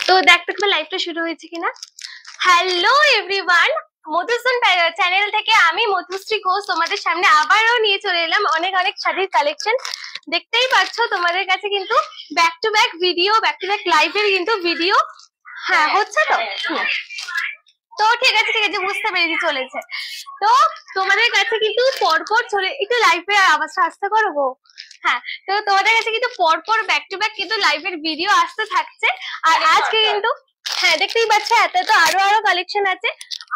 তো দেখতে পাবে লাইভটা শুরু হয়েছে কিনা। হ্যালো এভরিওয়ান, মধুসূদন চ্যানেল থেকে আমি মধুশ্রী ঘোষ তোমাদের সামনে আবারও নিয়ে চলে এলাম অনেক অনেক শাড়ির কালেকশন। দেখতেই পাচ্ছ তোমাদের কাছে কিন্তু back to back video, back to back লাইভের কিন্তু ভিডিও হ্যাঁ হচ্ছে। তো ঠিক আছে বুঝতে পেরেছি চলেছে। তো তোমাদের কাছে কিন্তু পরপর চলে একটু লাইভের আওয়াজটা আসতে করবো। হ্যাঁ, তো তোমাদের কাছে কিন্তু পরপর ব্যাক টু ব্যাক কিন্তু লাইভের ভিডিও আসতে থাকছে। আর আজকে কিন্তু হ্যাঁ দেখতেই পাচ্ছ এত আরো কালেকশন আছে,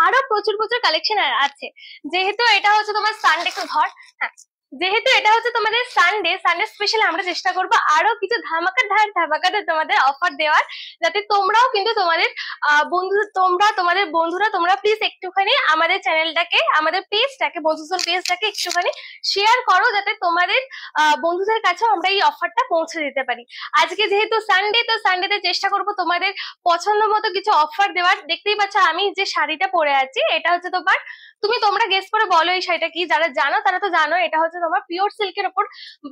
আরো প্রচুর কালেকশন আছে। যেহেতু এটা হচ্ছে তোমার সানডে, একটু ধর। হ্যাঁ, যেহেতু এটা হচ্ছে তোমাদের সানডে স্পেশাল আমরা চেষ্টা করবো আরো কিছু ধামাকাদার তোমাদের অফার দেওয়ার, যাতে তোমরাও কিন্তু তোমাদের বন্ধুরা তোমরা প্লিজ একটুখানি আমাদের চ্যানেলটাকে, আমাদের পেজটাকে, মধুসূদন পেজটাকে একটুখানি শেয়ার করো, যাতে তোমাদের বন্ধুদের কাছেও আমরা এই অফারটা পৌঁছে দিতে পারি। আজকে যেহেতু সানডে, তো সানডেতে চেষ্টা করবো তোমাদের পছন্দ মতো কিছু অফার দেওয়ার। দেখতেই পাচ্ছ আমি যে শাড়িটা পরে আছি এটা হচ্ছে তোমার, তোমরা গেস করে বলো এই শাড়িটা কি। যারা জানো তারা তো জানো, এটা হচ্ছে তোমার পিওর সিল্কের উপর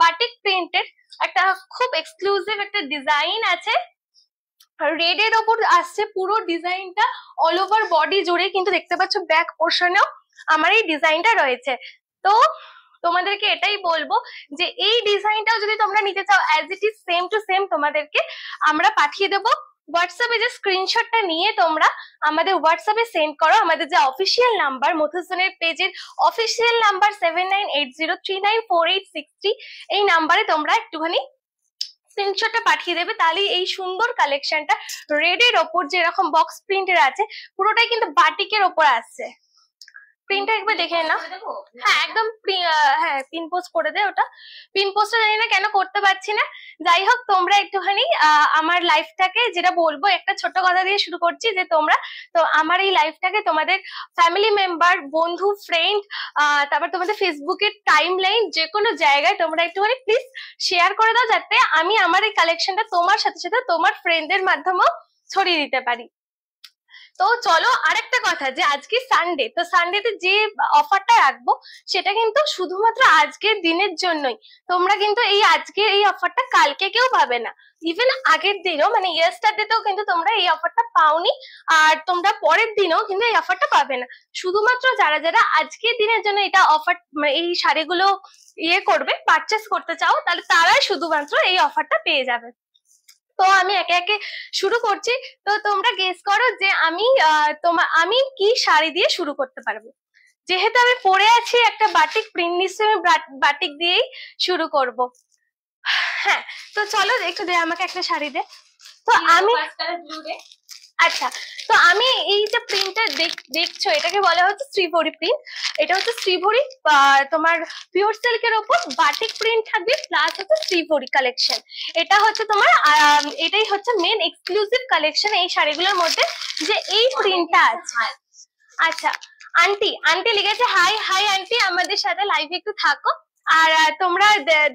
বাটিক প্রিন্টেড একটা খুব এক্সক্লুসিভ একটা ডিজাইন আছে। রেড এর ওপর আসছে পুরো ডিজাইনটা, অল ওভার বডি জুড়ে কিন্তু দেখতে পাচ্ছ ব্যাক পোর্শনেও আমার এই ডিজাইনটা রয়েছে। তো তোমাদেরকে এটাই বলবো যে এই ডিজাইনটাও যদি তোমরা নিতে চাও as it is same to same তোমাদেরকে আমরা পাঠিয়ে দেবো। হোয়াটসঅ্যাপে যে স্ক্রিনশটটা নিয়ে তোমরা আমাদের হোয়াটসঅ্যাপে সেন্ড করো। আমাদের যে অফিসিয়াল নাম্বার, মধুসূদনের পেজের অফিসিয়াল নাম্বার 7980394863, এই নাম্বারে তোমরা একটুখানি স্ক্রিনশটটা পাঠিয়ে দেবে। তাহলে এই সুন্দর কালেকশনটা রেড এর ওপর যেরকম বক্স প্রিন্টের আছে, পুরোটাই কিন্তু বাটিকের ওপর আসছে। প্রিন্টটা একবার দেখে নাও। হ্যাঁ একদম, হ্যাঁ পিন পোস্ট করে দে। ওটা পিন পোস্টটা জানি না কেন করতে পারছি না। যাই হোক, তোমরা একটুখানি আমার লাইফটাকে, যেটা বলবো একটা ছোট্ট কথা দিয়ে শুরু করছি, যে তোমরা তো আমার এই লাইফটাকে তোমাদের ফ্যামিলি মেম্বার, বন্ধু, ফ্রেন্ড, তারপর তোমাদের ফেসবুকের টাইম লাইন, যে কোনো জায়গায় তোমরা একটুখানি প্লিজ শেয়ার করে দাও, যাতে আমি আমার এই কালেকশনটা তোমার সাথে সাথে তোমার ফ্রেন্ডদের মাধ্যমেও ছড়িয়ে দিতে পারি। তো চলো আরেকটা কথা, যে আজকে সানডে, তো সানডেতে যে অফারটা রাখবো সেটা কিন্তু শুধুমাত্র আজকের দিনের জন্যই। তোমরা কিন্তু আজকে এই অফারটা কালকে কেউ পাবে না, ইভেন আগের দিনও, মানে ইয়েস্টারডেতেও কিন্তু তোমরা এই অফারটা পাওনি, আর তোমরা পরের দিনও কিন্তু এই অফারটা পাবে না। শুধুমাত্র যারা যারা আজকের দিনের জন্য এটা অফার, এই শাড়িগুলো করবে, পারচেস করতে চাও, তাহলে তারাই শুধুমাত্র এই অফারটা পেয়ে যাবে। তো আমি একে একে শুরু করছি। তো তোমরা গেস করো যে আমি কি শাড়ি দিয়ে শুরু করতে পারবো। যেহেতু আমি পরে আছি একটা বাটিক প্রিন্ট, নিশ্চয়ই আমি বাটিক দিয়েই শুরু করব। হ্যাঁ, তো চলো একটু দে আমাকে একটা শাড়ি দে। তো আমি আচ্ছা, তো আমি এই যে প্রিন্টটা দেখছো, এটাকে বলা হচ্ছে শ্রীভরি প্রিন্ট। এটা হচ্ছে শ্রীভরি, তোমার পিওর সিল্কের ওপর বাটিক প্রিন্ট থাকবে, প্লাস হচ্ছে শ্রীভরি কালেকশন। এটা হচ্ছে তোমার এটাই হচ্ছে মেন এক্সক্লুসিভ কালেকশন এই শাড়িগুলোর মধ্যে, যে এই প্রিন্টটা আছে। আচ্ছা, আন্টি লিখেছে হাই হাই আন্টি, আমাদের সাথে লাইভে একটু থাকো। আর তোমরা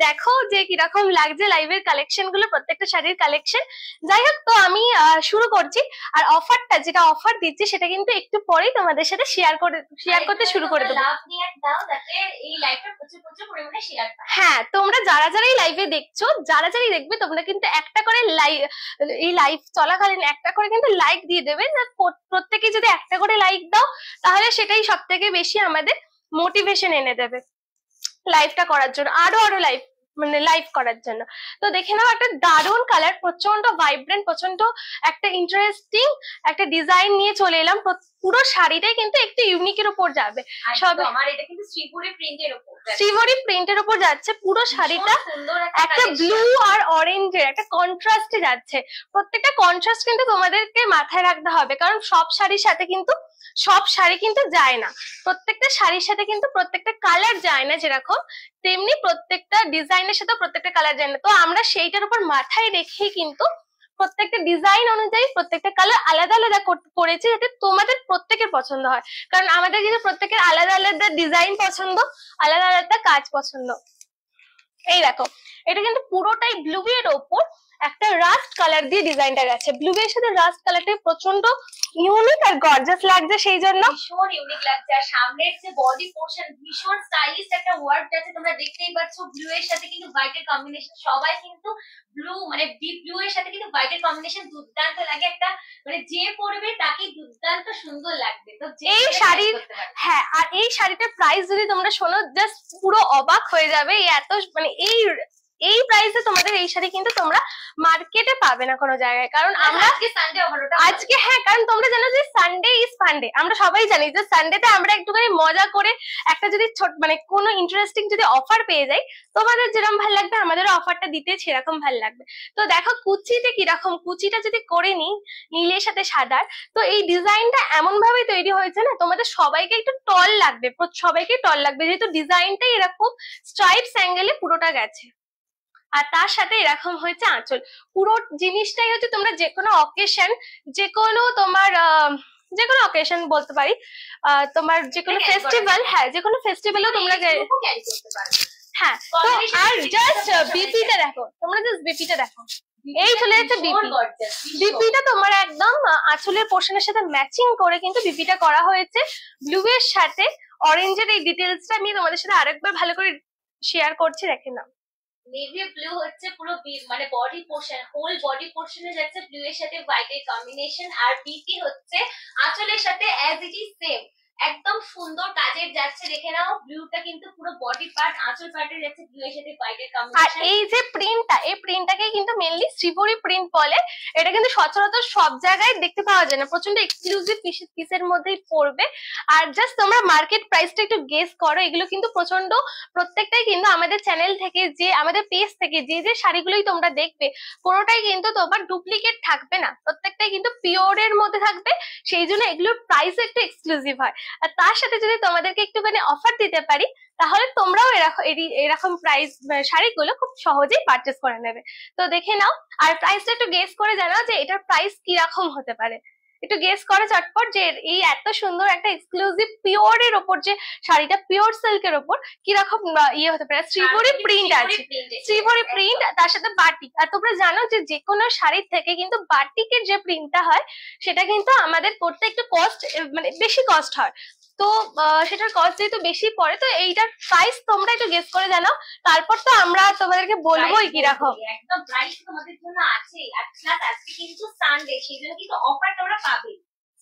দেখো যে কিরকম লাগছে লাইভের কালেকশন গুলো, প্রত্যেকটা শাড়ির কালেকশন। যাই হোক, তো আমি শুরু করছি। আর অফারটা, যেটা অফার দিচ্ছি সেটা কিন্তু একটু পরেই তোমাদের সাথে শেয়ার করতে শুরু করে দেবো। হ্যাঁ, তোমরা যারা যারা এই লাইভে দেখছো, যারা যারাই দেখবে, তোমরা কিন্তু একটা করে এই লাইভ চলাকালীন একটা করে কিন্তু লাইক দিয়ে দেবে। প্রত্যেকে যদি একটা করে লাইক দাও, তাহলে সেটাই সব থেকে বেশি আমাদের মোটিভেশন এনে দেবে লাইভটা করার জন্য, আরো লাইভ করার জন্য। তো দেখে নাও, একটা দারুণ কালার, প্রচন্ড ভাইব্রেন্ট, প্রচন্ড একটা ইন্টারেস্টিং একটা ডিজাইন নিয়ে চলে এলাম। পুরো শাড়িটাই কিন্তু একটু ইউনিকের উপর যাবে। আমার এটা কিন্তু শ্রীভরি প্রিন্টের উপর যাচ্ছে পুরো শাড়িটা, একটা ব্লু আর অরেঞ্জের একটা কন্ট্রাস্টে যাচ্ছে। প্রত্যেকটা কন্ট্রাস্ট কিন্তু তোমাদেরকে মাথায় রাখতে হবে, কারণ সব শাড়ির সাথে কিন্তু সব শাড়ি কিন্তু যায় না, প্রত্যেকটা শাড়ির সাথে কিন্তু প্রত্যেকটা কালার যায় না, যেরকম তেমনি প্রত্যেকটা ডিজাইনের সাথে প্রত্যেকটা কালার যায় না। তো আমরা সেইটার উপর মাথায় রেখেই কিন্তু প্রত্যেকটা ডিজাইন অনুযায়ী প্রত্যেকটা কালার আলাদা আলাদা করেছি, যাতে তোমাদের প্রত্যেকের পছন্দ হয়। কারণ আমাদের কিন্তু প্রত্যেকের আলাদা আলাদা ডিজাইন পছন্দ, আলাদা আলাদা কাজ পছন্দ। এই দেখো, এটা কিন্তু পুরোটাই ব্লু এর ওপর একটা রাস্ট কালার দিয়ে ডিজাইনটা গেছে। ব্লু এর সাথে রাস্ট কালারটা প্রচন্ড ইউনিক আর গর্জাস লাগছে, সেই জন্য ভীষণ ইউনিক লাগছে। আর সামনের যে বডি পোর্শন ভীষণ স্টাইলিশ একটা ওয়ার্ক আছে, তোমরা দেখতেই পাচ্ছ। ব্লু এর সাথে কিন্তু হোয়াইটের কম্বিনেশন, সবাই কিন্তু ব্লু মানে ডিপ ব্লু এর সাথে কিন্তু হোয়াইটের কম্বিনেশন দুর্দান্ত লাগে। একটা মানে যে পরবে তাকে দুর্দান্ত সুন্দর লাগবে। তো এই শাড়ির, হ্যাঁ, আর এই শাড়িটার প্রাইস যদি তোমরা শোনো জাস্ট পুরো অবাক হয়ে যাবে। এত মানে এই প্রাইসে তোমাদের এই শাড়ি কিন্তু তোমরা মার্কেটে পাবে না কোনো জায়গায়। কারণ আমরা আজকে, হ্যাঁ, কারণ তোমরা জানো যে সানডে ইজ ফান্ডে, আমরা সবাই জানি যে সানডেতে আমরা একটুখানি মজা করে একটা যদি মানে কোনো ইন্টারেস্টিং যদি অফার পেয়ে যাই, তোমাদের যেরকম ভালো লাগবে আমাদেরও অফারটা দিতে সেরকম ভালো লাগবে। তো দেখো কুচিতে কিরকম, কুচিটা যদি করে নিই নীলের সাথে সাদার, তো এই ডিজাইনটা এমন ভাবে তৈরি হয়েছে না, তোমাদের সবাইকে একটু টল লাগবে, সবাইকে টল লাগবে, যেহেতু ডিজাইনটাই এরকম স্ট্রাইপস অ্যাঙ্গেলে পুরোটা গেছে। আর তার সাথে এরকম হয়েছে আঁচল। পুরো জিনিসটাই হচ্ছে তোমরা যে কোনো অকেশন, যে কোনো তোমার যে কোনো অকেশন বলতে পারি, তোমার যে কোনো ফেস্টিভ্যাল, হ্যাঁ যে কোনো ফেস্টিভ্যালও তোমরা ক্যারি করতে পারো। হ্যাঁ, তো আর জাস্ট বিপিটা দেখো, তোমরা জাস্ট বিপিটা দেখো, এই চলে যাচ্ছে বিপি। বিপিটা তোমার একদম আঁচলের পোর্শনের সাথে ম্যাচিং করে কিন্তু বিপিটা করা হয়েছে। ব্লু এর সাথে অরেঞ্জের এই ডিটেলসটা আমি তোমাদের সাথে আরেকবার ভালো করে শেয়ার করছি, দেখে নাও। নেভি ব্লু হচ্ছে পুরো মানে বডি পোর্শন, হোল বডি পোর্শনে যাচ্ছে ব্লু এর সাথে হোয়াইটের কম্বিনেশন। আর বিপি হচ্ছে আঁচলের সাথে অ্যাজ ইট ইজ সেম, একদম সুন্দর কাজের যাচ্ছে। দেখে নাও ব্লুটা কিন্তু পুরো বডি পার্ট, আঁচল পার্টে যাচ্ছে ব্লু এর সাথে হোয়াইটের কম্বিনেশন। আর এই যে প্রিন্টটা, এই প্রিন্টটাকে কিন্তু মেইনলি শ্রীবরী প্রিন্ট বলে। এটা কিন্তু সচরাচর সব জায়গায় দেখতে পাওয়া যায় না, প্রচন্ড এক্সক্লুসিভ পিসের মধ্যেই পড়বে। আর জাস্ট তোমরা মার্কেট প্রাইসটা একটু গেস করো। এগুলো কিন্তু প্রচন্ড প্রত্যেকটাই কিন্তু আমাদের চ্যানেল থেকে, যে আমাদের পেজ থেকে যে শাড়িগুলোই তোমরা দেখবে, কোনোটাই কিন্তু তোমার ডুপ্লিকেট থাকবে না, প্রত্যেকটাই কিন্তু পিওরের মধ্যে থাকবে। সেই জন্য এগুলোর প্রাইস একটু এক্সক্লুসিভ হয়। আর তার সাথে যদি তোমাদেরকে একটুখানি অফার দিতে পারি, তাহলে তোমরাও এরকম প্রাইস শাড়িগুলো খুব সহজেই পারচেস করে নেবে। তো দেখে নাও, আর প্রাইসটা একটু গেস করে জানাও যে এটার প্রাইস কিরকম হতে পারে। একটু গেস করে চটপট যে এই এত সুন্দর একটা এক্সক্লুসিভ পিওরের ওপর যে শাড়িটা, পিওর সিল্কের ওপর কিরকম ইয়ে হতে পারে। শ্রীবরী প্রিন্ট আছে, শ্রীবরী প্রিন্ট, তার সাথে বাটিক। আর তোমরা জানো যে কোনো শাড়ির থেকে কিন্তু বাটিকের যে প্রিন্টটা হয় সেটা কিন্তু আমাদের করতে একটু কস্ট, মানে বেশি কস্ট হয়। তো সেটার কস্ট যেহেতু বেশি পড়ে, তো এইটার প্রাইস তোমরা একটু গেস করে জানাও, তারপর তো আমরা তোমাদেরকে বলবোই কিরকম। একদম প্রাইস তোমাদের জন্য আছে। আর প্লাস আজকে কিন্তু সানডে, সেই জন্য কিন্তু অফার তোমরা পাবে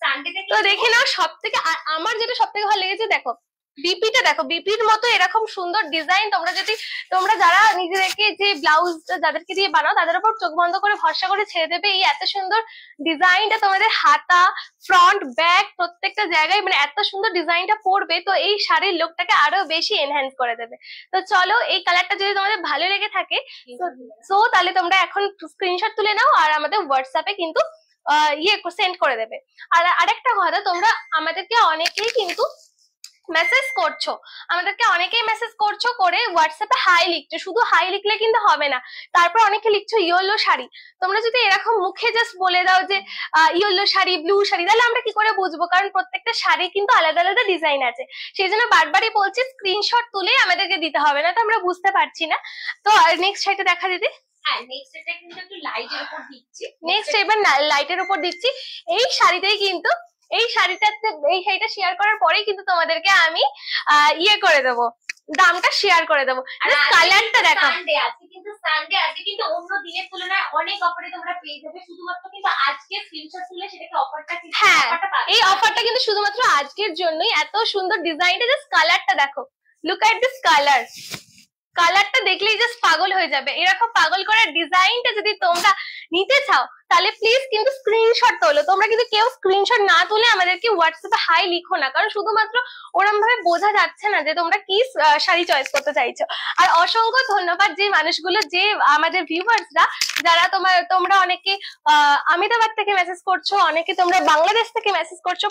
সানডেতে। তো দেখে নাও, সব থেকে আমার যেটা সব থেকে ভালো লেগেছে, দেখো বিপিটা দেখো, বিপির মতো এরকম সুন্দর ডিজাইন। তোমরা যারা নিজেদেরকে যে ব্লাউজ যাদেরকে দিয়ে বানাও, তাদের উপর চোখ বন্ধ করে ভরসা করে ছেড়ে দেবে। এই এত সুন্দর ডিজাইনটা তোমাদের হাতা, ফ্রন্ট, ব্যাক প্রত্যেকটা জায়গায় মানে এত সুন্দর ডিজাইনটা পড়বে, তো এই শাড়ির লুকটাকে আরো বেশি এনহ্যান্স করে দেবে। তো চলো, এই কালারটা যদি তোমাদের ভালো লেগে থাকে, তো তাহলে তোমরা এখন স্ক্রিনশট তুলে নাও আর আমাদের হোয়াটসঅ্যাপে কিন্তু সেন্ড করে দেবে। আর আরেকটা কথা, তোমরা আমাদেরকে অনেকেই কিন্তু মেসেজ করছো, করে হোয়াটসঅ্যাপে হাই লিখছো। শুধু হাই লিখলে কিন্তু হবে না, তারপর অনেকে লিখছো ইয়েলো শাড়ি। তোমরা যদি এরকম মুখে জাস্ট বলে দাও যে ইয়েলো শাড়ি, ব্লু শাড়ি, তাহলে আমরা কি করে বুঝবো? কারণ প্রত্যেকটা শাড়ি কিন্তু আলাদা আলাদা ডিজাইন আছে। সেই জন্য বারবারই বলছি স্ক্রিনশট তুলে আমাদেরকে দিতে হবে, না তো আমরা বুঝতে পারছি না। তো নেক্সট শাড়িটা দেখা দিদি। হ্যাঁ, নেক্সট এটা কিন্তু একটু লাইটের উপর দিচ্ছি। নেক্সট এবার লাইটের উপর দিচ্ছি। এই শাড়িটাই কিন্তু, এই শাড়িটা শেয়ার করার পরেই কিন্তু তোমাদেরকে আমি করে দেবো, দামটা শেয়ার করে দেবো। কালারটা দেখো, আজকে কিন্তু অন্য দিনের তুলনায় অনেক অফারে তোমরা পেয়ে যাবে। শুধুমাত্র কিন্তু আজকে স্ক্রিনশট তুলে সেটাকে অফারটা, হ্যাঁ এই অফারটা কিন্তু শুধুমাত্র আজকের জন্যই। এত সুন্দর ডিজাইনটা, জাস্ট কালারটা দেখো, লুক এট দিস কালার। কালারটা দেখলেই জাস্ট পাগল হয়ে যাবে। এরকম পাগল করার ডিজাইনটা যদি তোমরা নিতে চাও, তাহলে প্লিজ কিন্তু স্ক্রিনশট তোলো। তোমরা কিন্তু কেউ স্ক্রিনশট না তুলে আমাদেরকে হোয়াটসঅ্যাপে হাই লিখো না, কারণ শুধুমাত্র ওরম ভাবে বোঝা যাচ্ছে না যে তোমরা কি শাড়ি চয়েস করতে চাইছো। আর অসংখ্য ধন্যবাদ যে মানুষগুলো, যে আমাদের ভিউয়ার্সরা, যারা তোমরা অনেকে আহমেদাবাদ থেকে মেসেজ করছো, অনেকে তোমরা বাংলাদেশ থেকে মেসেজ করছো।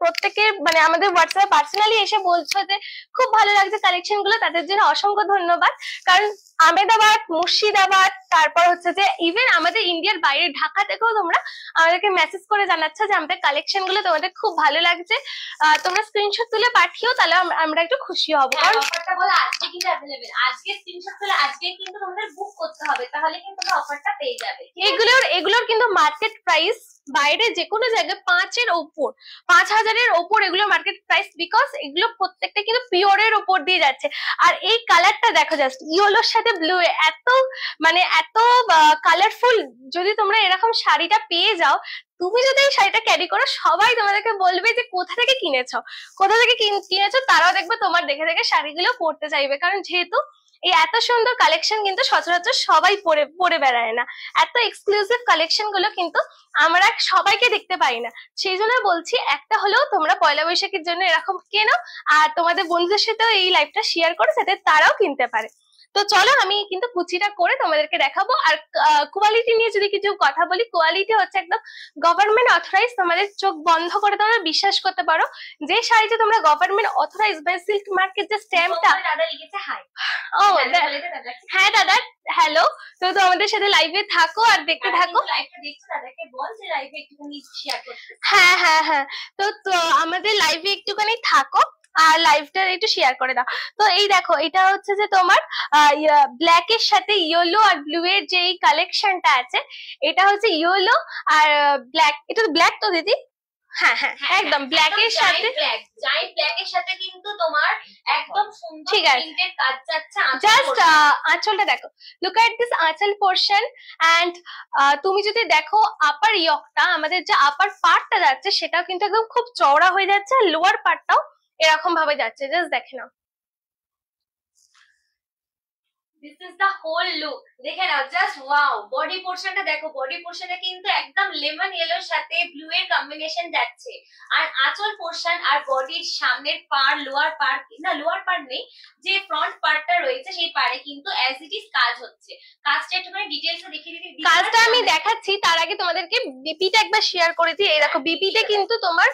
প্রত্যেকে মানে আমাদের হোয়াটসঅ্যাপে পার্সোনালি এসে বলছো যে খুব ভালো লাগছে কালেকশন গুলো, তাদের জন্য অসংখ্য ধন্যবাদ। কারণ আহমেদাবাদ, মুর্শিদাবাদ, তারপর হচ্ছে যে ইভেন আমাদের আমাদের ইন্ডিয়ার বাইরে ঢাকা থেকেও তোমরা আমাদেরকে মেসেজ করে জানাচ্ছ যে আমাদের কালেকশন গুলো তোমাদের খুব ভালো লাগছে, তোমরা স্ক্রিনশট তুলে পাঠিও, তাহলে আমরা একটু খুশি হব। কারণ অফারটা বলো আজকে কিন্তু অ্যাভেলেবেল, আজকে স্ক্রিনশট তুলে আজকে কিন্তু তোমাদের বুক করতে হবে, তাহলে কিন্তু তোমরা অফারটা পেয়ে যাবে। এগুলোর কিন্তু মার্কেট প্রাইস বাইরে যে কোনো জায়গায় 5,000 ওপর, 5,000-এর ওপর এগুলো মার্কেট প্রাইস, বিকজ এগুলো প্রত্যেকটা কিন্তু পিওরের ওপর দিয়ে যাচ্ছে। আর এই কালারটা দেখো, জাস্ট ইয়েলোর সাথে ব্লু, এত মানে এত কালারফুল। যদি তোমরা এরকম শাড়িটা পেয়ে যাও, তুমি যদি এই শাড়িটা ক্যারি করো, সবাই তোমাদেরকে বলবে যে কোথা থেকে কিনেছো, তারাও দেখবে তোমার দেখে দেখে শাড়িগুলো পরতে চাইবে। কারণ যেহেতু এই এত সুন্দর কালেকশন কিন্তু সচরাচর সবাই পরে বেড়ায় না, এত এক্সক্লুসিভ কালেকশন গুলো কিন্তু আমরা সবাইকে দেখতে পাই না। সেই জন্য বলছি, একটা হলেও তোমরা পয়লা বৈশাখের জন্য এরকম কেনো, আর তোমাদের বন্ধুদের সাথেও এই লাইভটা শেয়ার করো, যাতে তারাও কিনতে পারে। তো চলো আমি কিন্তু কুচিটা করে তোমাদেরকে দেখাবো। আর কোয়ালিটি নিয়ে যদি কিছু কথা বলি, কোয়ালিটি হচ্ছে একদম গভর্নমেন্ট অথরাইজ, তোমাদের চোখ বন্ধ করে তোমরা বিশ্বাস করতে পারো যে শাড়িটা তোমরা government authorise by silk market, যে স্ট্যাম্পটা। দাদা লিখেছে হাই। ও হ্যাঁ দাদা, হ্যালো। তো আমাদের সাথে লাইভে থাকো আর দেখতে থাকো। লাইভটা দেখছো, দাদাকে বল যে লাইভে একটুখানি শেয়ার করতে। হ্যাঁ হ্যাঁ হ্যাঁ, তো আমাদের লাইভে একটুখানি থাকো আর লাইভটা একটু শেয়ার করে দাও। তো এই দেখো, এটা হচ্ছে যে তোমার ব্ল্যাক এর সাথে ইয়েলো আর ব্লু এর যে কালেকশনটা আছে, এটা হচ্ছে ইয়েলো আর ব্ল্যাক। এটা তো ব্ল্যাক তো দিদি? হ্যাঁ হ্যাঁ একদম ব্ল্যাক এর সাথে, জায়েন্ট ব্ল্যাক এর সাথে কিন্তু তোমার একদম সুন্দর ঠিক আছে, প্রিন্টেড কাজ যাচ্ছে। জাস্ট আঁচলটা দেখো, লুক এট দিস আঁচল পোর্শন। এন্ড তুমি যদি দেখো আপার ইয়কটা, আমাদের যে আপার পার্টটা যাচ্ছে সেটাও কিন্তু একদম খুব চওড়া হয়ে যাচ্ছে, আর লোয়ার পার্টটাও এরকম ভাবে যাচ্ছে। জাস্ট দেখে নাও, this is the whole look, দেখে নাও জাস্ট ওয়াও। বডি পোরশনটা দেখো, বডি পোরশনে কিন্তু একদম লেমন ইয়েলোর সাথে ব্লু এর কম্বিনেশন যাচ্ছে। আর আঁচল পোরশন আর বডির সামনের পার্ট, লোয়ার পার্ট, না লোয়ার পার্ট নেই, যে ফ্রন্ট পার্টটা রয়েছে সেই পার্টে কিন্তু অ্যাজ ইট ইজ কাজ হচ্ছে। কাজটা একটুখানি ডিটেইলসে দেখিয়ে দিতে, কাজটা আমি দেখাচ্ছি তার আগে তোমাদেরকে বিপিটা একবার শেয়ার করে দিই। এই দেখো, বিপিতে কিন্তু তোমার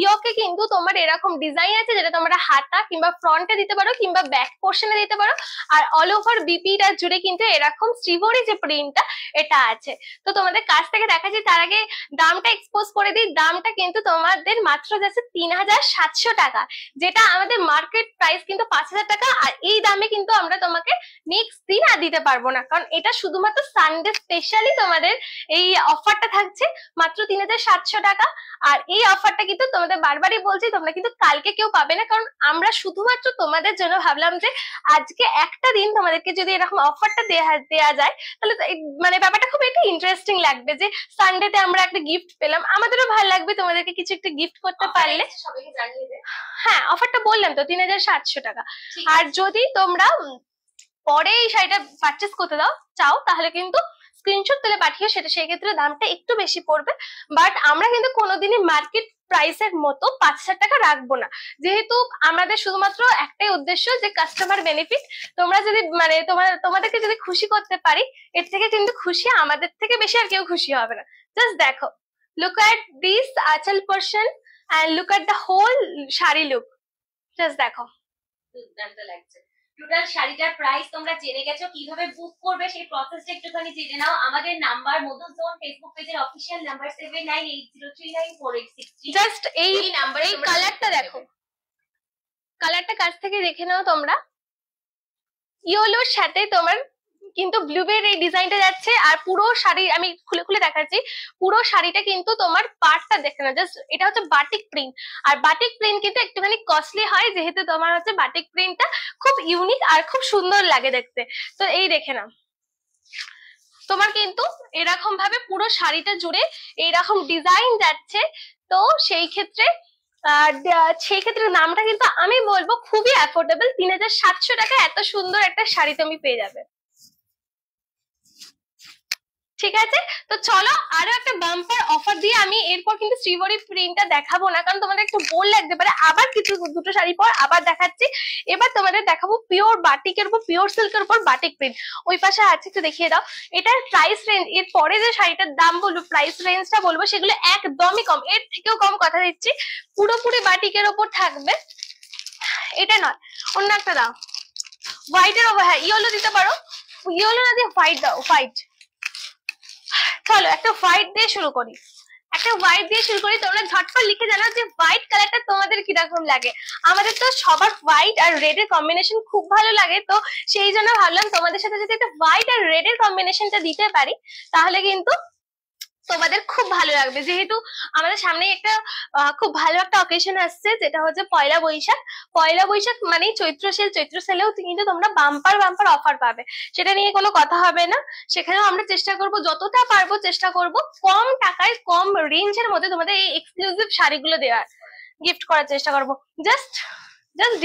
ইয়কে কিন্তু তোমার এরকম ডিজাইন আছে, যেটা তোমরা হাতা কিংবা ফ্রন্টে দিতে পারো কিংবা ব্যাক পোর্শনে দিতে পারো। আর অল ওভার বিপিটা জুড়ে কিন্তু এরকম শ্রীবরী যে প্রিন্টটা এটা আছে। তো তোমাদের কাছ থেকে দেখাচ্ছি, তার আগে দামটা এক্সপোজ করে দিই। দামটা কিন্তু তোমাদের মাত্র যাচ্ছে 3,700 টাকা, যেটা আমাদের মার্কেট প্রাইস কিন্তু 5,000 টাকা। আর এই দামে কিন্তু আমরা তোমাকে নেক্সট দিন আর দিতে পারবো না, কারণ এটা শুধুমাত্র সানডে স্পেশালি তোমাদের এই অফারটা থাকছে মাত্র 3,700 টাকা। আর এই অফারটা কিন্তু তোমাদের বারবারই বলছি, তোমরা কিন্তু কালকে কেউ পাবে না, কারণ আমরা শুধুমাত্র তোমাদের জন্য ভাবলাম যে আজকে একটা দিন তোমাদেরকে যদি এরকম অফারটা দেয়া যায়, তাহলে মানে ব্যাপারটা খুব একটা ইন্টারেস্টিং লাগবে, যে সানডেতে আমরা একটা গিফট পেলাম, আমাদেরও ভালো লাগবে তোমাদেরকে কিছু একটা গিফট করতে পারলে। সবাইকে জানিয়ে দে। হ্যাঁ, অফারটা বললাম তো 3,700 টাকা। আর যদি তোমরা পরে এই শাড়িটা পারচেস করতে চাও, তাহলে কিন্তু স্ক্রিনশট তুলে পাঠিও, সেটা সেই ক্ষেত্রে দামটা একটু বেশি পড়বে। বাট আমরা কিন্তু কোনোদিনই মার্কেট প্রাইসের মতো 5,000 টাকা রাখবো না, যেহেতু আমাদের শুধুমাত্র একটাই উদ্দেশ্য যে কাস্টমার বেনিফিট। তোমরা যদি মানে তোমাদেরকে যদি খুশি করতে পারি, এর থেকে কিন্তু খুশি আমাদের থেকে বেশি আর কেউ খুশি হবে না। জাস্ট দেখো, লুক এট দিস আঁচল portion and look at the whole sari look. Just দেখো, দুর্দান্ত লাগছে। টোটাল শাড়িটার প্রাইস তোমরা জেনে গেছো, কিভাবে বুক করবে সেই প্রসেসটা একটুখানি জেনে নাও। আমাদের নাম্বার মধুজোন ফেসবুক পেজের অফিশিয়াল নাম্বার 7980394863। জাস্ট এই নাম্বারে এই কালারটা দেখো, কালারটা কাছ থেকে দেখে নাও তোমরা। ইয়েলোর সাথে তোমার কিন্তু ব্লুবের এই ডিজাইনটা যাচ্ছে। আর পুরো শাড়ি আমি খুলে খুলে দেখাচ্ছি, পুরো শাড়িটা কিন্তু তোমার পার্টটা দেখে না, জাস্ট এটা হচ্ছে বাটিক প্রিন্ট। আর বাটিক প্রিন্ট কিন্তু একটুখানি কস্টলি হয়, যেহেতু তোমার হচ্ছে বাটিক প্রিন্টটা খুব ইউনিক আর খুব সুন্দর লাগে দেখতে। তো এই দেখে নাও, তোমার কিন্তু এরকম ভাবে পুরো শাড়িটা জুড়ে এইরকম ডিজাইন যাচ্ছে। তো সেই ক্ষেত্রে দামটা কিন্তু আমি বলবো খুবই অ্যাফোর্ডেবল। 3,700 টাকা এত সুন্দর একটা শাড়ি তুমি পেয়ে যাবে। ঠিক আছে, তো চলো আরো একটা বাম্পার অফার দিয়ে আমি এরপর কিন্তু শ্রীবরী প্রিন্টটা দেখাবো না, কারণ তোমাদের একটু বোর লাগতে পারে। আবার কিছু দুটো শাড়ি পর আবার দেখাচ্ছি। এবার তোমাদের দেখাবো পিওর বাটিকের উপর, পিওর সিল্কের উপর বাটিক প্রিন্ট। ওই পাশে আছে, একটু দেখিয়ে দাও। এটার প্রাইস রেঞ্জ, এর পরে যে শাড়িটার দাম বলবো, প্রাইস রেঞ্জটা বলবো, সেগুলো একদমই কম, এর থেকেও কম কথা দিচ্ছি। পুরোপুরি বাটিকের ওপর থাকবে। এটা নয়, অন্য একটা দাও, হোয়াইটের ওপর। হ্যাঁ, ইয়েলো দিতে পারো, ইয়েলো না দিয়ে হোয়াইট দাও, হোয়াইট। চলো একটা হোয়াইট দিয়ে শুরু করি। তোমরা ঝটপট লিখে জানাও যে হোয়াইট কালারটা তোমাদের কিরকম লাগে। আমাদের তো সবার হোয়াইট আর রেড এর কম্বিনেশন খুব ভালো লাগে, তো সেই জন্য ভাবলাম তোমাদের সাথে যদি একটা হোয়াইট আর রেড এর কম্বিনেশনটা দিতে পারি তাহলে কিন্তু তোমাদের খুব ভালো লাগবে। যেহেতু আমাদের সামনে একটা খুব ভালো একটা অকেশন আসছে, যেটা হচ্ছে পয়লা বৈশাখ। পয়লা বৈশাখ মানেই চৈত্র সেলেও কিন্তু তোমরা বাম্পার অফার পাবে, সেটা নিয়ে কোনো কথা হবে না। সেখানেও আমরা চেষ্টা করব, যতটা পারবো চেষ্টা করব কম টাকায় কম রেঞ্জের মধ্যে তোমাদের এই এক্সক্লুসিভ শাড়িগুলো দেওয়ার, গিফট করার চেষ্টা করব। জাস্ট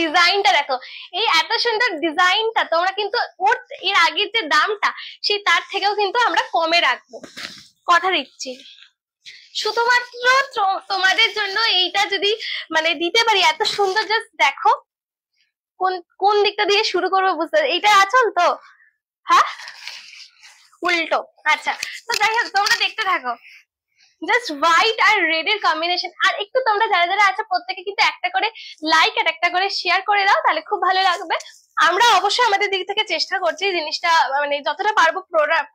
ডিজাইনটা দেখো, এই এত সুন্দর ডিজাইনটা তোমরা কিন্তু ওর এর আগের যে দামটা সেই তার থেকেও কিন্তু আমরা কমে রাখবো, কথা দিচ্ছি। শুধুমাত্র তোমাদের জন্য এইটা যদি মানে দিতে পারি এত সুন্দর, জাস্ট দেখো কোন দিকটা দিয়ে শুরু করবো বুঝতে। এইটা আঁচল তো, হ্যাঁ উল্টো, আচ্ছা। তো যাই হোক তোমরা দেখতে থাকো, জাস্ট হোয়াইট আর রেড এর কম্বিনেশন। আর একটু তোমরা যারা যারা আছে প্রত্যেকে কিন্তু একটা করে লাইক আর একটা করে শেয়ার করে দাও, তাহলে খুব ভালো লাগবে। আমরা অবশ্যই আমাদের দিক থেকে চেষ্টা করছি জিনিসটা মানে যতটা পারবো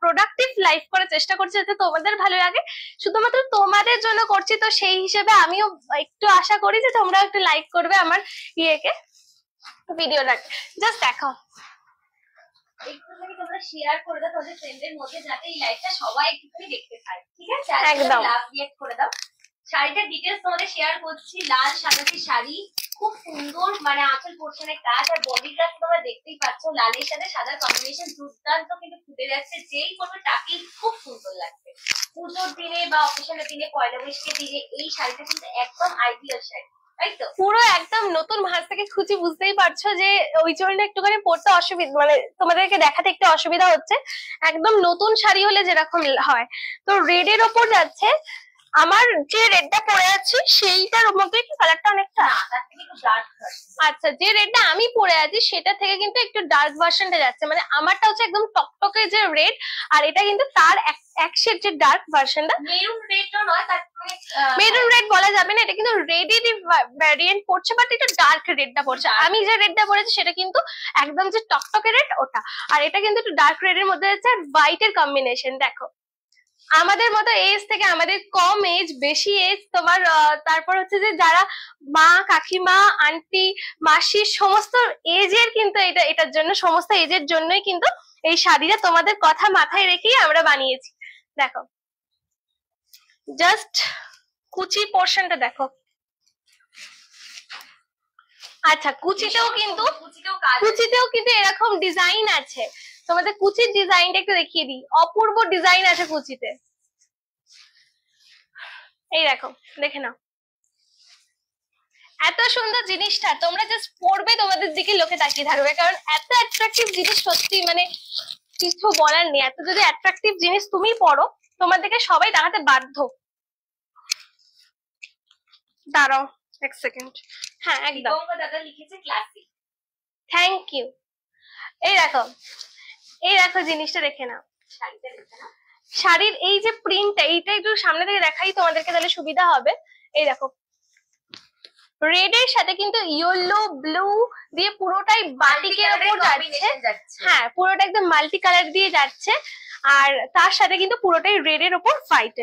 প্রোডাক্টিভ লাইফ করার চেষ্টা করছি যাতে তোমাদের ভালো লাগে। শুধুমাত্র তোমাদের জন্য করছি, তো সেই হিসেবে আমিও একটু আশা করি যে তোমরা একটু লাইক করবে আমার ইয়েকে, ভিডিওটাকে। জাস্ট দেখো, একটুখানি তোমরা শেয়ার করে দাও তোমাদের ফ্রেন্ডদের মধ্যে, যাতে এই লাইভটা সবাই একটুখানি দেখতে পায়, ঠিক আছে? একদম লাভ রিয়েক্ট করে দাও। শাড়িটার ডিটেলস তোমাদের শেয়ার করছি। লাল সাদাটি শাড়ি, খুব সুন্দর মানে আঁচল পোর্শনের কাজ আর বডি কাজ তোমরা দেখতেই পাচ্ছ। লালের সাথে সাদার কম্বিনেশন দুর্দান্ত কিন্তু ফুটে যাচ্ছে, যেই কোনো টাকেই খুব সুন্দর লাগবে। পুজোর দিনে বা অকেশনের দিনে, পয়লা বৈশাখের দিনে এই শাড়িটা কিন্তু একদম আইডিয়াল শাড়ি, তাই তো? পুরো একদম নতুন ভাঁজ থেকে খুঁজি, বুঝতেই পারছো যে ওই জন্য একটুখানি পড়তে অসুবিধা, মানে তোমাদেরকে দেখাতে একটু অসুবিধা হচ্ছে। একদম নতুন শাড়ি হলে যেরকম হয়। তো রেড এর ওপর যাচ্ছে, আমার যে রেডটা পরে আছি সেইটার মধ্যে কি কালারটা অনেকটা, আচ্ছা যে রেডটা আমি পরে আছি সেটা থেকে কিন্তু একটু ডার্ক ভার্সনটা যাচ্ছে, মানে আমারটা হচ্ছে একদম টকটকে যে রেড, আর এটা কিন্তু তার এক শেড যে ডার্ক ভার্সনটা। মেরুন রেডটা নয়, তার মেরুন রেড বলা যাবে না, এটা কিন্তু রেডেরই ভ্যারিয়েন্ট পড়ছে, বাট এটা ডার্ক রেডটা পড়ছে। আমি যে রেডটা পরেছি সেটা কিন্তু একদম যে টকটকে রেড ওটা, আর এটা কিন্তু একটু ডার্ক রেড এর মধ্যে আছে, আর হোয়াইট এর কম্বিনেশন দেখো। আমাদের মতো এজ থেকে, আমাদের কম এজ বেশি এজ তোমার, তারপর হচ্ছে যে যারা মা কাকিমা আন্টি মাসি সমস্ত এজের কিন্তু এটার জন্য, সমস্ত এজের জন্যই কিন্তু এই শাড়িটা তোমাদের কথা মাথায় রেখেই আমরা বানিয়েছি। দেখো জাস্ট কুচি পোর্শনটা দেখো। আচ্ছা কুচিতেও কিন্তু এরকম ডিজাইন আছে, তোমাদের কুচির ডিজাইনটা একটু দেখিয়ে দিই। অপূর্ব ডিজাইন আছে কুচিতে, এই দেখো দেখে নাও। এত সুন্দর জিনিসটা তোমরা জাস্ট পড়বে, তোমাদের দিকে লোকে তাকিয়ে থাকবে, কারণ এত অ্যাট্রাকটিভ জিনিস সত্যি মানে কিছু বলার নেই। এত যদি অ্যাট্রাকটিভ জিনিস তুমি পড়ো তোমাদেরকে সবাই দেখাতে বাধ্য। দাঁড়াও এক সেকেন্ড, হ্যাঁ একদম দাদা লিখেছে ক্লাসিক, থ্যাংক ইউ। এই দেখো জিনিসটা দেখে নাও, শাড়িটা দেখে নাও। শাড়ির এই যে প্রিন্টটা, এইটা একটু সামনে থেকে দেখাই তোমাদেরকে, তাহলে সুবিধা হবে। এই দেখো রেড এর সাথে কিন্তু ইয়েলো ব্লু দিয়ে পুরোটাই বাটিকের উপর যাচ্ছে, হ্যাঁ পুরোটা একদম মাল্টি কালার দিয়ে যাচ্ছে, আর তার সাথে কিন্তু পুরোটাই রেড এর উপর হোয়াইট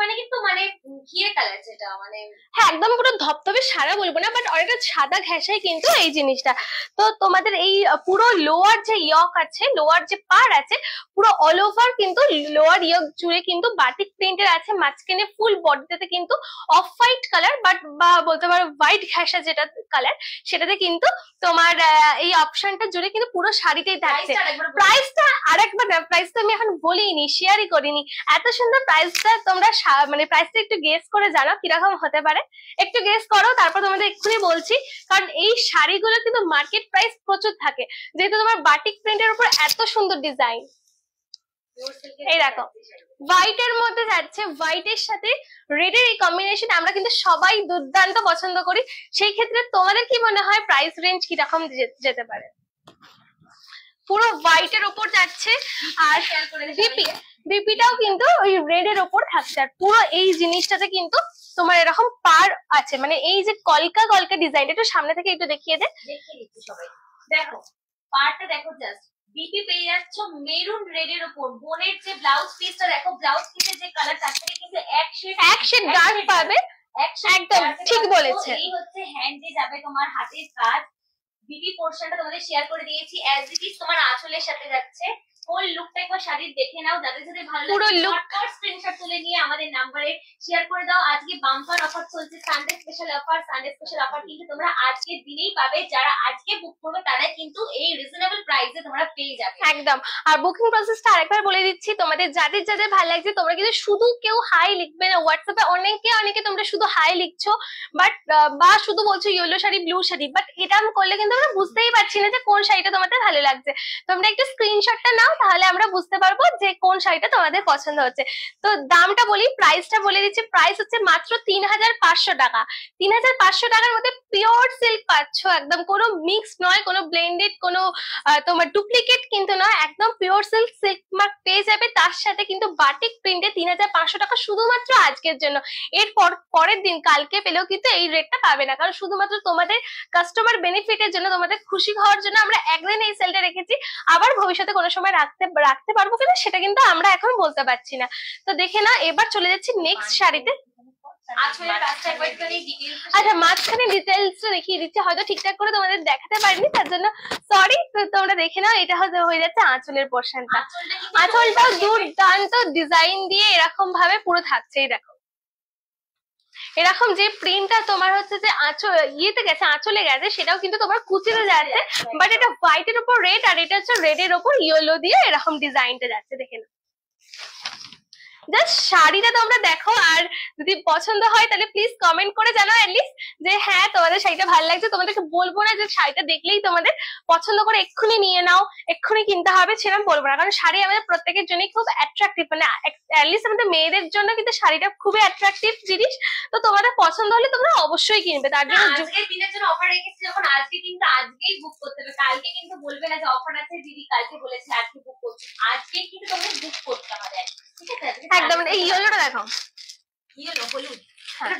মানে কিন্তু মানে ঘিয়ে কালার, যেটা মানে হ্যাঁ একদম পুরো ধপধপে সাদা বলবো না, বাট অনেকটা সাদা ঘেঁষাই কিন্তু এই জিনিসটা। তো তোমাদের এই পুরো লোয়ার যে ইয়ক আছে, লোয়ার যে পার আছে, পুরো অল ওভার কিন্তু লোয়ার ইয়ক জুড়ে কিন্তু বাটিক প্রিন্টের আছে, মাঝখানে ফুল বডিতে কিন্তু অফ হোয়াইট কালার, বাট বা বলতে পারো হোয়াইট ঘেঁষা যেটা কালার, সেটাতে কিন্তু তোমার এই অপশনটা জুড়ে কিন্তু পুরো শাড়িতেই থাকছে। প্রাইসটা আরেকবার, প্রাইসটা আমি এখন বলিনি, শেয়ারই করিনি। এত সুন্দর প্রাইসটা তোমরা মানে প্রাইসটা একটু গেস করে জানাও কিরকম হতে পারে, একটু গেস করো, তারপর তোমাদের এক্ষুনি বলছি। কারণ এই শাড়িগুলো কিন্তু মার্কেট প্রাইস প্রচুর থাকে, যেহেতু তোমার বাটিক প্রিন্টের উপর এত সুন্দর ডিজাইন। এই দেখো হোয়াইট এর মধ্যে যাচ্ছে, হোয়াইট এর সাথে রেড এর এই কম্বিনেশন আমরা কিন্তু সবাই দুর্দান্ত পছন্দ করি। সেই ক্ষেত্রে তোমাদের কি মনে হয় প্রাইস রেঞ্জ কিরকম যেতে পারে? পুরো হোয়াইট এর উপর যাচ্ছে, আর বিপিটাও কিন্তু ওই রেড এর উপর থাকছে, আর পুরো এই জিনিসটাতে কিন্তু তোমার এরকম পার আছে, মানে এই যে কলকা কলকা ডিজাইন, একটু সামনে থেকে একটু দেখিয়ে দে। সবাই দেখো পারটা দেখো, জাস্ট বিপি পেয়ে যাচ্ছ মেরুন রেড এর উপর। বোনের যে ব্লাউজ পিসটা দেখো, ব্লাউজ পিসের যে কালার তার থেকে কিন্তু এক শেড ডার্ক পাবে। একদম ঠিক বলেছে। এই হচ্ছে হ্যান্ডে যাবে তোমার হাতের কাজ। বিপি পোর্শনটা তোমাদের শেয়ার করে দিয়েছি, অ্যাজ ইট ইজ তোমার আঁচলের সাথে যাচ্ছে। হোল লুকটা একবার শাড়ির দেখে নাও, যাদের সাথে ভালো পুরো লাগে look ঝটপট স্ক্রিনশট তুলে নিয়ে আমাদের নাম্বারে শেয়ার করে দাও। আজকে বাম্পার অফার চলছে, Sunday special offer. Sunday special offer কিন্তু তোমরা আজকের দিনেই পাবে, যারা আজকে বুক করবে তারা কিন্তু এই রিজনেবল প্রাইসে তোমরা পেয়ে যাবে একদম। আর বুকিং প্রসেসটা আরেকবার বলে দিচ্ছি, তোমাদের যাদের যাদের ভালো লাগছে তোমরা কিন্তু শুধু কেউ হাই লিখবে না। হোয়াটসঅ্যাপে অনেকে তোমরা শুধু হাই লিখছো, বাট বা শুধু বলছো yellow sari blue sari, but এটা করলে কিন্তু আমরা বুঝতেই পারছি না যে কোন শাড়িটা তোমাদের ভালো লাগছে। তোমরা একটু স্ক্রিনশটটা নাও, তাহলে আমরা বুঝতে পারবো যে কোন শাড়িটা তোমাদের পছন্দ হচ্ছে। তো দামটা বলি, প্রাইসটা বলে দিচ্ছি। প্রাইস হচ্ছে মাত্র 3500 টাকা। 3500 টাকার মধ্যে পিওর সিল্ক পাচ্ছ, একদম কোনো মিক্স নয়, কোনো ব্লেন্ডেড, কোনো তোমার ডুপ্লিকেট কিন্তু নয়, একদম পিওর সিল্ক মার্ক পেয়ে যাবে। তার সাথে কিন্তু বাটিক প্রিন্টে 3500 টাকা শুধুমাত্র আজকের জন্য। এর পরের দিন কালকে পেলেও কিন্তু এই রেটটা পাবে না, কারণ শুধুমাত্র তোমাদের কাস্টমার বেনিফিটের জন্য, তোমাদের খুশি হওয়ার জন্য আমরা একদিন এই সেলটা রেখেছি। আবার ভবিষ্যতে কোনো সময় রাখতে পারবো কিনা সেটা কিন্তু আমরা এখন বলতে পারছি না। তো দেখে না, এবার চলে যাচ্ছি নেক্সট শাড়িতে। আচ্ছা, মাঝখানে ডিটেলসটা দেখিয়ে দিচ্ছি, হয়তো ঠিকঠাক করে তোমাদের দেখাতে পারিনি, তার জন্য সরি। তোমরা দেখে নাও, এটা হয়তো হয়ে যাচ্ছে আঁচলের পোর্শনটা। আঁচলটাও দুর্দান্ত ডিজাইন দিয়ে এরকম ভাবে পুরো থাকছে। এই দেখো, এরকম যে প্রিন্টটা তোমার হচ্ছে যে ইয়েতে গেছে, আঁচলে গেছে, সেটাও কিন্তু তোমার কুচিতে যাচ্ছে, বাট এটা হোয়াইটের উপর রেড, আর এটা হচ্ছে রেড এর উপর ইয়েলো দিয়ে এরকম ডিজাইনটা যাচ্ছে। দেখে নাও, জাস্ট শাড়িটা তোমরা দেখো, আর যদি পছন্দ হয় তাহলে প্লিজ কমেন্ট করে জানাও অ্যাটলিস্ট যে হ্যাঁ তোমাদের শাড়িটা ভালো লাগছে। তোমাদেরকে বলবো না যে শাড়িটা দেখলেই তোমাদের পছন্দ করে এক্ষুনি নিয়ে নাও, এক্ষুনি কিনতে হবে, সেরকম বলবো না। কারণ শাড়ি আমাদের প্রত্যেকের জন্যই খুব অ্যাট্রাকটিভ, মানে অ্যাটলিস্ট আমাদের মেয়েদের জন্য কিন্তু শাড়িটা খুবই অ্যাট্রাকটিভ জিনিস। তো তোমাদের পছন্দ হলে তোমরা অবশ্যই কিনবে। তার জন্য আজকের দিনের জন্য অফার রেখেছি, যখন আজকে কিন্তু আজকেই বুক করতে হবে, কালকে কিন্তু বলবে না যে অফার আছে দিদি কালকে বলেছে আজকে বুক করছি। আজকে কিন্তু তোমাদের বুক করতে হবে, ঠিক আছে? একদম। এই ইয়েলোটা দেখো, ইয়েলো হলুদ,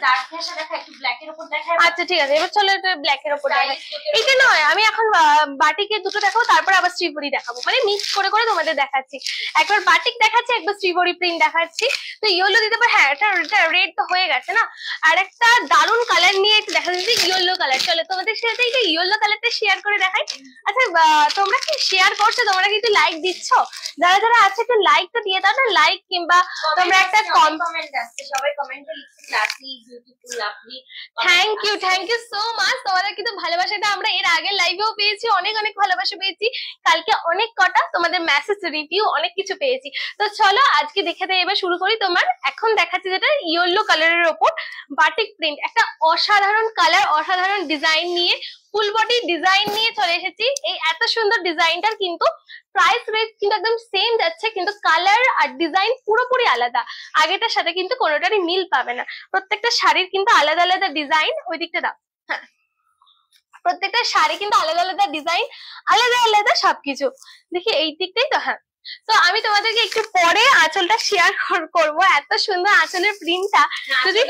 ডার্ক ফ্যাশন দেখা, একটু ব্ল্যাক এর উপর দেখা। আচ্ছা ঠিক আছে, এবার চলো এটা ব্ল্যাক এর উপর দেখাই। এটা নয়, আমি এখন বাটিকের দুটো দেখাবো, তারপর আবার শ্রীবরী দেখাবো, মানে মিক্স করে করে তোমাদের দেখাচ্ছি। একবার বাটিক দেখাচ্ছি, একবার শ্রীবরী প্রিন্ট দেখাচ্ছি। তো ইয়েলো দিতে পারে, হ্যাঁ এটা রেড তো হয়ে গেছে না। আর একটা দারুন কালার নিয়ে একটু দেখা যাচ্ছে, ইয়েলো কালার। চলো তোমাদের সাথে এই ইয়েলো কালারটা শেয়ার করে দেখাই। আচ্ছা, তোমরা কি শেয়ার করছো? তোমরা কি একটু লাইক দিচ্ছ? যারা যারা আছে একটু লাইক তো দিয়ে দাও না, লাইক কিংবা তোমরা একটা কমেন্ট আসছে, সবাই কমেন্টে লিখছে classy, beautiful, lovely. Thank you so much. তোমাদের কিন্তু ভালোবাসাটা আমরা এর আগের লাইভেও পেয়েছি, অনেক অনেক ভালোবাসা পেয়েছি। কালকে অনেক কটা তোমাদের মেসেজ, রিভিউ, অনেক কিছু পেয়েছি। তো চলো আজকে দেখে দেয়, এবার শুরু করি। তোমার এখন দেখাচ্ছি যেটা ইয়েলো কালারের ওপর বাটিক প্রিন্ট, একটা অসাধারণ কালার, অসাধারণ ডিজাইন নিয়ে, ফুল বডি ডিজাইন নিয়ে চলে এসেছি। এই এত সুন্দর ডিজাইনটার কিন্তু প্রাইস রেট কিন্তু একদম সেম যাচ্ছে, কিন্তু কালার আর ডিজাইন পুরোপুরি আলাদা। আগেটার সাথে কিন্তু কোনোটারই মিল পাবে না। প্রত্যেকটা শাড়ির কিন্তু আলাদা আলাদা ডিজাইন। ওই দিকটা দাও, হ্যাঁ, প্রত্যেকটা শাড়ি কিন্তু আলাদা আলাদা ডিজাইন, আলাদা আলাদা সবকিছু। দেখি এই দিকটাই তো, হ্যাঁ। তো আমি তোমাদেরকে একটু পরে আঁচলটা শেয়ার করবো, এত সুন্দর আঁচলের প্রিন্টটা। যদি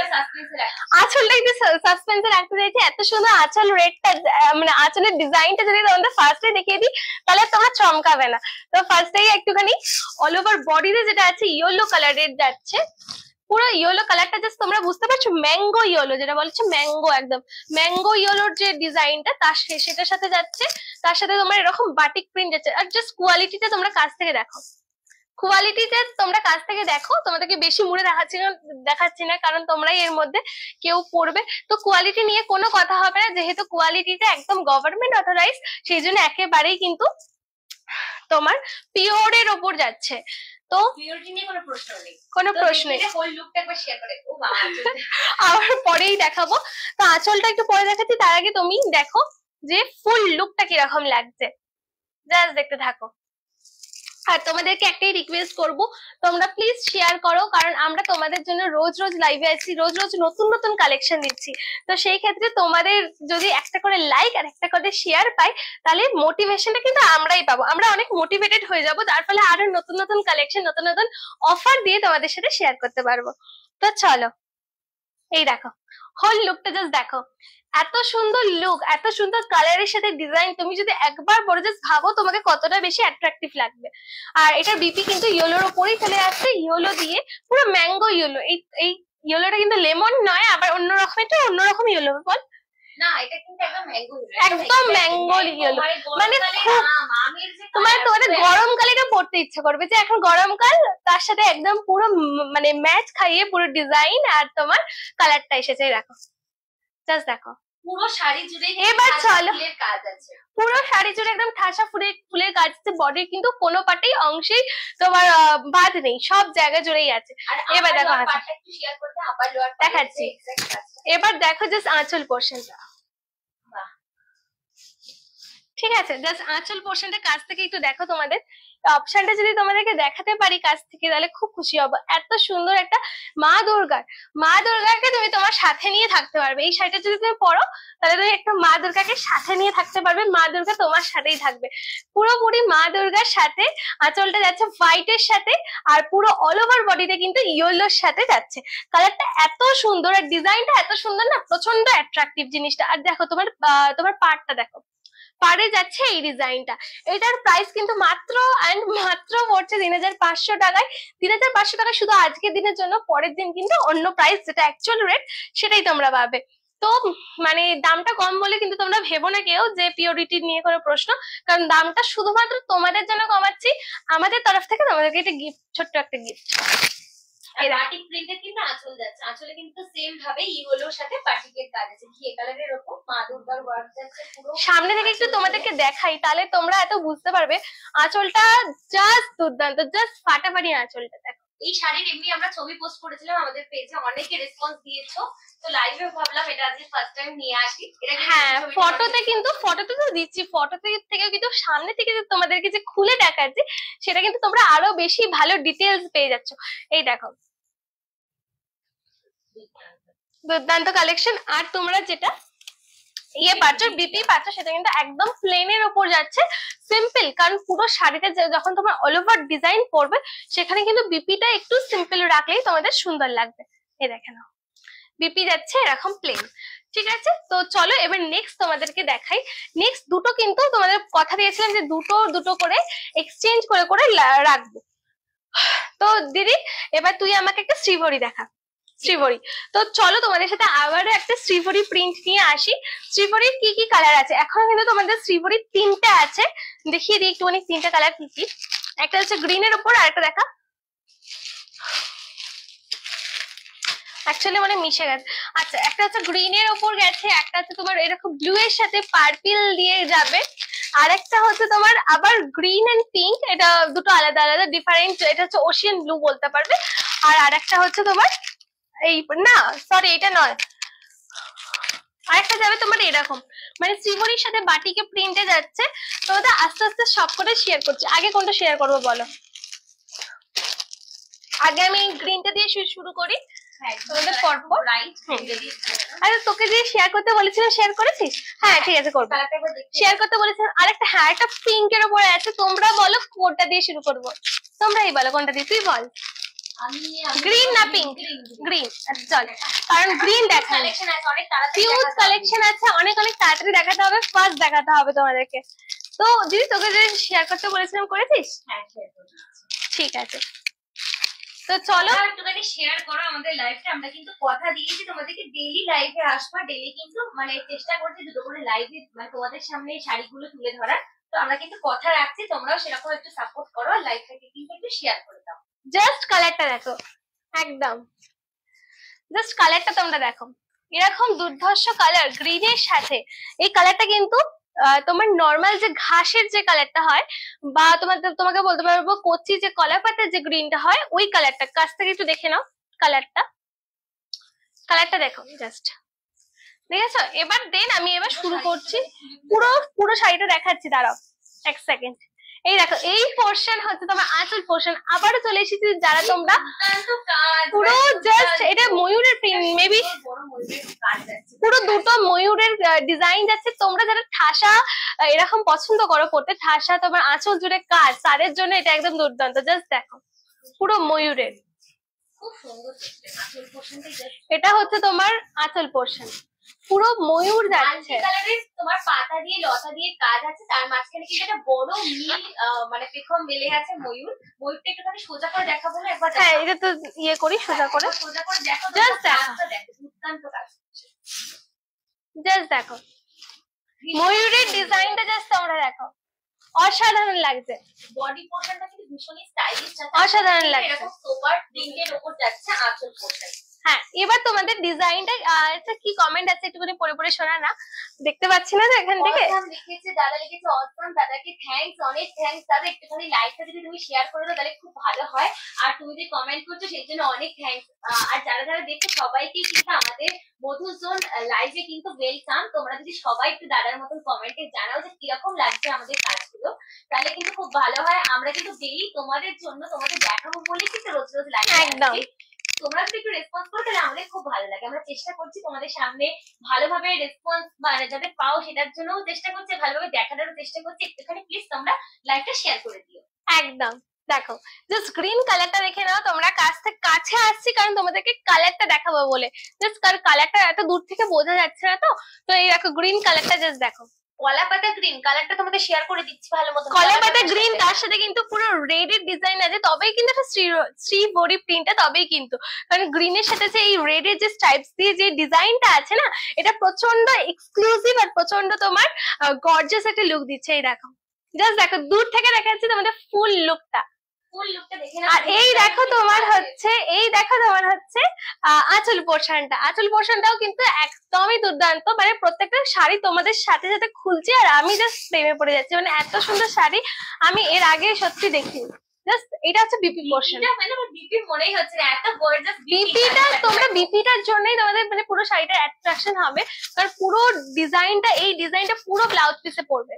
আঁচলটা একটু সাসপেন্সে রাখতে চাইছি, এত সুন্দর আঁচল রেডটা, মানে আঁচলের ডিজাইনটা যদি তোমাদের ফার্স্টে দেখিয়ে দিই তাহলে তোমরা চমকাবে না। তো ফার্স্টেই একটুখানি অল ওভার বডিতে যেটা আছে ইয়েলো কালারের যাচ্ছে, পুরো ইয়েলো কালারটা জাস্ট তোমরা বুঝতে পারছো, ম্যাঙ্গো ইয়েলো যেটা বলছে, ম্যাঙ্গো, একদম ম্যাঙ্গো ইয়েলোর যে ডিজাইনটা তার সেটার সাথে যাচ্ছে। তার সাথে তোমার এরকম বাটিক প্রিন্ট যাচ্ছে। আর জাস্ট কোয়ালিটিটা তোমরা কাছ থেকে দেখো, কোয়ালিটিতে তোমরা কাছ থেকে দেখো। তোমাদেরকে বেশি মুড়ে দেখাচ্ছি না, কারণ তোমরাই এর মধ্যে কেউ পড়বে। তো কোয়ালিটি নিয়ে কোনো কথা হবে না, যেহেতু কোয়ালিটিটা একদম গভর্নমেন্ট অথরাইজ, সেই জন্য একেবারেই কিন্তু তোমার পিওরের ওপর যাচ্ছে। তো পিওরিটি নিয়ে কোনো প্রশ্ন নেই, কোনো প্রশ্ন নেই। হোল লুকটা একবার শেয়ার করে, ও বাবা আবার পরেই দেখাবো। তো আঁচলটা একটু পরে দেখাচ্ছি, তার আগে তুমি দেখো যে ফুল লুকটা কিরকম লাগছে, জাস্ট দেখতে থাকো। আর তোমাদেরকে একটাই রিকোয়েস্ট করব, তোমরা প্লিজ শেয়ার করো, কারণ আমরা তোমাদের জন্য রোজ রোজ লাইভে আছি, রোজ রোজ নতুন নতুন কালেকশন দিচ্ছি। তো সেই ক্ষেত্রে তোমাদের যদি একটা করে লাইক আর একটা করে শেয়ার পাই, তাহলে মোটিভেশনটা কিন্তু আমরাই পাবো, আমরা অনেক মোটিভেটেড হয়ে যাব, তার ফলে আরো নতুন নতুন কালেকশন, নতুন নতুন অফার দিয়ে তোমাদের সাথে শেয়ার করতে পারবো। তো চলো এই দেখো, হোল লুকটা জাস্ট দেখো, এত সুন্দর লুক, এত সুন্দর কালারের সাথে ডিজাইন, তুমি যদি একবার পরে জাস্ট ভাবো তোমাকে কতটা বেশি অ্যাট্রাকটিভ লাগবে। আর এটা বিপি কিন্তু ইয়েলোর ওপরেই চলে আসছে, ইয়েলো দিয়ে পুরো ম্যাঙ্গো ইয়েলো। এই ইয়েলোটা কিন্তু লেমন নয়, আবার অন্যরকম, এটা অন্যরকম ইয়েলো বল। না এটা কিন্তু একদম ম্যাঙ্গো, একদম ম্যাঙ্গো ইয়েলো, মানে তোমাদের গরমকালে এটা পড়তে ইচ্ছা করবে, যে এখন গরমকাল তার সাথে একদম পুরো মানে ম্যাচ খাইয়ে পুরো ডিজাইন আর তোমার কালারটা এসেছে। দেখো জাস্ট দেখো পুরো শাড়ি জুড়ে এবার চলো কাজ আছে, পুরো শাড়ি জুড়ে একদম ঠাসা ফুলের কাজ আছে। বডির কিন্তু কোনো পার্টেই অংশেই তোমার বাদ নেই, সব জায়গা জুড়েই আছে। এবার দেখো দেখাচ্ছি, এবার দেখো জাস্ট আঁচল পোর্শনটা, ঠিক আছে? জাস্ট আঁচল পোর্শনটা কাছ থেকে একটু দেখো। তোমাদের অপশনটা যদি তোমাদেরকে দেখাতে পারি কাছ থেকে তাহলে খুব খুশি হবো। এত সুন্দর একটা মা দুর্গাকে তুমি তোমার সাথে নিয়ে থাকতে পারবে। এই শাড়িটা যদি তুমি পরো তাহলে তুমি একটা মা দুর্গাকে সাথে নিয়ে থাকতে পারবে, মা দুর্গা তোমার সাথেই থাকবে। পুরোপুরি মা দুর্গার সাথে আঁচলটা যাচ্ছে হোয়াইটের সাথে, আর পুরো অল ওভার বডিতে কিন্তু ইয়েলোর সাথে যাচ্ছে। কালারটা এত সুন্দর আর ডিজাইনটা এত সুন্দর না, প্রচন্ড অ্যাট্রাকটিভ জিনিসটা। আর দেখো তোমার পার্টটা দেখো, পারে যাচ্ছে এই ডিজাইনটা। এটার প্রাইস কিন্তু মাত্র পড়ছে ৩৫০০ টাকায়। ৩৫০০ টাকা শুধু আজকের দিনের জন্য, পরের দিন কিন্তু অন্য প্রাইস যেটা অ্যাকচুয়াল রেট সেটাই তোমরা পাবে। তো মানে দামটা কম বলে কিন্তু তোমরা ভেবো না কেউ যে পিওরিটি নিয়ে কোনো প্রশ্ন, কারণ দামটা শুধুমাত্র তোমাদের জন্য কমাচ্ছি, আমাদের তরফ থেকে তোমাদেরকে একটা গিফট, ছোট্ট একটা গিফট। বাটিক প্রিন্টের কিন্তু আঁচল যাচ্ছে, আঁচলে কিন্তু সেম ভাবে ইয়েলোর সাথে বাটিকের কাজ আছে, ঘিয়ে কালারের ওপর মা দুর্গার ওয়ার্ক যাচ্ছে পুরো। সামনে থেকে একটু তোমাদেরকে দেখাই তাহলে তোমরা এত বুঝতে পারবে। আঁচলটা জাস্ট দুর্দান্ত, জাস্ট ফাটাফাটি আঁচলটা দেখো। এই শাড়ির এমনি আমরা ছবি পোস্ট করেছিলাম আমাদের পেজে, অনেকে রেসপন্স দিয়েছো, তো লাইভে ভাবলাম এটা আজকে ফার্স্ট টাইম নিয়ে আসি। হ্যাঁ ফটোতে তো দিচ্ছি, ফটোতে থেকেও কিন্তু সামনে থেকে যে তোমাদেরকে যে খুলে দেখাচ্ছি সেটা কিন্তু তোমরা আরো বেশি ভালো ডিটেলস পেয়ে যাচ্ছ। এই দেখো দুর্দান্ত কালেকশন। আর তোমরা যেটা পাচ্ছ বিপি পাচ্ছ সেটা কিন্তু একদম প্লেনের ওপর যাচ্ছে, সিম্পল। কারণ পুরো শাড়িতে যখন তোমার অল ওভার ডিজাইন পড়বে সেখানে কিন্তু বিপিটা একটু সিম্পল রাখলেই তোমাদের সুন্দর লাগবে। এই দেখে নাও বিপি যাচ্ছে এরকম প্লেন, ঠিক আছে? তো চলো এবার নেক্সট তোমাদেরকে দেখাই। নেক্সট দুটো কিন্তু তোমাদের কথা দিয়েছিলাম যে দুটো করে এক্সচেঞ্জ করে রাখবো। তো দিদি এবার তুই আমাকে একটা শ্রীভরি দেখা, শ্রীভরি। তো চলো তোমাদের সাথে আবারও একটা শ্রীভরি প্রিন্ট নিয়ে আসি। শ্রীভরির কি কি কালার আছে? এখন কিন্তু তোমাদের শ্রীভরির 3টে আছে, দেখিয়ে দিই একটুখানি 3টে কালার কি কি। একটা হচ্ছে গ্রিনের উপর, আর একটা দেখা অ্যাকচুয়ালি মানে মিশে গেছে। আচ্ছা একটা হচ্ছে গ্রিনের ওপর গেছে, একটা হচ্ছে তোমার এরকম ব্লু এর সাথে পার্পল দিয়ে যাবে, আর একটা হচ্ছে তোমার আবার গ্রিন এন্ড পিঙ্ক, এটা দুটো আলাদা আলাদা ডিফারেন্ট, এটা হচ্ছে ওশিয়ান ব্লু বলতে পারবে। আর আরেকটা হচ্ছে তোমার এই না সরি এটা নয়, আরেকটা যাবে তোমার এরকম, মানে শ্রীভরির সাথে বাটিকে প্রিন্টে যাচ্ছে। তো ওটা আস্তে আস্তে সব করে শেয়ার করছি। আগে কোনটা শেয়ার করবো বলো? আগে আমি গ্রিনটা দিয়ে শুরু করি। আরে তোকে যে শেয়ার করতে বলেছিলাম শেয়ার করেছিস? হ্যাঁ ঠিক আছে করবো, শেয়ার করতে বলেছিলাম। আরেকটা হ্যাঁ একটা পিঙ্কের উপরে আছে, তোমরা বলো কোনটা দিয়ে শুরু করবো? তোমরাই বলো কোনটা দিয়ে, তুই বল। গ্রিন না পিঙ্ক? গ্রিন। আচ্ছা চল, কারণ গ্রিন দেখা হিউজ কালেকশন আছে, অনেক তাড়াতাড়ি দেখাতে হবে, ফার্স্ট দেখাতে হবে তোমাদেরকে। তো দিদি তোকে যে শেয়ার করতে বলেছিলাম করেছিস? ঠিক আছে তো চলো একটুখানি শেয়ার করো আমাদের লাইভটা। আমরা কিন্তু কথা দিয়েছি তোমাদেরকে ডেইলি লাইভে আসবা, ডেইলি কিন্তু মানে চেষ্টা করছি দুটো করে লাইভে মানে তোমাদের সামনে এই শাড়িগুলো তুলে ধরার। তো আমরা কিন্তু কথা রাখছি, তোমরাও সেরকম একটু সাপোর্ট করো, আর লাইভটাকে কিন্তু একটু শেয়ার করে দাও। জাস্ট কালারটা দেখো, একদম জাস্ট কালারটা তোমরা দেখো, এরকম দুর্ধর্ষ কালার গ্রিনের সাথে। এই কালারটা কিন্তু তোমার নর্মাল যে ঘাসের যে কালারটা হয়, বা তোমাকে বলতে পারবো কচি যে কলা পাতার যে গ্রিনটা হয়, ওই কালারটা কাছ থেকে একটু দেখে নাও। কালারটা দেখো জাস্ট, দেখেছো? এবার আমি শুরু করছি, পুরো শাড়িটা দেখাচ্ছি, দাঁড়াও এক সেকেন্ড। এই দেখো এই পোর্শন হচ্ছে তোমার আঁচল পোর্শন। আবারও চলে এসেছি যারা তোমরা পুরো জাস্ট এটা ময়ূরের মেবি পুরো দুটো ময়ূরের ডিজাইন যাচ্ছে। তোমরা যারা ঠাসা এরকম পছন্দ করো পড়তে, ঠাসা তোমার আঁচল জুড়ে কাজ, তাদের জন্য এটা একদম দুর্দান্ত। জাস্ট দেখো পুরো ময়ূরের, এটা হচ্ছে তোমার আঁচল পোর্শন। পুরো ময়ূর মাল্টি যাচ্ছে। কালারের তোমার পাতা দিয়ে লতা দিয়ে কাজ আছে, তার মাঝখানে কিন্তু একটা বড় নীল মানে পেখম মেলে আছে ময়ূর। ময়ূরটা একটুখানি সোজা করে দেখাবো না একবার? হ্যাঁ, এটা তো ইয়ে করি সোজা করে। সোজা করে দেখো, জাস্ট দেখো, কাজটা দেখো, দুর্দান্ত কাজ। জাস্ট দেখো ময়ূরের ডিজাইনটা, জাস্ট তোমরা দেখো, অসাধারণ লাগছে। বডি পোর্শনটা কিন্তু ভীষণই স্টাইলিশ, অসাধারণ লাগছে। এরকম সোবার প্রিন্টের উপর যাচ্ছে আঁচল পোর্শন। হ্যাঁ, এবার তোমাদের ডিজাইনটা আচ্ছা কি কমেন্ট আছে একটুখানি পড়ে পড়ে শোনা না, দেখতে পাচ্ছি না তো এখান থেকে। অসম লিখেছে, দাদা লিখেছে অসম, দাদাকে থ্যাঙ্কস, অনেক থ্যাঙ্কস দাদা। একটুখানি লাইভটা যদি তুমি শেয়ার করে দাও তাহলে খুব ভালো হয়। আর তুমি যে কমেন্ট করছো সেই জন্য অনেক থ্যাঙ্কস। আর যারা যারা দেখছো সবাইকে কিন্তু আমাদের মধুজোন লাইভে কিন্তু ওয়েলকাম। তোমরা যদি সবাই একটু দাদার মতন কমেন্টে জানাও যে কিরকম লাগছে আমাদের কাজগুলো, তাহলে কিন্তু খুব ভালো হয়। আমরা কিন্তু ডেইলি তোমাদের জন্য, তোমাদের দেখাবো বলে কিন্তু রোজ রোজ লাইভ একদম। তোমরা যদি একটু রেসপন্স করো তাহলে আমাদের খুব ভালো লাগে। আমরা চেষ্টা করছি তোমাদের সামনে ভালোভাবে রেসপন্স মানে যাতে পাও সেটার জন্য চেষ্টা করছি, ভালোভাবে দেখানোরও চেষ্টা করছি। একটুখানি প্লিজ তোমরা লাইভটা শেয়ার করে দিও। একদম দেখো, জাস্ট গ্রিন কালারটা দেখে নাও তোমরা। কাছ থেকে কাছে আসছি কারণ তোমাদেরকে কালারটা দেখাবো বলে, জাস্ট কালারটা এত দূর থেকে বোঝা যাচ্ছে না তো। তো এই দেখো গ্রিন কালারটা, জাস্ট দেখো কলা পাতা গ্রিন কালারটা তোমাদের শেয়ার করে দিচ্ছি ভালো মতো। কলা পাতা গ্রিন, তার সাথে কিন্তু পুরো রেড এর ডিজাইন আছে, তবেই কিন্তু একটা শ্রী বডি প্রিন্টটা, তবেই কিন্তু। কারণ গ্রিনের সাথে যে এই রেড এর যে স্ট্রাইপস দিয়ে যে ডিজাইনটা আছে না, এটা প্রচন্ড এক্সক্লুসিভ আর প্রচন্ড তোমার গর্জিয়াস একটা লুক দিচ্ছে। এই দেখো, জাস্ট দেখো দূর থেকে দেখাচ্ছি তোমাদের ফুল লুকটা। ফুল লুকটা দেখে আর এই দেখো তোমার হচ্ছে, এই দেখো তোমার হচ্ছে আঁচল পোর্শনটা। আঁচল পোর্শনটাও কিন্তু একদমই দুর্দান্ত, মানে প্রত্যেকটা শাড়ি তোমাদের সাথে সাথে খুলছে আর আমি জাস্ট প্রেমে পড়ে যাচ্ছি। মানে এত সুন্দর শাড়ি আমি এর আগে সত্যি দেখিনি। জাস্ট এটা হচ্ছে বিপি পোর্শন। বিপি মনেই হচ্ছে না, এত গর্জিয়াস বিপিটা তোমরা বিপিটার জন্যই তোমাদের মানে পুরো শাড়িটার অ্যাট্রাকশন হবে, কারণ পুরো ডিজাইনটা, এই ডিজাইনটা পুরো ব্লাউজ পিসে পড়বে।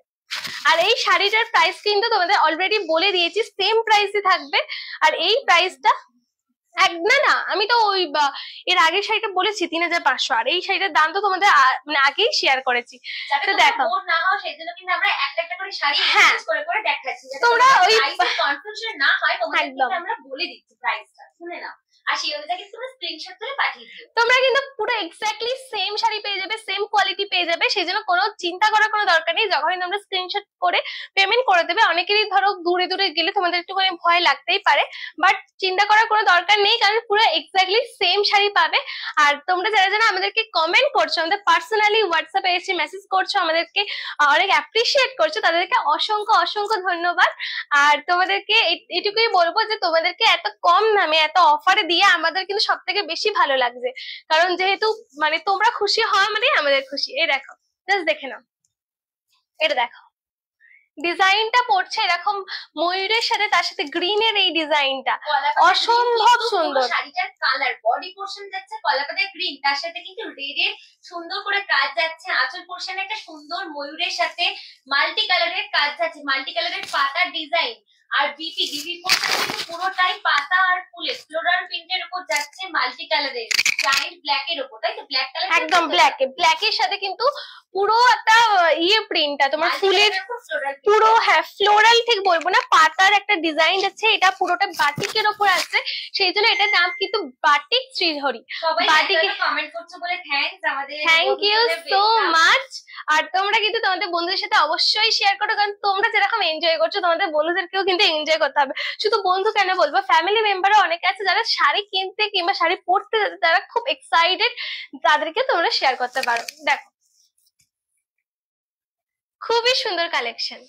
আর এই শাড়িটার প্রাইস কিন্তু তোমাদের অলরেডি বলে দিয়েছি, সেম প্রাইসই থাকবে। আর এই প্রাইসটা না না, আমি তো ওই এর আগের শাড়িটা বলেছি 3500, আর এই শাড়িটার দাম তো তোমাদের মানে আগেই শেয়ার করেছি। তো দেখো না হয় সেজন্য কিন্তু আমরা একটা একটা করে শাড়ি হ্যাঁ করে করে দেখাচ্ছি, তোমরা ওই কনফিউশন না হয়। তোমাদের একদম কিন্তু আমরা বলে দিচ্ছি প্রাইসটা, শুনে নাও। আর সেই অনুযায়ী কিন্তু তোমরা স্ক্রিনশট তুলে পাঠিয়ে দিও। তোমরা কিন্তু পুরো এক্স্যাক্টলি সেম শাড়ি পেয়ে যাবে, সেম কোয়ালিটি পেয়ে যাবে। সেই জন্য কোনো চিন্তা করার কোনো দরকার নেই। যখনই তোমরা স্ক্রিনশট করে পেমেন্ট করে দেবে, অনেকেরই ধরো দূরে দূরে গেলে তোমাদের একটু করে ভয় লাগতেই পারে, বাট চিন্তা করার কোনো দরকার নেই, কারণ পুরো এক্স্যাক্টলি সেম শাড়ি পাবে। আর তোমরা যারা যারা আমাদেরকে কমেন্ট করছো, আমাদের পার্সোনালি হোয়াটসঅ্যাপে এসে মেসেজ করছো, আমাদেরকে অনেক অ্যাপ্রিসিয়েট করছো, তাদেরকে অসংখ্য অসংখ্য ধন্যবাদ। আর তোমাদেরকে এটুকুই বলবো যে তোমাদেরকে এত কম দামে এত অফারে দিয়ে আমাদের কিন্তু সব থেকে বেশি ভালো লাগছে, কারণ যেহেতু মানে তোমরা খুশি হওয়া মানে আমাদের খুশি। এই দেখো, জাস্ট দেখে নাও, এটা দেখো ডিজাইনটা পড়ছে এরকম ময়ূরের সাথে, তার সাথে গ্রিনের এই ডিজাইনটা অসম্ভব সুন্দর। শাড়িটার কালার বডি পোর্শন যাচ্ছে কলাপাতা গ্রিন, তার সাথে কিন্তু রেড এর সুন্দর করে কাজ যাচ্ছে। আঁচল পোর্শনে একটা সুন্দর ময়ূরের সাথে মাল্টি কালারের কাজ যাচ্ছে, মাল্টি কালারের পাতার ডিজাইন। আর বিপি পোর্শন কিন্তু পুরোটাই পাতা আর ফুলের ফ্লোরাল প্রিন্টের উপর যাচ্ছে, মাল্টি কালারের লাইট ব্ল্যাক এর উপর, তাই তো? ব্ল্যাক কালার, একদম ব্ল্যাকের সাথে কিন্তু পুরো একটা ইয়ে প্রিন্টটা তোমার ফুলের পুরো, হ্যাঁ ফ্লোরাল ঠিক বলবো না, পাতার একটা ডিজাইন আছে। এটা পুরোটা বাটিকের উপর আছে, সেই জন্য এটার নাম কিন্তু বাটিক শ্রীহরি। বাটিকে কমেন্ট করছো বলে থ্যাঙ্কস, আমাদের থ্যাংক ইউ সো মাচ। আর তোমরা কিন্তু তোমাদের বন্ধুদের সাথে অবশ্যই শেয়ার করো, কারণ তোমরা যেরকম এনজয় করছো তোমাদের বন্ধুদেরকেও কিন্তু এনজয় করতে হবে। শুধু বন্ধু কেন বলবো, ফ্যামিলি মেম্বারও অনেকে আছে যারা শাড়ি কিনতে কিংবা শাড়ি পরতে যারা খুব এক্সাইটেড, তাদেরকে তোমরা শেয়ার করতে পারো। দেখো খুবই সুন্দর কালেকশন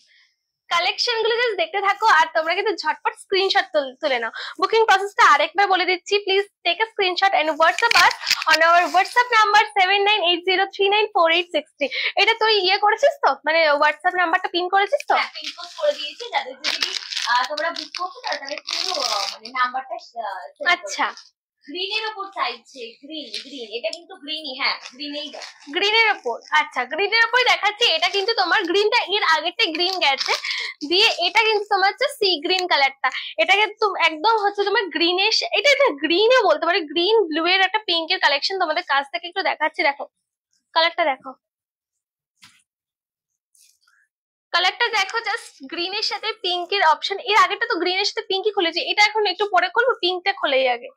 গুলো জাস্ট দেখতে থাকো, আর তোমরা কিন্তু ঝটপট স্ক্রিনশট তুলে নাও। বুকিং প্রসেসটা আরেকবার বলে দিচ্ছি, please take a screenshot and WhatsApp us on our WhatsApp number 7980394863। এটা তুই ইয়ে করেছিস তো, মানে হোয়াটসঅ্যাপ নাম্বারটা পিন করেছিস তো? পিন কোড করে দিয়েছি, যাদের যদি তোমরা বুক করছো তাদের পুরো মানে নাম্বারটা। আচ্ছা, গ্রিনের উপর চাইছে, গ্রিন এটা কিন্তু গ্রিনই, হ্যাঁ গ্রিনেই দাও। গ্রিনের উপর, আচ্ছা গ্রিনের উপরই দেখাচ্ছি। এটা কিন্তু তোমার গ্রিনটা এর আগেরটা গ্রিন গেছে দিয়ে, এটা কিন্তু তোমার হচ্ছে সি গ্রিন কালারটা। এটা কিন্তু একদম হচ্ছে তোমার গ্রিনিশ, এটা গ্রিনও বলতে পারে, গ্রিন ব্লু এর একটা পিঙ্কের কালেকশন তোমাদের কাছ থেকে একটু দেখাচ্ছি। দেখো কালারটা দেখো, কালারটা দেখো, জাস্ট গ্রিনের সাথে পিঙ্কের অপশন। এর আগেটা তো গ্রিনের সাথে পিঙ্কই খুলেছে, এটা এখন একটু পরে করবো, পিঙ্কটা খোলেই আগে।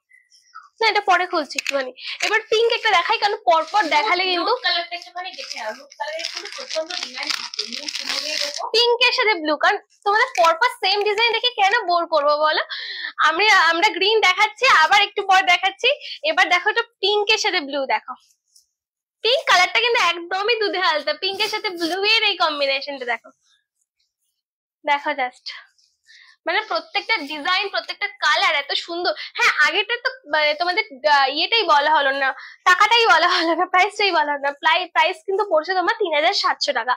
না এটা পরে খুলছি একটুখানি। এবার পিঙ্ক একটা দেখাই, কারণ পরপর দেখালে কিন্তু কালারটা একটুখানি দেখে নাও, নুড কালারের কিন্তু প্রচন্ড ডিমান্ড আছে নুড কালারের উপর। পিঙ্কের সাথে ব্লু, কারণ তোমাদের পরপর সেম ডিজাইন দেখে কেন বোর করবো বলো। আমরা গ্রিন দেখাচ্ছি, আবার একটু পর দেখাচ্ছি। এবার দেখো তো পিঙ্কের সাথে ব্লু দেখো, পিঙ্ক কালারটা কিন্তু একদমই দুধে আলতা, পিঙ্কের সাথে ব্লু এর এই কম্বিনেশনটা দেখো, দেখো জাস্ট মানে প্রত্যেকটা ডিজাইন প্রত্যেকটা কালার এত সুন্দর। হ্যাঁ আগেটা তো তোমাদের ইয়েটাই বলা হলো না, টাকাটাই বলা হলো না, প্রাইসটাই বলা হলো না। প্রাইস কিন্তু পড়ছে তোমার 3700 টাকা,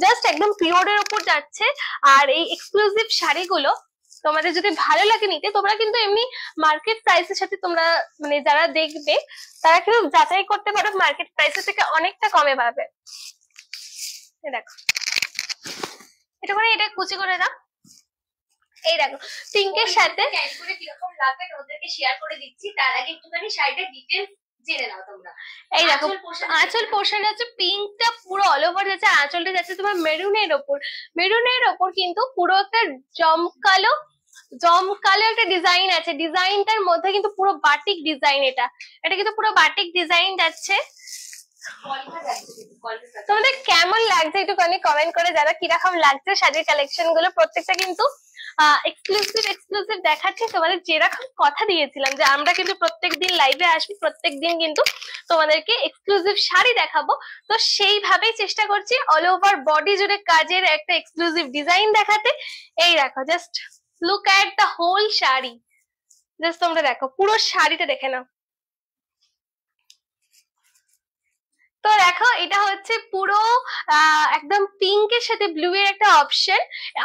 জাস্ট একদম পিওরের উপর যাচ্ছে। আর এই এক্সক্লুসিভ শাড়িগুলো তোমাদের যদি ভালো লাগে নিতে, তোমরা কিন্তু এমনি মার্কেট প্রাইসের সাথে তোমরা মানে যারা দেখবে তারা কিন্তু যাচাই করতে পারো, মার্কেট প্রাইসের থেকে অনেকটা কমে পাবে। দেখো একটুখানি এটা কুচি করে দাও। এই দেখো পিঙ্কের সাথে ক্যারি করে কিরকম লাগবে ওদেরকে শেয়ার করে দিচ্ছি, তার আগে একটুখানি শাড়িটার ডিটেইলস জেনে নাও তোমরা। এই দেখো আঁচল পোর্শন আছে, পিঙ্কটা পুরো অল ওভার যাচ্ছে, আঁচলটা যাচ্ছে তোমার মেরুনের ওপর। মেরুনের ওপর কিন্তু পুরো একটা জমকালো একটা ডিজাইন আছে, ডিজাইনটার মধ্যে কিন্তু পুরো বাটিক ডিজাইন, এটা কিন্তু পুরো বাটিক ডিজাইন যাচ্ছে। তোমাদের কেমন লাগছে একটুখানি কমেন্ট করে যারা কিরকম লাগছে শাড়ির কালেকশন গুলো। প্রত্যেকটা কিন্তু এক্সক্লুসিভ দেখাচ্ছি, তোমাদের যেরকম কথা দিয়েছিলাম যে আমরা কিন্তু প্রত্যেকদিন লাইভে আসবো, প্রত্যেকদিন কিন্তু তোমাদেরকে এক্সক্লুসিভ শাড়ি দেখাবো, তো সেইভাবেই চেষ্টা করছি অল ওভার বডি জুড়ে কাজের একটা এক্সক্লুসিভ ডিজাইন দেখাতে। এই দেখো just look at the whole sari, just তোমরা দেখো পুরো শাড়িটা দেখে নাও। তো দেখো এটা হচ্ছে পুরো একদম পিঙ্কের সাথে ব্লু এর একটা অপশন।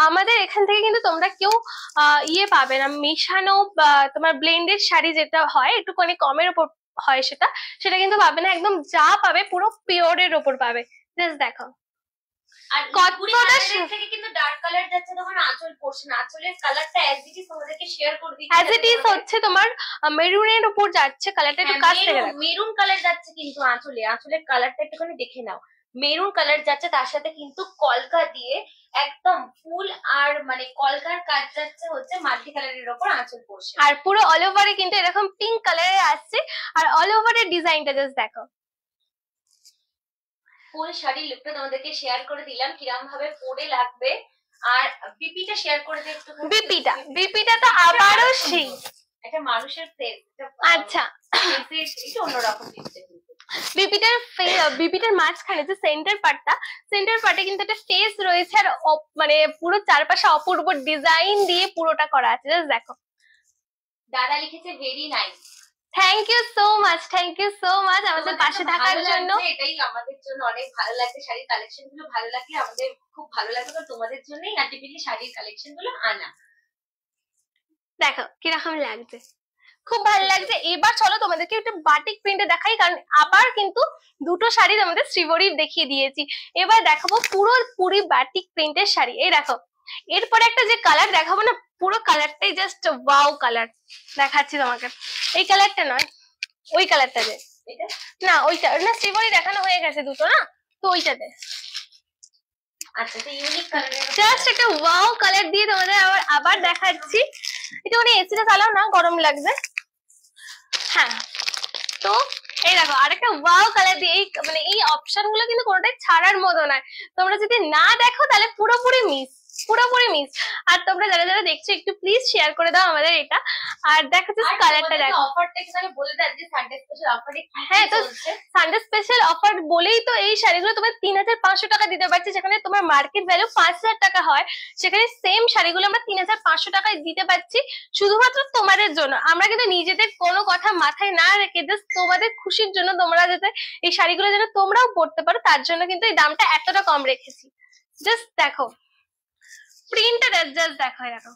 আমাদের এখান থেকে কিন্তু তোমরা কেউ ইয়ে পাবে না, মেশানো তোমার ব্লেন্ডেড শাড়ি যেটা হয় একটুখানি কমের উপর হয় সেটা কিন্তু পাবে না, একদম যা পাবে পুরো পিওরের উপর পাবে। জাস্ট দেখো আর কতটা থেকে কিন্তু ডার্ক কালার যাচ্ছে তোমার আঁচল পোরশন, আঁচলের কালারটা অ্যাজ ইট ইজ তোমাদেরকে শেয়ার করে দিচ্ছি। অ্যাজ ইট ইজ হচ্ছে তোমার মেরুনের উপর যাচ্ছে, কালারটা একটু কাছ থেকে দেখো, মেরুন কালার যাচ্ছে কিন্তু আঁচলের কালারটা একটুখানি দেখে নাও, মেরুন কালার যাচ্ছে, তার সাথে কিন্তু কলকা দিয়ে একদম ফুল আর মানে কলকার কাজ যাচ্ছে হচ্ছে মাল্টি কালারের উপর আঁচল পোরশন। আর পুরো অল ওভারে কিন্তু এরকম পিঙ্ক কালারে আসছে, আর অল ওভারের ডিজাইনটা জাস্ট দেখো। ফুল শাড়ির লুকটা তোমাদেরকে শেয়ার করে দিলাম কিরকম ভাবে পরে লাগবে। আর বিপিটা শেয়ার করে দিই একটু। বিপিটা তো আবারও সেই একটা মানুষের ফেস, আচ্ছা একটু অন্যরকম দেখতে। বিপিটার মাঝখানে যে সেন্টার পার্টে কিন্তু একটা ফেস রয়েছে, আর মানে পুরো চারপাশে অপূর্ব ডিজাইন দিয়ে পুরোটা করা আছে। জাস্ট দেখো, দাদা লিখেছে very nice. Thank you so much আমাদের পাশে থাকার জন্য। এটাই আমাদের জন্য অনেক ভালো লাগছে, শাড়ির কালেকশন গুলো ভালো লাগলে আমাদের খুব ভালো লাগে, তো তোমাদের জন্যই আলটিমেটলি শাড়ির কালেকশন গুলো আনা। দেখো কিরকম লাগছে, খুব ভালো লাগছে। এবার চলো তোমাদেরকে একটা বাটিক প্রিন্টে দেখাই, কারণ আবার কিন্তু দুটো শাড়ি আমাদের শ্রীবরীর দেখিয়ে দিয়েছি, এবার দেখাবো পুরোপুরি বাটিক প্রিন্টের শাড়ি। এই দেখো এরপরে একটা যে কালার দেখাবো না, পুরো কালারটাই জাস্ট ওয়াও কালার দেখাচ্ছি তোমাকে। এই কালারটা নয়, ওই কালারটা যে না, ওইটা না, শ্রীবরী দেখানো হয়ে গেছে দুটো না, তো ওইটাতে আচ্ছা তো ইউনিক কালারের জাস্ট একটা ওয়াও কালার দিয়ে তোমাদের আবার দেখাচ্ছি। এটা মানে এসিটা চালাও না, গরম লাগবে। হ্যাঁ তো এই দেখো আরেকটা ওয়াও কালার দিয়ে, মানে এই অপশন গুলো কিন্তু কোনোটাই ছাড়ার মতো নয়, তোমরা যদি না দেখো তাহলে পুরোপুরি মিস। আর তোমরা যারা যারা দেখছো একটু প্লিজ শেয়ার করে দাও আমাদের এটা। আর দেখো জাস্ট কালারটা দেখো, অফারটা এখানে বলে দাও যে সানডে স্পেশাল অফারে হ্যাঁ তো সানডে স্পেশাল অফার বলেই তো এই শাড়িগুলো তোমার 3500 টাকা দিতে পারছি, যেখানে তোমার মার্কেট ভ্যালু 5000 টাকা হয়, সেখানে সেম শাড়িগুলো আমরা 3500 টাকায় দিতে পারছি শুধুমাত্র তোমাদের জন্য। আমরা কিন্তু নিজেদের কোনো কথা মাথায় না রেখে জাস্ট তোমাদের খুশির জন্য, তোমরা যাতে এই শাড়িগুলো যেন তোমরাও পরতে পারো তার জন্য কিন্তু এই দামটা এতটা কম রেখেছি। জাস্ট দেখো প্রিন্টটা, জাস্ট দেখো এরকম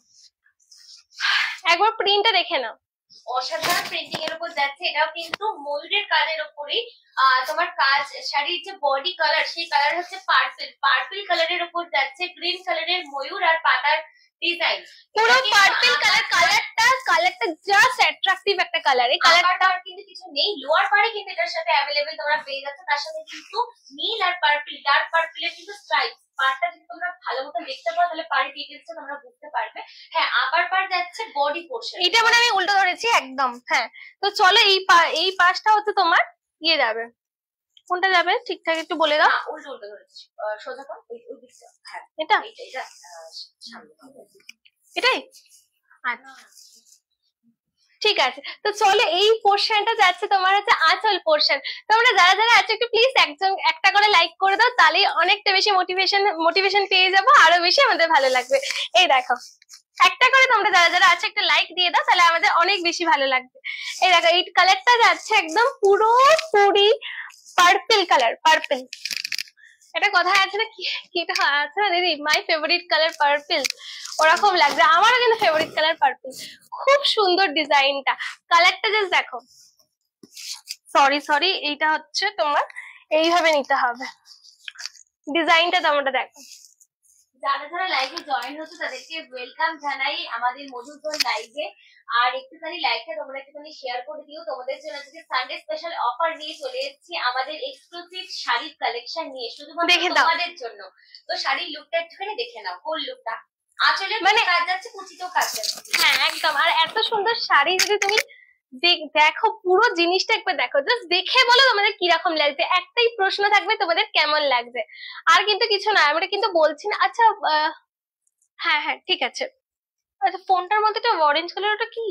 একবার প্রিন্টটা দেখে নাও, অসাধারণ প্রিন্টিং এর উপর যাচ্ছে। এটাও কিন্তু ময়ূরের কাজের উপরই তোমার কাজ, শাড়ির যে বডি কালার সেই কালার হচ্ছে পার্পল কালারের উপর যাচ্ছে, গ্রিন কালারের ময়ূর আর পাতার ডিজাইন, পুরো পার্পল কালারটা জাস্ট অ্যাট্রাকটিভ একটা কালার। এই কালারটা কিন্তু কিছু নেই। লোয়ার পারে কিন্তু এটার সাথে অ্যাভেলেবেল তোমরা পেয়ে যাচ্ছ। তার সাথে কিন্তু নীল আর পার্পল, ডার্ক পার্পলের কিন্তু স্ট্রাইপ। পার্টটা যদি তোমরা ভালো মতো দেখতে পাও তাহলে পাড়ের ডিটেইলসটা তোমরা বুঝতে পারবে। হ্যাঁ, আপার পার্ট যাচ্ছে বডি পোর্শন। এটা মানে আমি উল্টো ধরেছি একদম। হ্যাঁ, তো চলো এই পাশটা হচ্ছে তোমার ইয়ে যাবে, কোনটা যাবে ঠিকঠাক একটু বলে দাও। উল্টো উল্টো ধরেছি, সোজা কর ওই দিকটা। হ্যাঁ, এটা এটা সামনে এটাই। আচ্ছা ঠিক আছে, তো চলো এই পোর্শনটা যাচ্ছে তোমার হচ্ছে আঁচল পোর্শন। তোমরা যারা যারা আছো একটু প্লিজ একজন একটা করে লাইক করে দাও, তাহলে অনেকটা বেশি মোটিভেশন পেয়ে যাবো, আরো বেশি আমাদের ভালো লাগবে। এই দেখো একটা করে তোমরা যারা যারা আছে একটা লাইক দিয়ে দাও, তাহলে আমাদের অনেক বেশি ভালো লাগবে। এই দেখো এই কালারটা যাচ্ছে একদম পুরোপুরি পার্পল কালার, পার্পল। এটা কথায় আছে না কি এটা আছে না দিদি, মাই ফেভারিট কালার পার্পল, ওরকম লাগছে। আমারও কিন্তু ফেভারিট কালার পার্পল। খুব সুন্দর ডিজাইনটা, কালারটা জাস্ট দেখো। সরি এইটা হচ্ছে তোমার এইভাবে নিতে হবে, ডিজাইনটা তোমরা দেখো। যারা যারা লাইভে জয়েন হচ্ছে তাদেরকে ওয়েলকাম জানাই আমাদের মধুরজন লাইভে। আর একটুখানি লাইভটা তোমরা একটুখানি শেয়ার করে দিও। তোমাদের জন্য আজকে সানডে স্পেশাল অফার নিয়ে চলে এসেছি আমাদের এক্সক্লুসিভ শাড়ির কালেকশন নিয়ে, শুধুমাত্র তোমাদের জন্য। তো শাড়ির লুকটা একটুখানি দেখে নাও, হোল লুকটা। আঁচলে মানে কাজ যাচ্ছে, কুচিতেও কাজ যাচ্ছে। হ্যাঁ একদম। আর এত সুন্দর শাড়ি যদি তুমি দেখো, পুরো জিনিসটা একবার দেখো, জাস্ট দেখে বলো তোমাদের কিরকম লাগছে। একটাই প্রশ্ন থাকবে তোমাদের, কেমন লাগছে, আর কিন্তু কিছু না। আমরা কিন্তু বলছি না। আচ্ছা হ্যাঁ হ্যাঁ ঠিক আছে। আচ্ছা ফোনটার মধ্যে একটা অরেঞ্জ কালার, ওটা কি?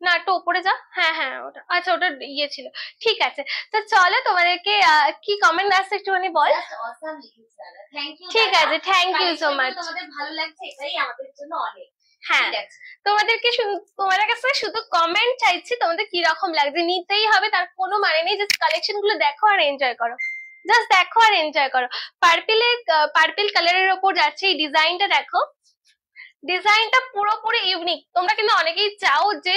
না একটু উপরে যা। হ্যাঁ হ্যাঁ ওটা, আচ্ছা ওটা ইয়ে ছিল। ঠিক আছে, তো চলো তোমাদেরকে কি কমেন্ট আসছে একটুখানি বল। ঠিক আছে, থ্যাংক ইউ সো মাচ। তোমাদের ভালো লাগছে এটাই আমাদের জন্য অনেক। হ্যাঁ, তোমাদের কাছে শুধু কমেন্ট চাইছি, তোমাদের কি রকম লাগছে। নিতেই হবে তার কোনো মানে নেই, জাস্ট কালেকশন গুলো দেখো আর এনজয় করো, জাস্ট দেখো আর এনজয় করো। পার্পল কালারের ওপর যাচ্ছে এই ডিজাইনটা, দেখো ডিজাইনটা পুরোপুরি ইউনিক। তোমরা কিন্তু অনেকেই চাও যে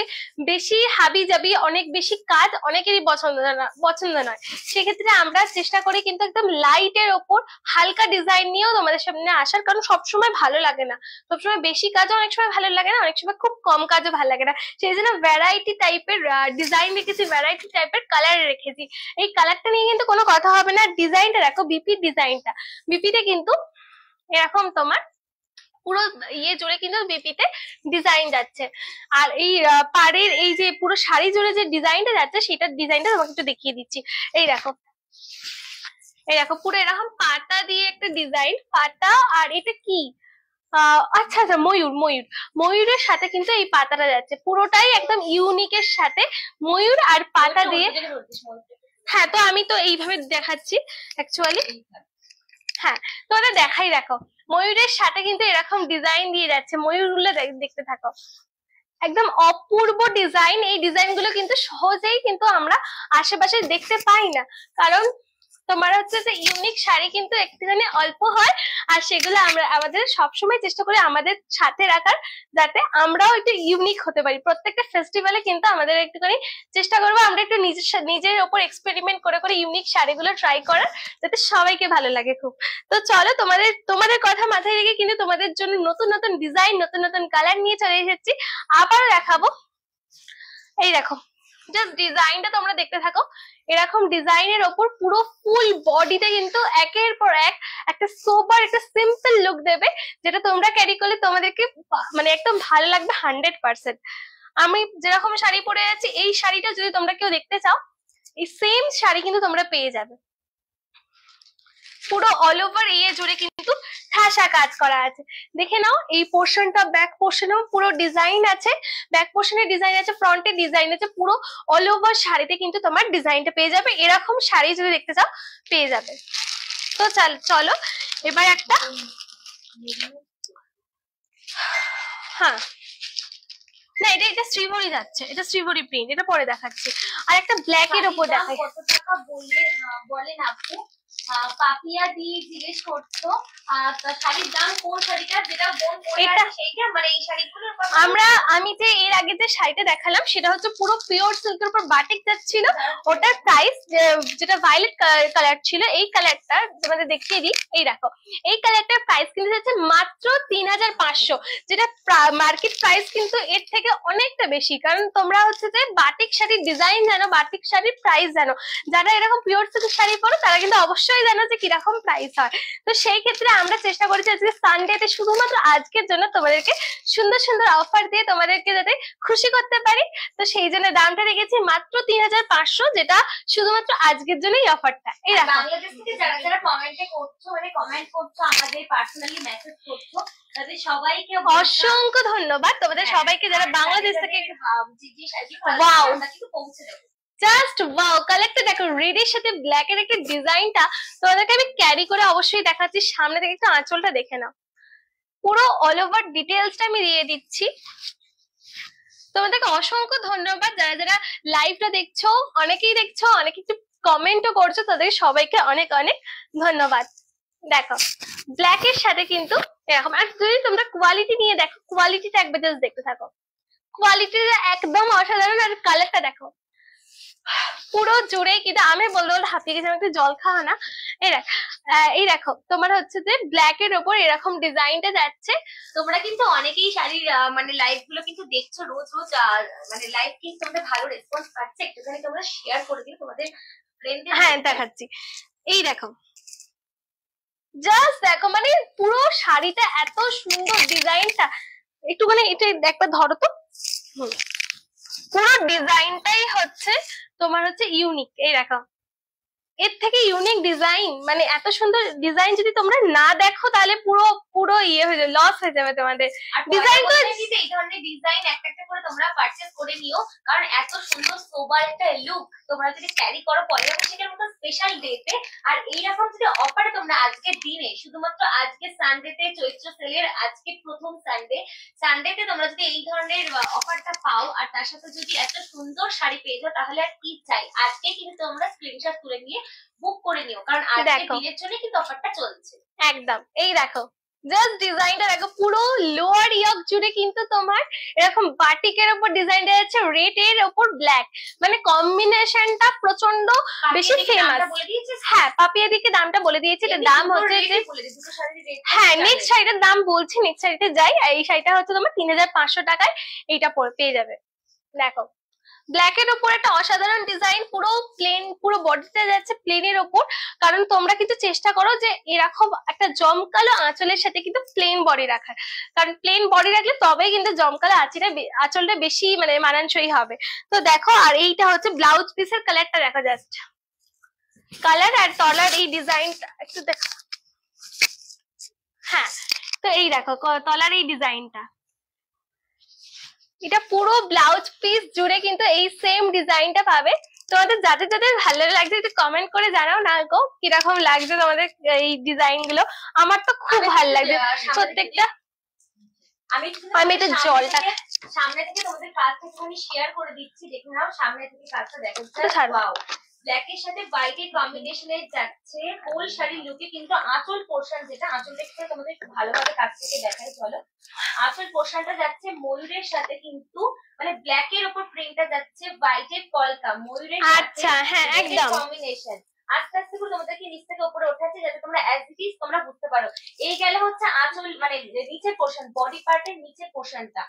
বেশি হাবি জাবি, অনেক বেশি কাজ অনেকেরই পছন্দ নয়। সেক্ষেত্রে আমরা চেষ্টা করি কিন্তু একদম লাইটের ওপর হালকা ডিজাইন নিয়েও তোমাদের সামনে আসার, কারণ সবসময় ভালো লাগে না, সবসময় বেশি কাজও অনেক সময় ভালো লাগে না, অনেক সময় খুব কম কাজও ভালো লাগে না। সেই জন্য ভ্যারাইটি টাইপের ডিজাইন রেখেছি, ভ্যারাইটি টাইপের কালার রেখেছি। এই কালারটা নিয়ে কিন্তু কোনো কথা হবে না। ডিজাইনটা দেখো, বিপির ডিজাইনটা, বিপিতে কিন্তু এরকম তোমার পুরো ইয়ে জুড়ে কিন্তু বিপিতে ডিজাইন যাচ্ছে। আর এই পাড়ের এই যে পুরো শাড়ি জুড়ে যে ডিজাইনটা যাচ্ছে, সেটার ডিজাইনটা তোমাকে একটু দেখিয়ে দিচ্ছি। এই দেখো, এই দেখো পুরো এরকম পাতা দিয়ে একটা ডিজাইন, পাতা। আর এটা কি আচ্ছা আচ্ছা ময়ূরের সাথে কিন্তু এই পাতাটা যাচ্ছে, পুরোটাই একদম ইউনিকের সাথে ময়ূর আর পাতা দিয়ে। হ্যাঁ, তো আমি তো এইভাবে দেখাচ্ছি অ্যাকচুয়ালি। হ্যাঁ, তো ওটা দেখাই। দেখো ময়ূরের সাথে কিন্তু এরকম ডিজাইন দিয়ে যাচ্ছে, ময়ূরগুলো দেখতে থাকো, একদম অপূর্ব ডিজাইন। এই ডিজাইন গুলো কিন্তু সহজেই কিন্তু আমরা আশেপাশে দেখতে পাই না, কারণ তোমার হচ্ছে যে ইউনিক শাড়ি কিন্তু একটুখানি অল্প হয়, আর সেগুলো আমরা আমাদের সবসময় চেষ্টা করি আমাদের সাথে রাখার, যাতে আমরাও একটু ইউনিক হতে পারি। প্রত্যেকটা ফেস্টিভ্যালে কিন্তু আমাদের একটুখানি চেষ্টা করবো আমরা একটু নিজের ওপর এক্সপেরিমেন্ট করে করে ইউনিক শাড়িগুলো ট্রাই করার, যাতে সবাইকে ভালো লাগে খুব। তো চলো তোমাদের কথা মাথায় রেখে কিন্তু তোমাদের জন্য নতুন নতুন ডিজাইন, নতুন নতুন কালার নিয়ে চলে এসেছি, আবারও দেখাবো। এই দেখো জাস্ট ডিজাইনটা তোমরা দেখতে থাকো। এরকম ডিজাইনের ওপর পুরো ফুল বডিতে কিন্তু একের পর এক একটা সোবার, একটা সিম্পল লুক দেবে, যেটা তোমরা ক্যারি করলে তোমাদেরকে মানে একদম ভালো লাগবে 100%। আমি যেরকম শাড়ি পরে আছি, এই শাড়িটা যদি তোমরা কেউ দেখতে চাও, এই সেম শাড়ি কিন্তু তোমরা পেয়ে যাবে। পুরো অল ওভার ইয়ে জুড়ে কিন্তু ঠাসা কাজ করা আছে। দেখে নাও এই পোর্শনটা, ব্যাক পোর্শনেও পুরো ডিজাইন আছে, ব্যাক পোর্শনে ডিজাইন আছে, ফ্রন্টে ডিজাইন আছে, পুরো অল ওভার শাড়িতে কিন্তু তোমার ডিজাইনটা পেয়ে যাবে। এরকম শাড়ি যদি দেখতে চাও পেয়ে যাবে। তো চলো এবার একটা, হ্যাঁ না এটা শ্রীবরী যাচ্ছে, এটা শ্রীবরী প্রিন্ট, এটা পরে দেখাচ্ছি। আর একটা ব্ল্যাক এর উপর দেখাই। কত টাকা বলেন আপু? পাপিয়া দি জিজ্ঞেস করছো শাড়ির দাম কোন শাড়িটা, যেটা বোন পরে এটা- আছে সেইটা, মানে এই শাড়িগুলোর কথা আমি যে এর আগে যে শাড়িটা দেখালাম সেটা হচ্ছে পুরো পিওর সিল্কের উপর বাটিক যাচ্ছিল, ওটার প্রাইস যেটা ভায়োলেট কালার ছিল, এই কালারটা তোমাদের দেখিয়ে দিই। এই দেখো, এই কালারটার প্রাইস কিন্তু যাচ্ছে মাত্র 3500, যেটা মার্কেট প্রাইস কিন্তু এর থেকে অনেকটা বেশি। কারণ তোমরা হচ্ছে যে বাটিক শাড়ির ডিজাইন জানো, বাটিক শাড়ির প্রাইস জানো, যারা এরকম পিওর সিল্কের শাড়ি পরো তারা কিন্তু অবশ্যই জানো যে কিরকম প্রাইস হয়। তো সেই ক্ষেত্রে আমরা চেষ্টা করেছি আজকে সানডেতে শুধুমাত্র আজকের জন্য তোমাদেরকে সুন্দর সুন্দর অফার দিয়ে তোমাদেরকে যাতে খুশি করতে পারি। তো সেই জন্য দামটা রেখেছি মাত্র 3500, যেটা শুধুমাত্র আজকের জন্য এই অফারটা। এই দেখো, বাংলাদেশ থেকে যারা যারা কমেন্টে করছো, মানে কমেন্ট করছো, আমাদের পার্সোনালি মেসেজ করছো, তাদের সবাইকে অসংখ্য ধন্যবাদ তোমাদের সবাইকে যারা বাংলাদেশ থেকে। যে শাড়ি Wow! আমরা কিন্তু পৌঁছে দেবো। জাস্ট ওয়াও, কালারটা দেখো, রেড এর সাথে ব্ল্যাক এর একটা ডিজাইনটা তোমাদেরকে আমি ক্যারি করে অবশ্যই দেখাচ্ছি। সামনে থেকে একটু আঁচলটা দেখে নাও, পুরো অল ওভার ডিটেলসটা আমি দিয়ে দিচ্ছি। তোমাদেরকে অসংখ্য ধন্যবাদ যারা যারা লাইভটা দেখছো, অনেকেই দেখছো, অনেকে একটু কমেন্টও করছো, তাদের সবাইকে অনেক অনেক ধন্যবাদ। দেখো, ব্ল্যাক এর সাথে কিন্তু এরকম, আর যদি তোমরা কোয়ালিটি নিয়ে দেখো, কোয়ালিটিটা একবার জাস্ট দেখতে থাকো, কোয়ালিটিটা একদম অসাধারণ। আর কালারটা দেখো, পুরো জুড়ে কিন্তু আমি বলবো হাঁপিয়ে গেছে, আমি একটু জল খাওয়া না। এই দেখো, তোমার হচ্ছে যে ব্ল্যাক এর ওপর এরকম ডিজাইনটা যাচ্ছে। তোমরা কিন্তু অনেকেই শাড়ির মানে লাইভ গুলো কিন্তু দেখছো রোজ রোজ, মানে লাইভ কিন্তু তোমাদের ভালো রেসপন্স পাচ্ছে, একটুখানি তোমরা শেয়ার করে দিও তোমাদের ফ্রেন্ডদের। হ্যাঁ, দেখাচ্ছি। এই দেখো, জাস্ট দেখো, মানে পুরো শাড়িটা এত সুন্দর, ডিজাইনটা একটুখানি এটা একবার ধরো তো। পুরো ডিজাইনটাই হচ্ছে তোমার হচ্ছে ইউনিক। এই দেখো, এর থেকে ইউনিক ডিজাইন, মানে এত সুন্দর ডিজাইন যদি তোমরা না দেখো তাহলে পুরো পুরো ইয়ে হয়ে যাবে, লস হয়ে যাবে তোমাদের। ডিজাইন গুলো এই ধরনের ডিজাইন একটা একটা করে তোমরা পারচেজ করে নিও, কারণ এত সুন্দর সোবার একটা লুক তোমরা যদি ক্যারি করো পয়লা বৈশাখের মতো স্পেশাল ডেতে, আর এইরকম যদি অফারে তোমরা আজকের দিনে, শুধুমাত্র আজকে সানডেতে, চৈত্র সেলের আজকে প্রথম সানডেতে তোমরা যদি এই ধরনের অফারটা পাও, আর তার সাথে যদি এত সুন্দর শাড়ি পেয়ে যাও, তাহলে আর কি চাই। আজকে কিন্তু তোমরা স্ক্রিনশট তুলে নিয়ে বুক করে নিও, কারণ আজকে দিনের জন্য কিন্তু অফারটা চলছে। একদম, এই দেখো, জাস্ট ডিজাইনটা দেখো, পুরো লোয়ার ইয়ক জুড়ে কিন্তু তোমার এরকম বাটিকের উপর ডিজাইনটা আছে, রেড এর উপর ব্ল্যাক, মানে কম্বিনেশনটা প্রচন্ড বেশি ফেমাস। হ্যাঁ, পাপিয়া দিকে দামটা বলে দিয়েছি, এটার দাম হচ্ছে যে, হ্যাঁ নেক্সট শাড়িটার দাম বলছি, নেক্সট শাড়িতে যাই। এই শাড়িটা হচ্ছে তোমার 3500 টাকায় এইটা পেয়ে যাবে। দেখো, ব্ল্যাক এর উপর একটা অসাধারণ ডিজাইন, পুরো প্লেন, পুরো বডিটা যাচ্ছে প্লেনের ওপর। কারণ তোমরা কিন্তু চেষ্টা করো যে এরকম একটা জমকালো আঁচলের সাথে কিন্তু প্লেন বডি রাখার, কারণ প্লেন বডি রাখলে তবেই কিন্তু জমকালো আঁচলটা বেশি মানে মানানসই হবে। তো দেখো, আর এইটা হচ্ছে ব্লাউজ পিসের কালারটা দেখা যাচ্ছে, কালার আর তলার এই ডিজাইনটা একটু দেখো। হ্যাঁ, তো এই দেখো তলার এই ডিজাইনটা, এটা পুরো ব্লাউজ পিস জুড়ে কিন্তু এই সেম ডিজাইনটা পাবে। তোমাদের যাদের যাদের ভালো লাগছে একটু কমেন্ট করে জানাও না গো, কিরকম লাগছে তোমাদের এই ডিজাইন গুলো। আমার তো খুব ভালো লাগছে প্রত্যেকটা। আমি এটা জলটা সামনে থেকে তোমাদের কাছ থেকে আমি শেয়ার করে দিচ্ছি, দেখে নাও সামনে থেকে কাজটা দেখো। ওয়াও, ব্ল্যাক এর সাথে হোয়াইটের কম্বিনেশনে যাচ্ছে হোল শাড়ির লুকে, কিন্তু আঁচল পোর্শন, যেটা আঁচলটা একটু তোমাদের একটু ভালোভাবে কাছ থেকে দেখাই চলো। আঁচল পোর্শনটা যাচ্ছে ময়ূরের সাথে, কিন্তু মানে ব্ল্যাক এর উপর প্রিন্টটা যাচ্ছে হোয়াইটের কলকা, ময়ূরের আচ্ছা, হ্যাঁ একদম কম্বিনেশন। আস্তে আস্তে করে তোমাদেরকে নিচ থেকে উপরে ওঠাচ্ছে, যাতে তোমরা অ্যাজ ইট ইজ তোমরা বুঝতে পারো। এই গেলে হচ্ছে আঁচল, মানে নিচের পোর্শন, বডি পার্টের নিচের পোর্শনটা,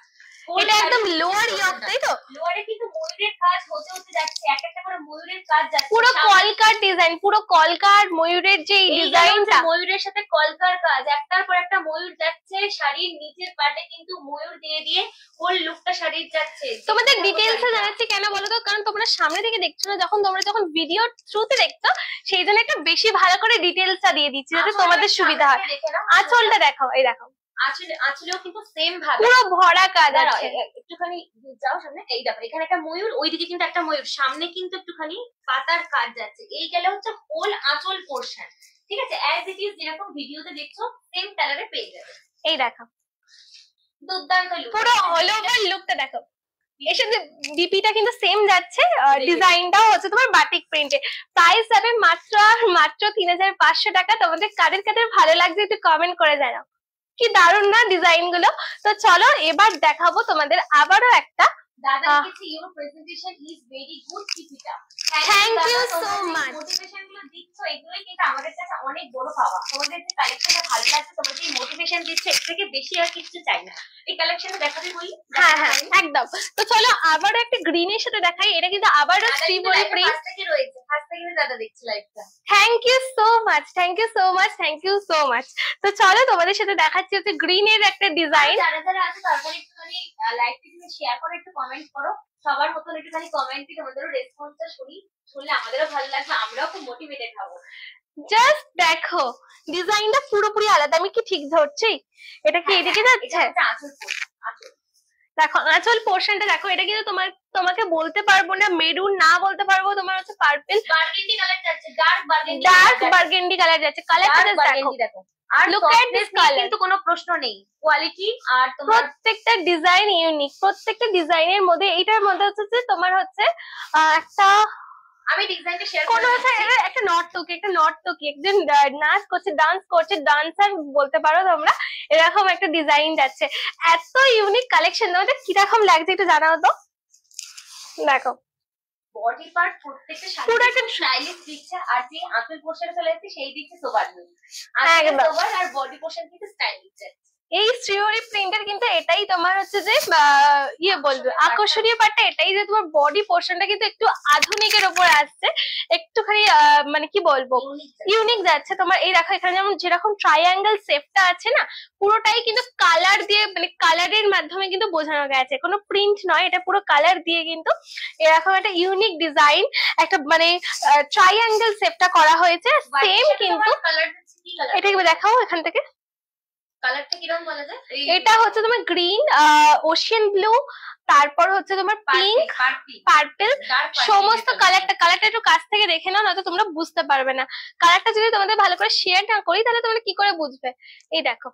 এটা একদম লোয়ার ইয়ক, তাই তো? লোয়ারে কিন্তু ময়ূরের কাজ হতে হতে যাচ্ছে, এক একটা করে ময়ূরের কাজ যাচ্ছে, পুরো কলকার ডিজাইন, পুরো কলকার ময়ূরের যে ডিজাইনটা, ময়ূরের সাথে কলকার কাজ, একটার পর একটা ময়ূর যাচ্ছে। শাড়ির নিচের পার্টে কিন্তু ময়ূর দিয়ে দিয়ে হোল লুকটা শাড়ির যাচ্ছে। তোমাদের ডিটেইলসে জানাচ্ছি কেন বলো তো, কারণ তোমরা সামনে থেকে দেখছো না, যখন ভিডিও থ্রুতে দেখছো সেই জন্য একটা বেশি ভালো করে ডিটেইলসটা দিয়ে দিচ্ছি যাতে তোমাদের সুবিধা হয়। আঁচলটা দেখো, এই দেখো, আঁচলেও কিন্তু সেম ভাবে পুরো ভরা কাজ আছে। একটুখানি যাও সামনে, এই দেখো এখানে একটা ময়ূর, ওইদিকে কিন্তু একটা ময়ূর, সামনে কিন্তু একটুখানি পাতার কাজ যাচ্ছে। এই গেলে হচ্ছে হোল আঁচল পোর্শন, ঠিক আছে? অ্যাজ ইট ইজ যেরকম ভিডিওতে দেখছো সেম কালারে পেয়ে যাবে। এই দেখো, দুর্দান্ত লুক, পুরো অল ওভার লুকটা দেখো, এর সাথে বিপিটা কিন্তু সেম যাচ্ছে, ডিজাইনটাও হচ্ছে তোমার বাটিক প্রিন্টে। প্রাইস যাবে মাত্র আর মাত্র 3500 টাকা। তোমাদের কাদের কাদের ভালো লাগছে একটু কমেন্ট করে জানাও। কি দারুণ না ডিজাইন গুলো। তো চলো এবার দেখাবো তোমাদের আবারও একটা। দাদা কিছু your presentation is very good, keep it up. Thank you so much. Motivation গুলো দিচ্ছ, এগুলোই কিন্তু আমাদের কাছে অনেক বড় পাওয়া। তোমাদের যে কালেকশনটা ভালো লাগছে, তোমাদের যে মোটিভেশন দিচ্ছে, এর থেকে বেশি আর কিছু চাই না। এই কালেকশনটা দেখাতে বলি। হ্যাঁ হ্যাঁ একদম। তো চলো আবারও একটা গ্রিনের সাথে দেখাই। এটা কিন্তু আবারও শ্রীবরী প্রিন্ট থেকে রয়েছে, ফার্স্ট থেকে দাদা দেখছি লাইভটা। Thank you so much, thank you so much, thank you so much. তো চলো তোমাদের সাথে দেখাচ্ছি হচ্ছে গ্রিনের একটা ডিজাইন। যারা যারা আছে তারপরে একটুখানি লাইভটা তুমি শেয়ার করে একটু কমেন্ট করো। সবার মতন একটুখানি কমেন্ট দিয়ে তোমাদেরও রেসপন্সটা শুনলে আমাদেরও ভালো লাগবে, আমরাও খুব মোটিভেটেড হবো। জাস্ট দেখো ডিজাইনটা পুরোপুরি আলাদা। আমি কি ঠিক ধরছি? এটা কি এদিকে যাচ্ছে? দেখো আঁচল পোর্শনটা দেখো। এটা কিন্তু তোমাকে বলতে পারবো না মেরুন, না বলতে পারবো তোমার হচ্ছে পার্পল, বার্গেন্ডি কালার যাচ্ছে, ডার্ক বার্গেন্ডি কালার যাচ্ছে। কালারটা দেখো, আর look at this color, কিন্তু কোনো প্রশ্ন নেই। কোয়ালিটি আর তোমার প্রত্যেকটা ডিজাইন ইউনিক। প্রত্যেকটা ডিজাইনের মধ্যে এটার মধ্যে হচ্ছে যে তোমার হচ্ছে একটা, আমি ডিজাইনটা শেয়ার কোন হচ্ছে একটা নর্তকী একজন নাচ করছে, ডান্স করছে, ডান্সার বলতে পারো তোমরা। এরকম একটা ডিজাইন যাচ্ছে। এত ইউনিক কালেকশন। তোমাদের কিরকম লাগছে একটু জানাও তো। দেখো বডি পার্ট প্রত্যেকটা পুরো একটা স্টাইলিশ দিচ্ছে, আর যে আঁচল পোর্শনে চলে যাচ্ছে সেই দিচ্ছে সোবার লুক। একদম সোবার আর বডি পোর্শন কিন্তু স্টাইলিশ যাচ্ছে। এই শ্রীহরি প্রিন্টের কিন্তু এটাই তোমার হচ্ছে যে ইয়ে বলবো আকর্ষণীয় পার্টটা এটাই যে তোমার বডি পোর্শনটা কিন্তু একটু আধুনিকের উপর আসছে, একটুখানি মানে কি বলবো ইউনিক যাচ্ছে তোমার। এই দেখো এখানে যেমন যেরকম ট্রায়াঙ্গেল শেপটা আছে না, পুরোটাই কিন্তু কালার দিয়ে মানে কালারের মাধ্যমে কিন্তু বোঝানো গেছে, কোনো প্রিন্ট নয়, এটা পুরো কালার দিয়ে কিন্তু এরকম একটা ইউনিক ডিজাইন, একটা মানে ট্রায়াঙ্গেল শেপটা করা হয়েছে সেম। কিন্তু এটা কি দেখাও এখান থেকে, কালারটা কিরকম বলা যায়? এটা হচ্ছে তোমার গ্রিন, ওশিয়ান ব্লু, তারপর হচ্ছে তোমার পিঙ্ক, পার্পল, সমস্ত কালারটা একটু কাছ থেকে দেখে নাও, নয়তো তোমরা বুঝতে পারবে না। কালারটা যদি তোমাদের ভালো করে শেয়ার না করি তাহলে তোমরা কি করে বুঝবে। এই দেখো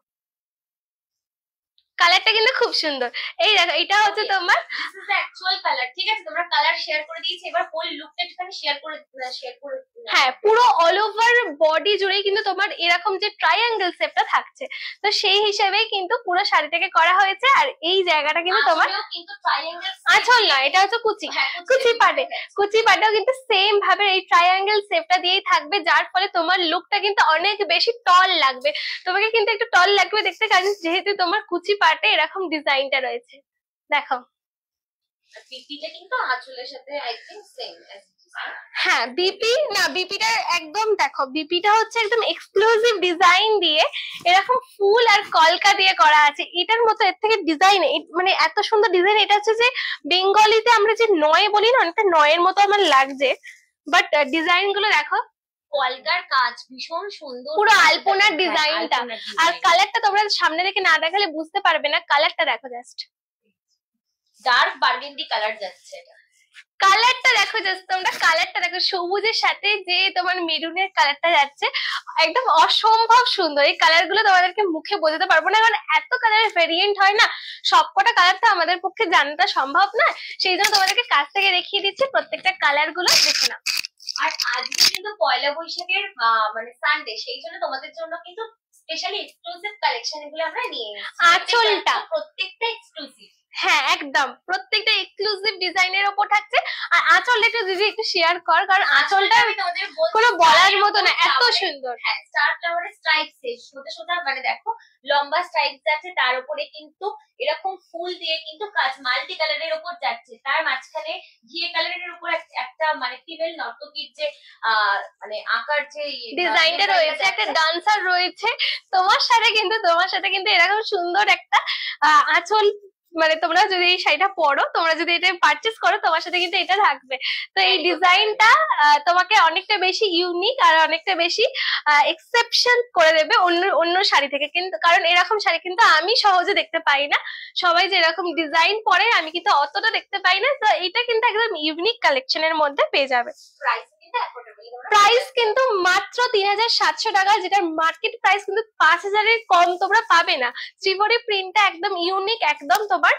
কালারটা কিন্তু খুব সুন্দর। এই দেখো এটা হচ্ছে তোমার this is the actual colour. ঠিক আছে, তোমরা কালার শেয়ার করে দিয়েছি, এবার হোল লুকটা একটুখানি শেয়ার করে হ্যাঁ পুরো অল ওভার বডি জুড়ে কিন্তু তোমার এরকম যে ট্রায়াঙ্গেল শেপটা থাকছে, তো সেই হিসেবেই কিন্তু পুরো শাড়িটাকে করা হয়েছে। আর এই জায়গাটা কিন্তু তোমার আঁচল না, এটা হচ্ছে কুচি পাটেও কিন্তু সেম ভাবে এই ট্রায়াঙ্গেল শেপটা দিয়েই থাকবে, যার ফলে তোমার লুকটা কিন্তু অনেক বেশি টল লাগবে। তোমাকে কিন্তু একটু টল লাগবে দেখতে, কারণ যেহেতু তোমার কুচি পাটে এরকম ডিজাইনটা রয়েছে। দেখো বিপিটা কিন্তু আঁচলের সাথে আই থিংক সেম। হ্যাঁ বিপিটা একদম দেখো, বিপিটা হচ্ছে একদম এক্সক্লুসিভ ডিজাইন দিয়ে এরকম ফুল আর কলকা দিয়ে করা আছে। এটার মতো এর থেকে ডিজাইন মানে এত সুন্দর ডিজাইন। এটা হচ্ছে যে বেঙ্গলিতে আমরা যে নয় বলি না, অনেকটা নয়ের মতো আমার লাগছে, বাট ডিজাইন গুলো দেখো, কলকার কাজ ভীষণ সুন্দর, পুরো আলপনার ডিজাইনটা। আর কালারটা তোমরা সামনে দেখে না দেখালে বুঝতে পারবে না। কালারটা দেখো, জাস্ট ডার্ক বার্গেন্ডি কালার যাচ্ছে। কালারটা দেখো, জাস্ট তোমরা কালারটা দেখো, সবুজের সাথে যে তোমার মেরুনের কালারটা যাচ্ছে, একদম অসম্ভব সুন্দর। এই কালার গুলো তোমাদেরকে মুখে বোঝাতে পারবো না, কারণ এত কালারের ভেরিয়েন্ট হয় না, সবকটা কালার তো আমাদের পক্ষে জানাটা সম্ভব নয়। সেই জন্য তোমাদেরকে কাছ থেকে দেখিয়ে দিচ্ছি, প্রত্যেকটা কালার গুলো দেখে নাও। আর আজকে কিন্তু পয়লা বৈশাখের মানে সানডে, সেই জন্য তোমাদের জন্য কিন্তু স্পেশালি এক্সক্লুসিভ কালেকশন এগুলো আমরা নিয়ে এসেছি। আঁচলটা প্রত্যেকটা এক্সক্লুসিভ, হ্যাঁ একদম প্রত্যেকটা এক্সক্লুসিভ ডিজাইনের উপর থাকছে। আর আঁচলটা একটু দিদি একটু শেয়ার কর, কারণ আঁচলটা আমি তোমাদের কোনো বলার মতো না, এত সুন্দর। হ্যাঁ স্টার ফ্লাওয়ারের স্ট্রাইপস সোজা সোজা মানে দেখো লম্বা স্ট্রাইপস আছে, তার উপরে কিন্তু এরকম ফুল দিয়ে কিন্তু কাজ মাল্টি কালারের উপর যাচ্ছে, তার মাঝখানে ঘিয়ে কালারের উপর একটা মানে ফিমেল নর্তকীর যে মানে আকার যে ডিজাইনটা রয়েছে, একটা ডান্সার রয়েছে তোমার সাথে কিন্তু এরকম সুন্দর একটা আঁচল, মানে তোমরা যদি এই শাড়িটা পরো, তোমরা যদি এটা পারচেজ করো, তোমার সাথে কিন্তু এটা থাকবে। তো এই ডিজাইনটা তোমাকে অনেকটা বেশি ইউনিক আর অনেকটা বেশি এক্সেপশন করে দেবে অন্য শাড়ি থেকে। কিন্তু কারণ এরকম শাড়ি কিন্তু আমি সহজে দেখতে পাই না, সবাই যে এরকম ডিজাইন পরে আমি কিন্তু অতটা দেখতে পাই না। তো এটা কিন্তু একদম ইউনিক কালেকশনের মধ্যে পেয়ে যাবে। প্রাইস কিন্তু অ্যাফোর্ডেবল। প্রাইস কিন্তু মাত্র 3700 টাকা, যেটা মার্কেট প্রাইস কিন্তু 5000-এর কম তোমরা পাবে না। শ্রীভরি প্রিন্টটা একদম ইউনিক, একদম তোমার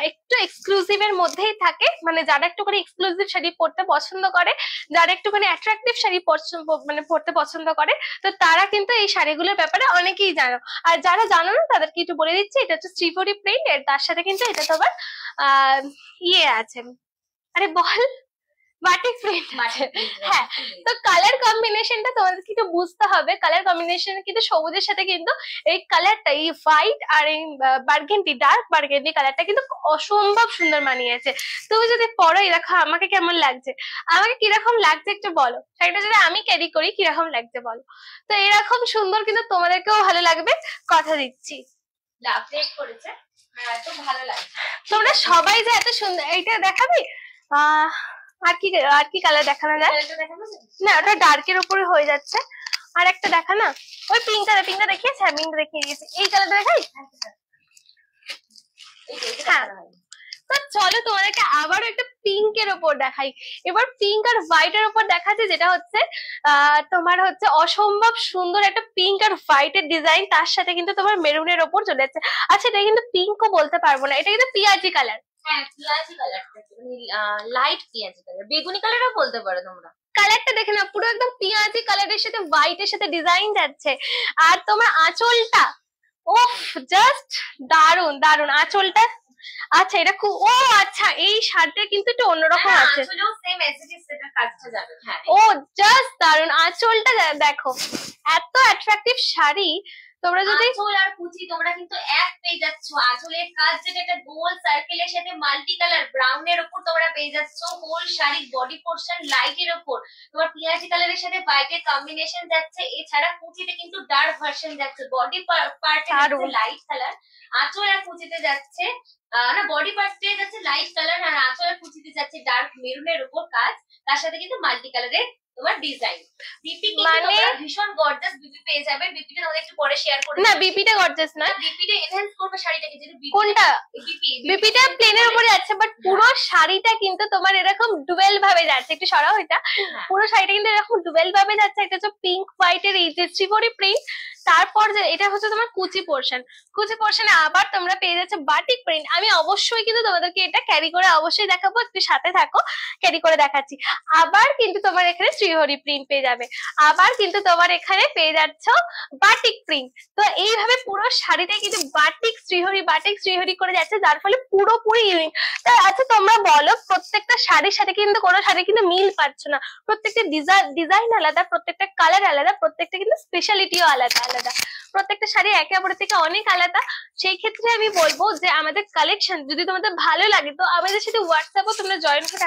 একটু এক্সক্লুসিভ এর মধ্যেই থাকে। মানে যারা একটুখানি এক্সক্লুসিভ শাড়ি পরতে পছন্দ করে, যারা একটুখানি অ্যাট্রাকটিভ শাড়ি মানে পরতে পছন্দ করে, তো তারা কিন্তু এই শাড়িগুলোর ব্যাপারে অনেকেই জানো। আর যারা জানো না তাদেরকে একটু বলে দিচ্ছি, এটা হচ্ছে শ্রীভরি প্রিন্ট, এর তার সাথে কিন্তু এটা তোমার ইয়ে আছে, আরে বল, বাটিক প্রিন্ট আছে। হ্যাঁ, তো কালার কম্বিনেশনটা তোমাদেরকে একটু বুঝতে হবে। কালার কম্বিনেশন কিন্তু সবুজের সাথে কিন্তু এই কালারটা, এই হোয়াইট আর এই বার্গেন্ডি, ডার্ক বার্গেন্ডি কালারটা কিন্তু অসম্ভব সুন্দর মানিয়েছে। তুমি যদি পরো, এই দেখো আমাকে কেমন লাগছে, আমাকে কিরকম লাগছে একটু বলো। শাড়িটা যদি আমি ক্যারি করি কিরকম লাগছে বলো। তো এরকম সুন্দর কিন্তু তোমাদেরকেও ভালো লাগবে, কথা দিচ্ছি। লাভ রেক করেছে, এত ভালো লাগছে। তোমরা সবাই যে এত সুন্দর, এইটা দেখাবি? আর কি কালার দেখানো যায়? না, ওটা ডার্কের উপরে হয়ে যাচ্ছে। আর একটা দেখা না, ওই পিঙ্কটা দেখিয়েছে, হ্যাঁ পিঙ্কটা দেখিয়ে দিয়েছে। এই কালারটা দেখাই? হ্যাঁ, তো চলো তোমাদেরকে আবারও একটা পিঙ্কের ওপর দেখাই। এবার পিঙ্ক আর হোয়াইট এর উপর দেখাচ্ছে, যেটা হচ্ছে তোমার হচ্ছে অসম্ভব সুন্দর একটা পিঙ্ক আর হোয়াইট এর ডিজাইন, তার সাথে কিন্তু তোমার মেরুনের ওপর চলে যাচ্ছে। আচ্ছা, এটা কিন্তু পিঙ্কও বলতে পারবো না, এটা কিন্তু পিয়াজি কালার। হ্যাঁ, পিয়াজি কালারটা লাইট পিয়াজি কালার, বেগুনি কালারও বলতে পারো তোমরা। কালারটা দেখে না, পুরো একদম পিয়াজি কালারের সাথে হোয়াইটের সাথে ডিজাইন যাচ্ছে। আর তোমার আঁচলটা, ওফ, জাস্ট দারুন দারুন আঁচলটা। আচ্ছা, এটা খুব, ও আচ্ছা, এই শাড়িটা কিন্তু একটু অন্যরকম আছে। আঁচলেও সেম এসএসজি সেটার কাজটা যাবে। হ্যাঁ, ও জাস্ট দারুন আঁচলটা দেখো, এত অ্যাট্রাকটিভ শাড়ি। তোমরা যদি আঁচল আর কুচি তোমরা কিন্তু এক পেয়ে যাচ্ছ। আঁচলের কাজ যেটা একটা গোল সার্কেলের সাথে মাল্টি কালার ব্রাউনের উপর তোমরা পেয়ে যাচ্ছ। হোল শাড়ির বডি পোরশন লাইটের উপর তোমার পিয়াজি কালারের সাথে হোয়াইটের কম্বিনেশন যাচ্ছে। এছাড়া কুচিতে কিন্তু ডার্ক ভার্সন যাচ্ছে, বডি পার্টে যাচ্ছে লাইট কালার, আঁচল আর কুচিতে যাচ্ছে না, বডি পার্টে যাচ্ছে লাইট কালার, আর আঁচল আর কুচিতে যাচ্ছে ডার্ক মেরুনের উপর কাজ, তার সাথে কিন্তু মাল্টি কালারের তোমার ডিজাইন। বিপি কিন্তু ভীষণ গর্জাস বিপি পেয়ে যাবে। বিপিটা তোমাদের একটু পরে শেয়ার করব। না, বিপিটা গর্জাস না, বিপিটা এনহ্যান্স করবে শাড়িটাকে। যদি কোনটা? বিপিটা প্লেনের উপরে যাচ্ছে, বাট পুরো শাড়িটা কিন্তু তোমার এরকম ডুয়েল ভাবে যাচ্ছে। একটু সরাও এটা, পুরো শাড়িটা কিন্তু এরকম ডুয়েল ভাবে যাচ্ছে। একটা হচ্ছে পিঙ্ক হোয়াইট এর এই যে শ্রীভরি প্রিন্ট, তারপর যে এটা হচ্ছে তোমার কুচি পোর্শন, কুচি পোর্শনে আবার তোমরা পেয়ে যাচ্ছে বাটিক প্রিন্ট। আমি অবশ্যই কিন্তু তোমাদেরকে এটা ক্যারি করে অবশ্যই দেখাবো, একটু সাথে থাকো, ক্যারি করে দেখাচ্ছি। আবার কিন্তু তোমার এখানে শ্রীহরি প্রিন্ট পেয়ে যাবে, আবার কিন্তু তোমার এখানে পেয়ে যাচ্ছ বাটিক প্রিন্ট। তো এইভাবে পুরো শাড়িটা কিন্তু বাটিক শ্রীহরি করে যাচ্ছে, যার ফলে পুরোপুরি ইউনিক। আচ্ছা, তোমরা বলো, প্রত্যেকটা শাড়ির সাথে কিন্তু কোনো শাড়ি কিন্তু মিল পাচ্ছ না, প্রত্যেকটা ডিজাইন আলাদা, প্রত্যেকটা কালার আলাদা, প্রত্যেকটা কিন্তু স্পেশালিটিও আলাদা আলাদা, প্রত্যেকটা শাড়ি একে অপরের থেকে অনেক আলাদা। সেই ক্ষেত্রে আমি বলবো যে আমাদের কালেকশন যদি তোমাদের ভালো লাগে, তো আমাদের সাথে হোয়াটসঅ্যাপও তোমরা জয়েন করে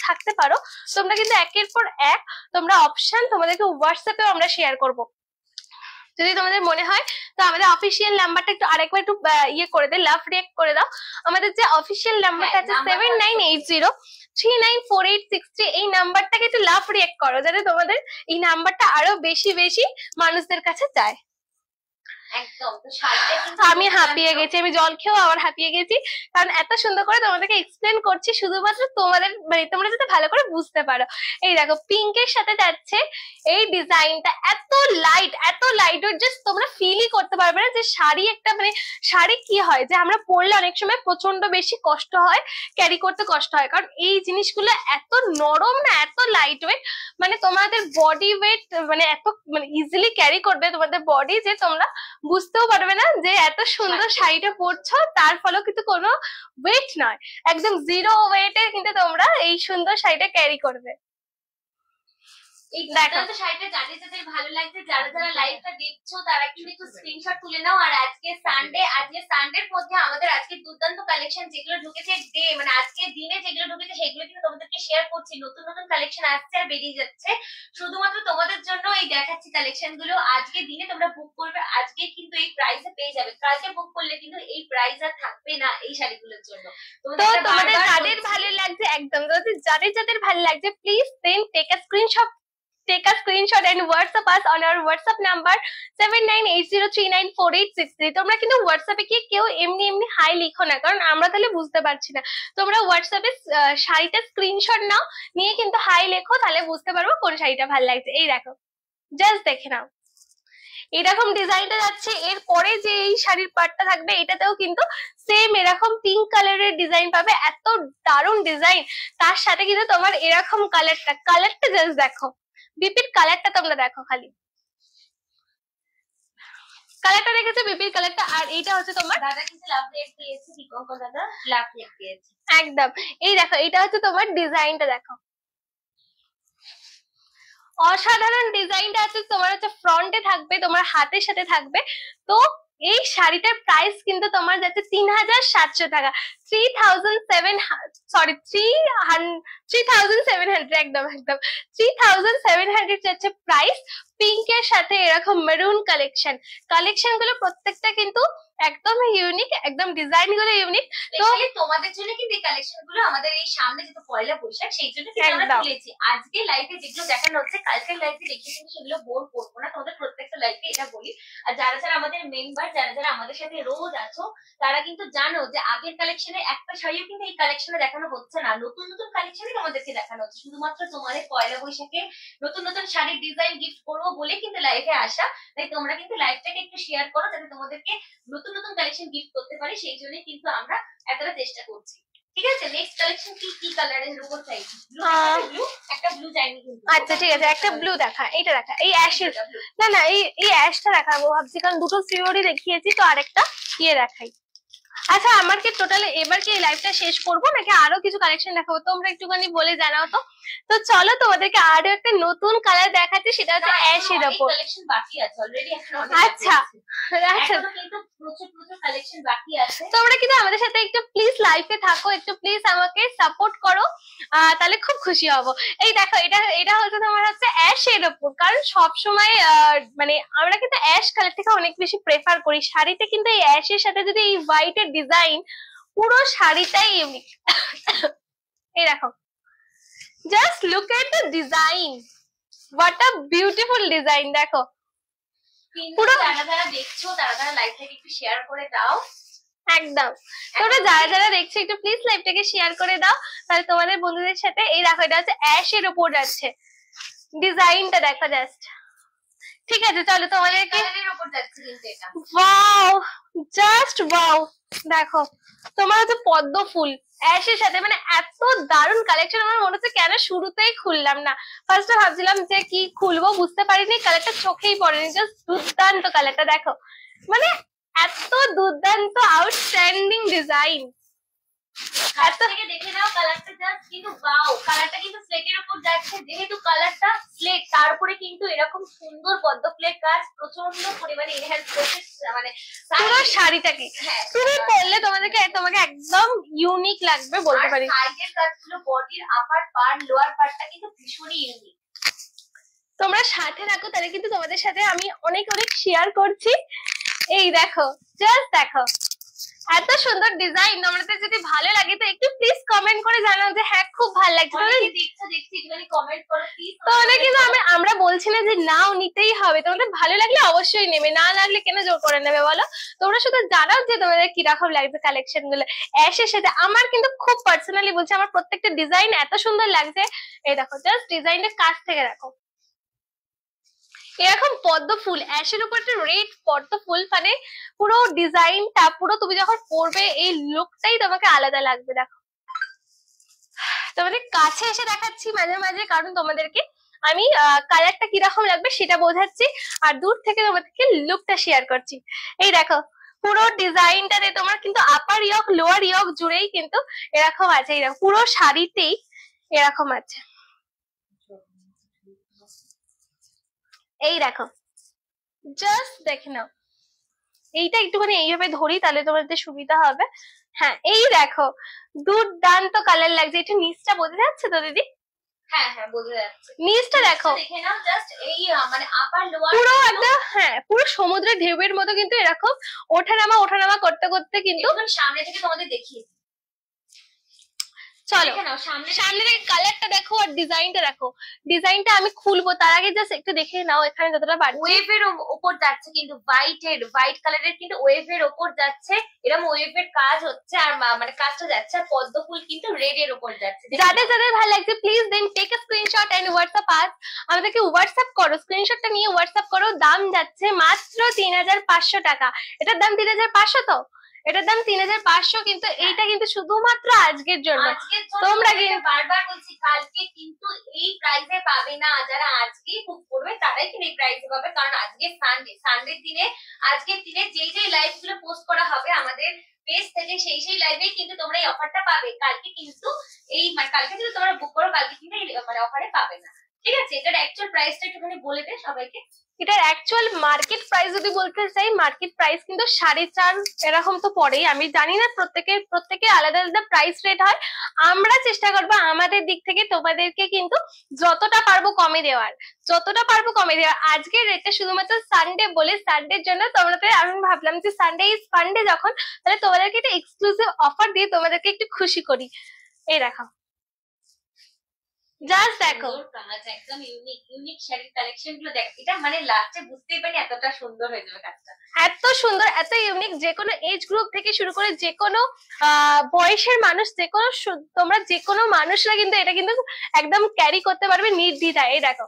থাকতে পারো। তোমরা কিন্তু একের পর এক তোমরা অপশন তোমাদেরকে হোয়াটসঅ্যাপেও আমরা শেয়ার করব। যদি তোমাদের মনে হয় তো আমাদের অফিসিয়াল নাম্বারটা একটু আরেকবার একটু ইয়ে করে দে, লাভ রিয়েক্ট করে দাও। আমাদের যে অফিসিয়াল নাম্বারটা আছে 7980394863, এই নাম্বারটাকে একটু লাভ রিয়েক্ট করো, যাতে তোমাদের এই নাম্বারটা আরো বেশি বেশি মানুষদের কাছে যায়। আমি হাঁপিয়ে গেছি, আমি জল খেয়েও আবার হাঁপিয়ে গেছি, কারণ এত সুন্দর করে তোমাদেরকে এক্সপ্লেন করছি শুধুমাত্র তোমাদের, মানে তোমরা যাতে ভালো করে বুঝতে পারো। এই দেখো, পিঙ্কের সাথে যাচ্ছে এই ডিজাইনটা, এত লাইট ওয়েট, জাস্ট তোমরা ফিলই করতে পারবে না যে শাড়ি একটা, মানে শাড়ি কি হয় যে আমরা পরলে অনেক সময় প্রচন্ড বেশি কষ্ট হয়, ক্যারি করতে কষ্ট হয়, কারণ এই জিনিসগুলো এত নরম না, এত লাইট ওয়েট, মানে তোমাদের বডি ওয়েট মানে এত মানে ইজিলি ক্যারি করবে তোমাদের বডি, যে তোমরা বুঝতেও পারবে না যে এত সুন্দর শাড়িটা পরছো, তার ফলে কিন্তু কোনো ওয়েট নয়, একদম জিরো ওয়েটে কিন্তু তোমরা এই সুন্দর শাড়িটা ক্যারি করবে। এই দুর্দান্ত শাড়িটা যাদের যাদের ভালো লাগছে, যারা যারা লাইভটা দেখছো তারা একটু স্ক্রিনশট তুলে নাও। আর আজকে সানডের মধ্যে আমাদের আজকে দুর্দান্ত কালেকশন যেগুলো ঢুকেছে, মানে আজকে দিনে যেগুলো ঢুকেছে সেগুলো কিন্তু তোমাদেরকে শেয়ার করছি। নতুন নতুন কালেকশন আসছে আর বেরিয়ে যাচ্ছে, শুধুমাত্র তোমাদের জন্য এই দেখাচ্ছি কালেকশন গুলো। আজকে দিনে তোমরা বুক করবে, আজকে কিন্তু এই প্রাইসে পেয়ে যাবে। কালকে বুক করলে কিন্তু এই প্রাইস আর থাকবে না এই শাড়িগুলোর জন্য। তো তোমাদের যাদের ভালো লাগছে, একদম যাদের ভালো লাগছে, please then take a screenshot take a screenshot and WhatsApp us on our WhatsApp number 7980394863. তোমরা কিন্তু হোয়াটসঅ্যাপে কি কেউ এমনি এমনি হাই লিখো না, কারণ আমরা তাহলে বুঝতে পারছি না। তোমরা হোয়াটসঅ্যাপে শাড়িটা স্ক্রিনশট নাও, নিয়ে কিন্তু হাই লেখো, তাহলে বুঝতে পারবো কোন শাড়িটা ভালো লাগছে। এই দেখো, জাস্ট দেখে নাও এরকম ডিজাইনটা যাচ্ছে। এরপরে যে এই শাড়ির পার্টটা থাকবে এটাতেও কিন্তু সেম এরকম পিঙ্ক কালারের ডিজাইন পাবে, এত দারুণ ডিজাইন। তার সাথে কিন্তু তোমার এরকম কালারটা জাস্ট দেখো, বিপির কালারটা তোমরা দেখো, খালি কালারটা দেখেছো বিপির কালারটা। আর এইটা হচ্ছে তোমার দাদা কিন্তু লাভ রেট দিয়েছে, দীপঙ্কর দাদা লাভ রেট দিয়েছে একদম। এই দেখো, এটা হচ্ছে তোমার ডিজাইনটা দেখো, অসাধারণ ডিজাইনটা আছে। তোমার হচ্ছে ফ্রন্টে থাকবে, তোমার হাতের সাথে থাকবে। তো এই শাড়িটার প্রাইস কিন্তু তোমার যাচ্ছে 3700 টাকা, 3700, একদম 3700 যাচ্ছে প্রাইস। পিঙ্কের সাথে এরকম মেরুন কালেকশন গুলো প্রত্যেকটা কিন্তু একদম ইউনিক, একদম ডিজাইন গুলো ইউনিক। তো তোমাদের জন্য কিন্তু এই কালেকশন গুলো আমাদের এই সামনে যেহেতু পয়লা বৈশাখ, সেই জন্য কিন্তু আমরা তুলেছি। আজকে লাইভে যেগুলো দেখানো হচ্ছে কালকের লাইভে দেখে কিন্তু সেগুলো বোর করবো না, তোমাদের প্রত্যেকটা লাইভে এটা বলি। আর যারা যারা আমাদের মেম্বার, যারা যারা আমাদের সাথে রোজ আছো, তারা কিন্তু জানো যে আগের কালেকশনে একটা শাড়িও কিন্তু এই কালেকশনে দেখানো হচ্ছে না, নতুন নতুন কালেকশনই আমাদেরকে দেখানো হচ্ছে। শুধুমাত্র তোমাদের পয়লা বৈশাখে নতুন নতুন শাড়ির ডিজাইন গিফট করবো বলে কিন্তু লাইভে আসা। তাই তোমরা কিন্তু লাইভটাকে একটু শেয়ার করো, যাতে তোমাদেরকে নতুন নতুন কালেকশন গিফট করতে পারি, সেই জন্য কিন্তু আমরা এতটা চেষ্টা করছি। ঠিক আছে, নেক্সট কালেকশন কি কালারের উপর চাইছি? ব্লু, একটা ব্লু চাইনি কিন্তু। আচ্ছা ঠিক আছে, একটা ব্লু দেখা, এইটা দেখা, এই অ্যাশের, না এই অ্যাশটা দেখাবো ভাবছি, কারণ দুটো ফিওরই দেখিয়েছি, তো আরেকটা ইয়ে দেখাই। আচ্ছা, আমার কি টোটাল এবার কি লাইভটা শেষ করবো নাকি আরো কিছু কালেকশন দেখাবো? তোমরা একটুখানি বলে জানাও তো। তো চলো তোমাদেরকে আরো একটা নতুন কালার দেখাচ্ছি, সেটা হচ্ছে অ্যাশের উপর। কালেকশন বাকি আছে অলরেডি, এখন আচ্ছা কিন্তু প্রচুর কালেকশন বাকি আছে। তোমরা কিন্তু আমাদের সাথে একটু প্লিজ লাইভে থাকো, একটু প্লিজ আমাকে সাপোর্ট করো, তাহলে খুব খুশি হব। এই দেখো, এটা হচ্ছে তোমার হচ্ছে অ্যাশের উপর, কারণ সবসময় মানে আমরা কিন্তু অ্যাশ কালার থেকে অনেক বেশি প্রেফার করি শাড়িতে, কিন্তু এই অ্যাশের সাথে যদি এই হোয়াইটের ডিজাইন, পুরো শাড়িটাই ইউনিক। এই দেখো, just look at the design, what a beautiful design. দেখো পুরো যারা যারা দেখছো তারা লাইভটাকে একটু শেয়ার করে দাও। একদম, তোমরা যারা যারা দেখছো একটু প্লিজ লাইভটাকে শেয়ার করে দাও, তাহলে তোমাদের বন্ধুদের সাথে। এই দেখো, এটা হচ্ছে অ্যাশের উপর যাচ্ছে, ডিজাইনটা দেখো জাস্ট। ঠিক আছে, চলো তোমাদেরকে, ওয়াও, জাস্ট ওয়াও। দেখো, তোমার হচ্ছে পদ্ম ফুল অ্যাশের সাথে, মানে এত দারুণ কালেকশন। আমার মনে হচ্ছে কেন শুরুতেই খুললাম না, ফার্স্টে ভাবছিলাম যে কি খুলবো, বুঝতে পারিনি, কালারটা চোখেই পড়েনি। জাস্ট দুর্দান্ত কালারটা দেখো, মানে এত দুর্দান্ত আউটস্ট্যান্ডিং ডিজাইন। থেকে দেখে নাও কালারটা, জাস্ট কিন্তু ওয়াও। কালারটা কিন্তু স্লেটের উপর যাচ্ছে, যেহেতু কালারটা স্লেট, তার উপরে কিন্তু এরকম সুন্দর পদ্ম ফুলের কাজ প্রচন্ড পরিমাণে এনহ্যান্স করছে মানে পুরো শাড়িটাকে। তুমি পরলে তোমাকে একদম ইউনিক লাগবে বলতে পারি। সাইডের কাজগুলো, বডির আপার পার্ট, লোয়ার পার্টটা কিন্তু ভীষণই ইউনিক। তোমরা সাথে থাকো, তাহলে কিন্তু তোমাদের সাথে আমি অনেক শেয়ার করছি। এই দেখো, জাস্ট দেখো, এত সুন্দর ডিজাইন। তোমাদের যদি ভালো লাগে তো একটু প্লিজ কমেন্ট করে জানাও যে হ্যাঁ খুব ভালো লাগছে। তাহলে কিন্তু আমরা বলছি না যে নাও, নিতেই হবে। তোমাদের ভালো লাগলে অবশ্যই নেবে, না লাগলে কেন জোর করে নেবে বলো? তোমরা শুধু জানাও যে তোমাদের কিরকম লাগছে কালেকশন গুলো অ্যাশের সাথে। আমার কিন্তু খুব পার্সোনালি বলছি, আমার প্রত্যেকটা ডিজাইন এত সুন্দর লাগছে। এই দেখো, জাস্ট ডিজাইনটা কাছ থেকে দেখো, এরকম পদ্ম ফুল অ্যাশের উপর একটা রেড পদ্ম ফুল, মানে পুরো ডিজাইনটা, পুরো তুমি যখন পরবে এই লুকটাই তোমাকে আলাদা লাগবে। দেখো, তোমাদের কাছে এসে দেখাচ্ছি মাঝে মাঝে, কারণ তোমাদেরকে আমি কালারটা কিরকম লাগবে সেটা বোঝাচ্ছি, আর দূর থেকে তোমাদেরকে লুকটা শেয়ার করছি। এই দেখো, পুরো ডিজাইনটাতে তোমার কিন্তু আপার ইয়ক লোয়ার ইয়ক জুড়েই কিন্তু এরকম আছে। এরকম পুরো শাড়িতেই এরকম আছে। এই দেখো, জাস্ট দেখে নাও। এইটা একটুখানি এইভাবে ধরি, তাহলে তোমাদের সুবিধা হবে। হ্যাঁ, এই দেখো, দুর্দান্ত কালার লাগছে। এটা নিচটা বোঝা যাচ্ছে তো দিদি? হ্যাঁ হ্যাঁ, বোঝা যাচ্ছে। নিচটা দেখো, দেখে নাও, জাস্ট এই মানে আপার লোয়ার পুরো একটা, হ্যাঁ পুরো সমুদ্রের ঢেউয়ের মতো কিন্তু এরকম ওঠানামা করতে করতে কিন্তু সামনে থেকে তোমাদের দেখিয়ে চলো দেখে নাও সামনে সামনে থেকে কালারটা দেখো আর ডিজাইনটা দেখো। ডিজাইনটা আমি খুলবো তার আগে জাস্ট একটু দেখে নাও এখানে যতটা পারছি। ওয়েভের ওপর যাচ্ছে কিন্তু হোয়াইট কালারের কিন্তু ওয়েভের ওপর যাচ্ছে, এরকম ওয়েভের কাজ হচ্ছে আর মানে কাজটা যাচ্ছে, আর পদ্ম ফুল কিন্তু রেড এর ওপর যাচ্ছে। যাদের যাদের ভালো লাগছে please then take a screenshot and WhatsApp us, আমাদেরকে হোয়াটসঅ্যাপ করো, স্ক্রিনশটটা নিয়ে হোয়াটসঅ্যাপ করো। দাম যাচ্ছে মাত্র 3500 টাকা। এটার দাম 3500, তো এটার দাম 3500, কিন্তু এইটা কিন্তু শুধুমাত্র আজকের জন্য। তোমরা কিন্তু বারবার বলছি কালকে কিন্তু এই প্রাইসে পাবে না, যারা আজকে বুক করবে তারাই কিন্তু এই প্রাইসে পাবে, কারণ আজকে সানডে দিনে আজকের দিনে যেই যেই লাইভ গুলো পোস্ট করা হবে আমাদের পেজ থেকে সেই লাইভে কিন্তু তোমরা এই অফারটা পাবে। কালকে কিন্তু কালকে যদি তোমরা বুক করো কালকে কিন্তু এই অফারে পাবে না, ঠিক আছে? এটার অ্যাকচুয়াল প্রাইসটা একটুখানি বলে দে সবাইকে। এটার অ্যাকচুয়াল মার্কেট প্রাইস যদি বলতে চাই, মার্কেট প্রাইস কিন্তু 4.5 এরকম তো পড়েই। আমি জানি না প্রত্যেকে আলাদা আলাদা প্রাইস রেট হয়। আমরা চেষ্টা করবো আমাদের দিক থেকে তোমাদেরকে কিন্তু যতটা পারবো কমে দেওয়ার, আজকের রেটটা শুধুমাত্র সানডে বলে, সানডের জন্য তোমাদের আমি ভাবলাম যে সানডে ইজ ফান্ডে যখন, তাহলে তোমাদেরকে একটা এক্সক্লুসিভ অফার দিয়ে তোমাদেরকে একটু খুশি করি। এই দেখো, জাস্ট দেখো একদম ইউনিক শাড়ির কালেকশন গুলো দেখ, এটা মানে লাস্টে বুঝতেই পারি এতটা সুন্দর হয়ে যাবে কাজটা, এত সুন্দর এত ইউনিক। যে কোনো এজ গ্রুপ থেকে শুরু করে যে কোনো বয়সের মানুষ, তোমরা যে কোনো মানুষরা কিন্তু এটা কিন্তু একদম ক্যারি করতে পারবে নির্দ্বিধায়। এই দেখো,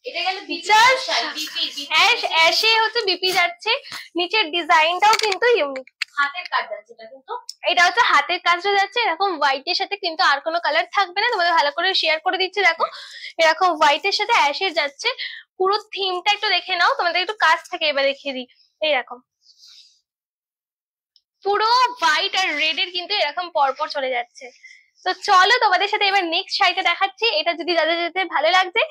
এটা গেল অ্যাশে হচ্ছে বিপি যাচ্ছে, নিচের ডিজাইনটাও কিন্তু ইউনিক, হাতের কাজ যাচ্ছে। এটা কিন্তু এটা হচ্ছে হাতের কাজটা যাচ্ছে এরকম হোয়াইট এর সাথে, কিন্তু আর কোনো কালার থাকবে না। তোমাদের ভালো করে শেয়ার করে দিচ্ছি, দেখো এরকম হোয়াইট এর সাথে অ্যাশের যাচ্ছে। পুরো থিমটা একটু দেখে নাও, তোমাদের একটু কাছ থেকে এবার দেখিয়ে দিই। এইরকম পুরো হোয়াইট আর রেড এর কিন্তু এরকম পরপর চলে যাচ্ছে। তো চলো তোমাদের সাথে এবার নেক্সট শাড়িটা দেখাচ্ছি। এটা যদি যাদের ভালো লাগছে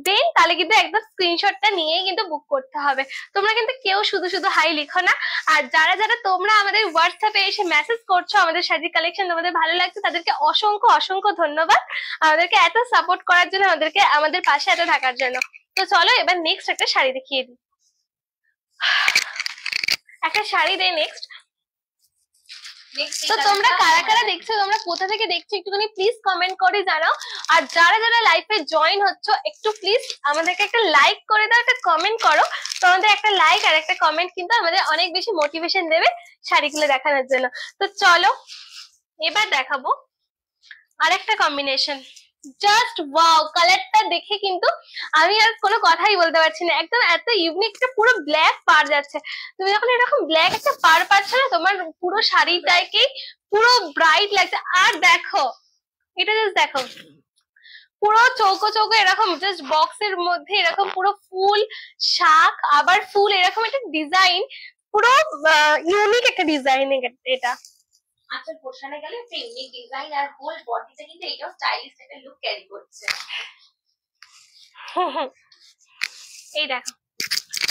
দেন তাহলে কিন্তু একদম স্ক্রিনশটটা নিয়েই কিন্তু বুক করতে হবে। তোমরা কিন্তু কেউ শুধু হাই লিখো না। আর যারা তোমরা আমাদের হোয়াটসঅ্যাপে এসে মেসেজ করছো আমাদের শাড়ির কালেকশন তোমাদের ভালো লাগছে, তাদেরকে অসংখ্য ধন্যবাদ আমাদেরকে এত সাপোর্ট করার জন্য, আমাদের পাশে এত থাকার জন্য। তো চলো এবার নেক্সট একটা শাড়ি দেখিয়ে দিই। একটা শাড়ি দেই নেক্সট। তো তোমরা কারা দেখছো, তোমরা কোথা থেকে দেখছো একটুখানি প্লিজ কমেন্ট করে জানাও। আর যারা লাইভে জয়েন হচ্ছ একটু প্লিজ আমাদেরকে একটা লাইক করে দাও, একটা কমেন্ট করো। তোমাদের একটা লাইক আর একটা কমেন্ট কিন্তু আমাদের অনেক বেশি মোটিভেশন দেবে শাড়িগুলো দেখানোর জন্য। তো চলো এবার দেখাবো আরেকটা কম্বিনেশন। জাস্ট ওয়াও, কালারটা দেখে কিন্তু আমি আর কোনো কথাই বলতে পারছি না, একদম এত ইউনিক। একটা পুরো ব্ল্যাক পার যাচ্ছে, তুমি যখন এরকম ব্ল্যাক একটা পার পাচ্ছ না, তোমার পুরো শাড়িটাকেই পুরো ব্রাইট লাগছে। আর দেখো এটা জাস্ট দেখো, পুরো চৌকো এরকম জাস্ট বক্সের মধ্যে এরকম পুরো ফুল শাক আবার ফুল এরকম একটা ডিজাইন, পুরো ইউনিক একটা ডিজাইন এটা। আঁচল পোর্শনে গেলে একটা ইউনিক ডিজাইন, আর হোল বডিতে কিন্তু এইটাও স্টাইলিশ একটা লুক ক্যারি করছে। এই দেখো,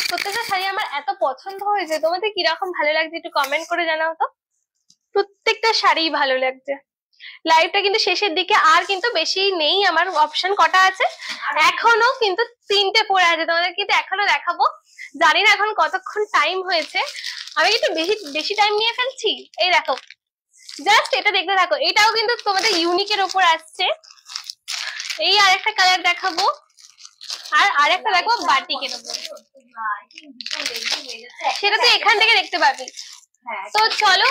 প্রত্যেকটা শাড়ি আমার এত পছন্দ হয়েছে। তোমাদের কিরকম ভালো লাগছে একটু কমেন্ট করে জানাও তো। প্রত্যেকটা শাড়ি ভালো লাগছে। লাইভটা কিন্তু শেষের দিকে, আর কিন্তু বেশি নেই, আমার অপশন কটা আছে এখনো কিন্তু 3টে পড়ে আছে। তোমাদের কিন্তু এখনো দেখাবো, জানি না এখন কতক্ষণ টাইম হয়েছে, আমি কিন্তু বেশি টাইম নিয়ে ফেলছি। এই দেখো জাস্ট এটা দেখতে থাকো, এটাও কিন্তু তোমাদের ইউনিকের উপর আসছে। এই আরেকটা কালার দেখাবো, আর আরেকটা দেখো বাটিকের উপর, সেটা তো এখান থেকে দেখতে পাবি। তো চলো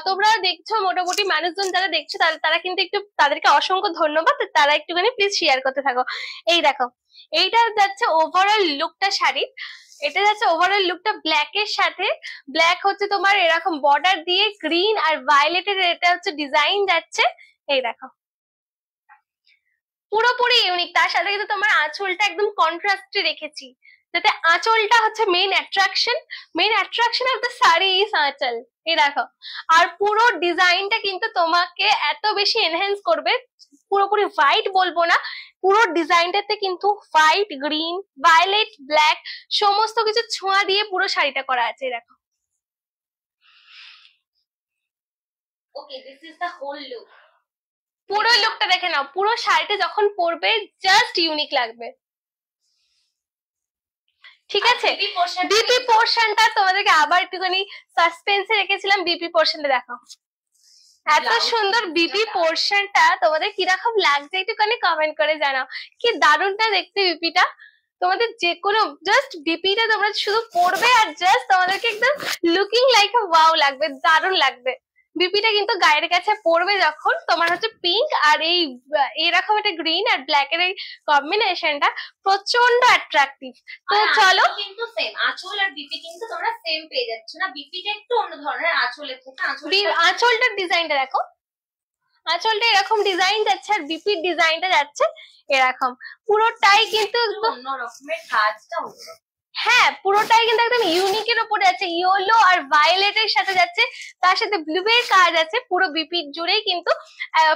তোমরা দেখছো মোটামুটি মানুষজন যারা দেখছো তারা কিন্তু একটু, তাদেরকে অসংখ্য ধন্যবাদ। তারা একটুখানি প্লিজ শেয়ার করতে থাকো। এই দেখো এইটা যাচ্ছে ওভারঅল লুকটা শাড়ির, এটা যাচ্ছে ওভারঅল লুকটা ব্ল্যাক এর সাথে, ব্ল্যাক হচ্ছে তোমার এরকম বর্ডার দিয়ে গ্রিন আর ভায়োলেটের এটা হচ্ছে ডিজাইন যাচ্ছে। এই দেখো পুরোপুরি ইউনিক। তার সাথে কিন্তু তোমার আঁচলটা একদম কন্ট্রাস্টে রেখেছি, যাতে আঁচলটা হচ্ছে main attraction of the sari is আঁচল। এই দেখো, আর পুরো ডিজাইনটা কিন্তু তোমাকে এত বেশি এনহ্যান্স করবে। পুরোপুরি হোয়াইট বলবো না, পুরো ডিজাইনটাতে কিন্তু হোয়াইট, গ্রিন, ভায়োলেট, ব্ল্যাক সমস্ত কিছু ছোঁয়া দিয়ে পুরো শাড়িটা করা আছে। দেখো okay, this is the whole look. পুরো লুকটা দেখে নাও, পুরো শাড়িটা যখন পরবে জাস্ট ইউনিক লাগবে। ঠিক আছে, বিপি পোর্শনটা তোমাদেরকে আবার একটুখানি সাসপেন্সে রেখেছিলাম, বিপি পোর্শনটা দেখো। এত সুন্দর বিপি পোর্শনটা তোমাদের কিরকম লাগছে একটুখানি কমেন্ট করে জানাও। কি দারুণটা দেখতে বিপিটা। তোমাদের যে কোনো জাস্ট বিপিটা তোমরা শুধু পরবে আর জাস্ট তোমাদেরকে একদম লুকিং লাইক আ ওয়াও লাগবে, দারুণ লাগবে। বিপিটা কিন্তু গায়ের কাছে পরবে যখন তোমার হচ্ছে পিঙ্ক আর এই এরকম একটা গ্রিন আর ব্ল্যাক এর এই কম্বিনেশনটা প্রচন্ড অ্যাট্রাকটিভ। তো চলো কিন্তু সেম আঁচল আর বিপি কিন্তু তোমরা সেম পেয়ে যাচ্ছ না, বিপিটা একটু অন্য ধরনের আঁচলের থেকে। আঁচলটার ডিজাইনটা দেখো, আঁচলটা এরকম ডিজাইন যাচ্ছে আর বিপির ডিজাইনটা যাচ্ছে এরকম। পুরোটাই কিন্তু অন্য রকমের কাজটা হচ্ছে। হ্যাঁ পুরোটাই কিন্তু একদম ইউনিকের উপরে যাচ্ছে, ইয়েলো আর ভায়োলেটের সাথে যাচ্ছে, তার সাথে ব্লু এর কাজ আছে। পুরো বিপি জুড়েই কিন্তু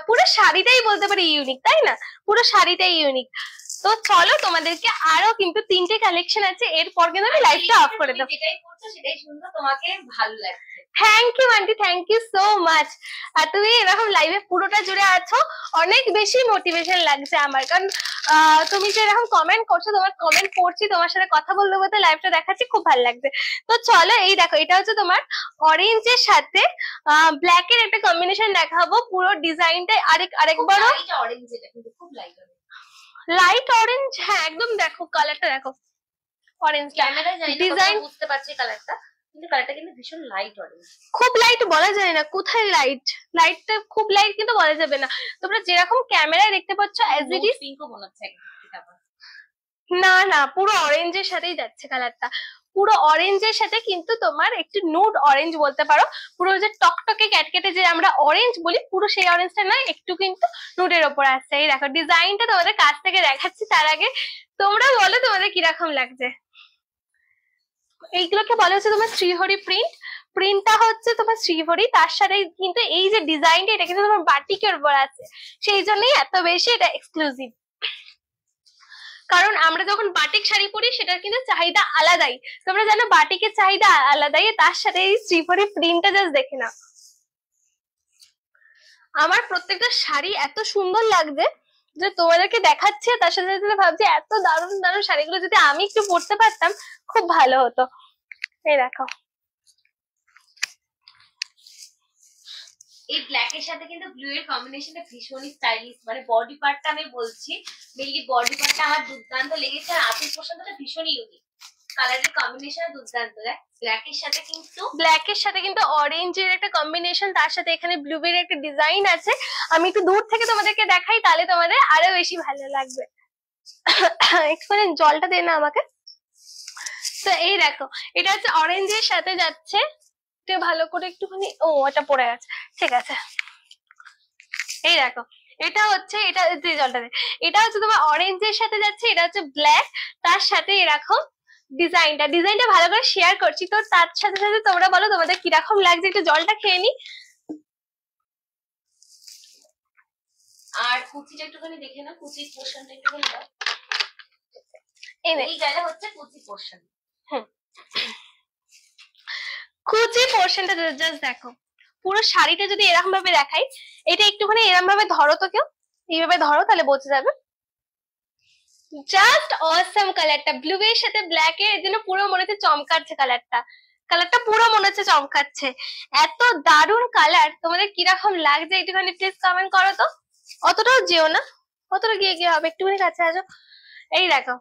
পুরো শাড়িটাই বলতে পারি ইউনিক, তাই না? পুরো শাড়িটাই ইউনিক। তো চলো তোমাদেরকে আরো কিন্তু 3টে কালেকশন আছে, এরপর কিন্তু আমি লাইভটা অফ করে দেবো। যেটাই করছো সেটাই সুন্দর, তোমাকে ভালো লাগছে। Thank you aunty, thank you so much. আর তুমি এরকম লাইভে পুরোটা জুড়ে আছো, অনেক বেশি মোটিভেশন লাগছে আমার। কারণ তুমি যে এরকম কমেন্ট করছো, তোমার কমেন্ট পড়ছি, তোমার সাথে কথা বলতে বলতে লাইভটা দেখাচ্ছি, খুব ভালো লাগছে। তো চলো এই দেখো, এটা হচ্ছে তোমার অরেঞ্জের সাথে ব্ল্যাক এর একটা কম্বিনেশন দেখাবো। পুরো ডিজাইনটা আরেকবারও অরেঞ্জ, এটা কিন্তু খুব লাইট লাইট অরেঞ্জ। হ্যাঁ একদম, দেখো কালারটা দেখো, অরেঞ্জ ক্যামেরায় ডিজাইন বুঝতে পারছি কালারটা, কিন্তু কালারটা কিন্তু ভীষণ লাইট অরেঞ্জ। খুব লাইট বলা যায় না, কোথায় লাইট, লাইটটা খুব লাইট কিন্তু বলা যাবে না। তোমরা যেরকম ক্যামেরায় দেখতে পাচ্ছ অ্যাজ ইট ইজ, পিঙ্কও মনে হচ্ছে না না পুরো অরেঞ্জের সাথেই যাচ্ছে কালারটা। পুরো অরেঞ্জের সাথে কিন্তু তোমার একটু নুড অরেঞ্জ বলতে পারো। পুরো যে টকটকে ক্যাটকেটে যে আমরা অরেঞ্জ বলি, পুরো সেই অরেঞ্জটা নয়, একটু কিন্তু নুডের ওপর আসছে। এই দেখো ডিজাইনটা তোমাদের কাছ থেকে দেখাচ্ছি, তার আগে তোমরা বলো তোমাদের কিরকম লাগছে। এইগুলোকে বলা হচ্ছে তোমার শ্রীহরি প্রিন্ট। প্রিন্টটা হচ্ছে তোমার শ্রীহরি, তার সাথে কিন্তু এই যে ডিজাইনটা, এটা কিন্তু তোমার বাটিকের উপর আছে, সেই জন্যই এত বেশি এটা এক্সক্লুসিভ। কারণ আমরা যখন বাটিক শাড়ি পরি সেটার কিন্তু চাহিদা আলাদাই, তোমরা জানো বাটিকের চাহিদা আলাদাই, তার সাথে এই শ্রীহরি প্রিন্টটা জাস্ট দেখে নাও। আমার প্রত্যেকটা শাড়ি এত সুন্দর লাগছে যে তোমাদেরকে দেখাচ্ছি, তার সাথে সাথে ভাবছি এত দারুণ দারুণ শাড়িগুলো যদি আমি একটু পরতে পারতাম খুব ভালো হতো। এই দেখো এই ব্ল্যাক এর সাথে কিন্তু ব্লু এর কম্বিনেশনটা ভীষণই স্টাইলিশ। মানে বডি পার্টটা আমি বলছি, মেইনলি বডি পার্টটা আমার দুর্দান্ত লেগেছে, আর আঁচল পোর্শনটা ভীষণই ইউনিক। কালারের কম্বিনেশন দুর্দান্ত। ব্ল্যাক এর সাথে কিন্তু অরেঞ্জের একটা কম্বিনেশন, তার সাথে এখানে ব্লু এর একটা ডিজাইন আছে। আমি একটু দূর থেকে তোমাদেরকে দেখাই, তাহলে তোমাদের আরো বেশি ভালো লাগবে। একটুখানি জলটা দে না আমাকে। তো এই দেখো, এটা হচ্ছে অরেঞ্জের সাথে যাচ্ছে, ভালো করে একটুখানি, ও এটা পড়ে গেছে, ঠিক আছে। এই দেখো এটা হচ্ছে, এটা যে জলটা দে, এটা হচ্ছে তোমার অরেঞ্জের সাথে যাচ্ছে, এটা হচ্ছে ব্ল্যাক, তার সাথে এরকম ডিজাইনটা ভালো করে শেয়ার করছি। তো তার সাথে সাথে তোমরা বলো তোমাদের কিরকম লাগছে, একটু জলটা খেয়ে নি। আর কুচিটা একটুখানি দেখে না, কুচির পোর্শনটা একটুখানি দাও। এই জায়গা হচ্ছে কুচি পোর্শন। কুচি পোর্শনটা জাস্ট দেখো, পুরো শাড়িটা যদি এরকম ভাবে দেখাই, এটা একটুখানি এরকম ভাবে ধরো তো, কেউ এইভাবে ধরো তাহলে বোঝা যাবে। জাস্ট অসাম কালারটা, ব্লু এর সাথে ব্ল্যাক এর জন্য পুরো মনে হচ্ছে চমকাচ্ছে কালারটা পুরো মনে হচ্ছে চমকাচ্ছে। এত দারুণ কালার, তোমাদের কিরকম লাগছে একটুখানি প্লিজ কমেন্ট করো তো। অতটাও যেও না, অতটা গিয়ে হবে, একটুখানি কাছে আসো। এই দেখো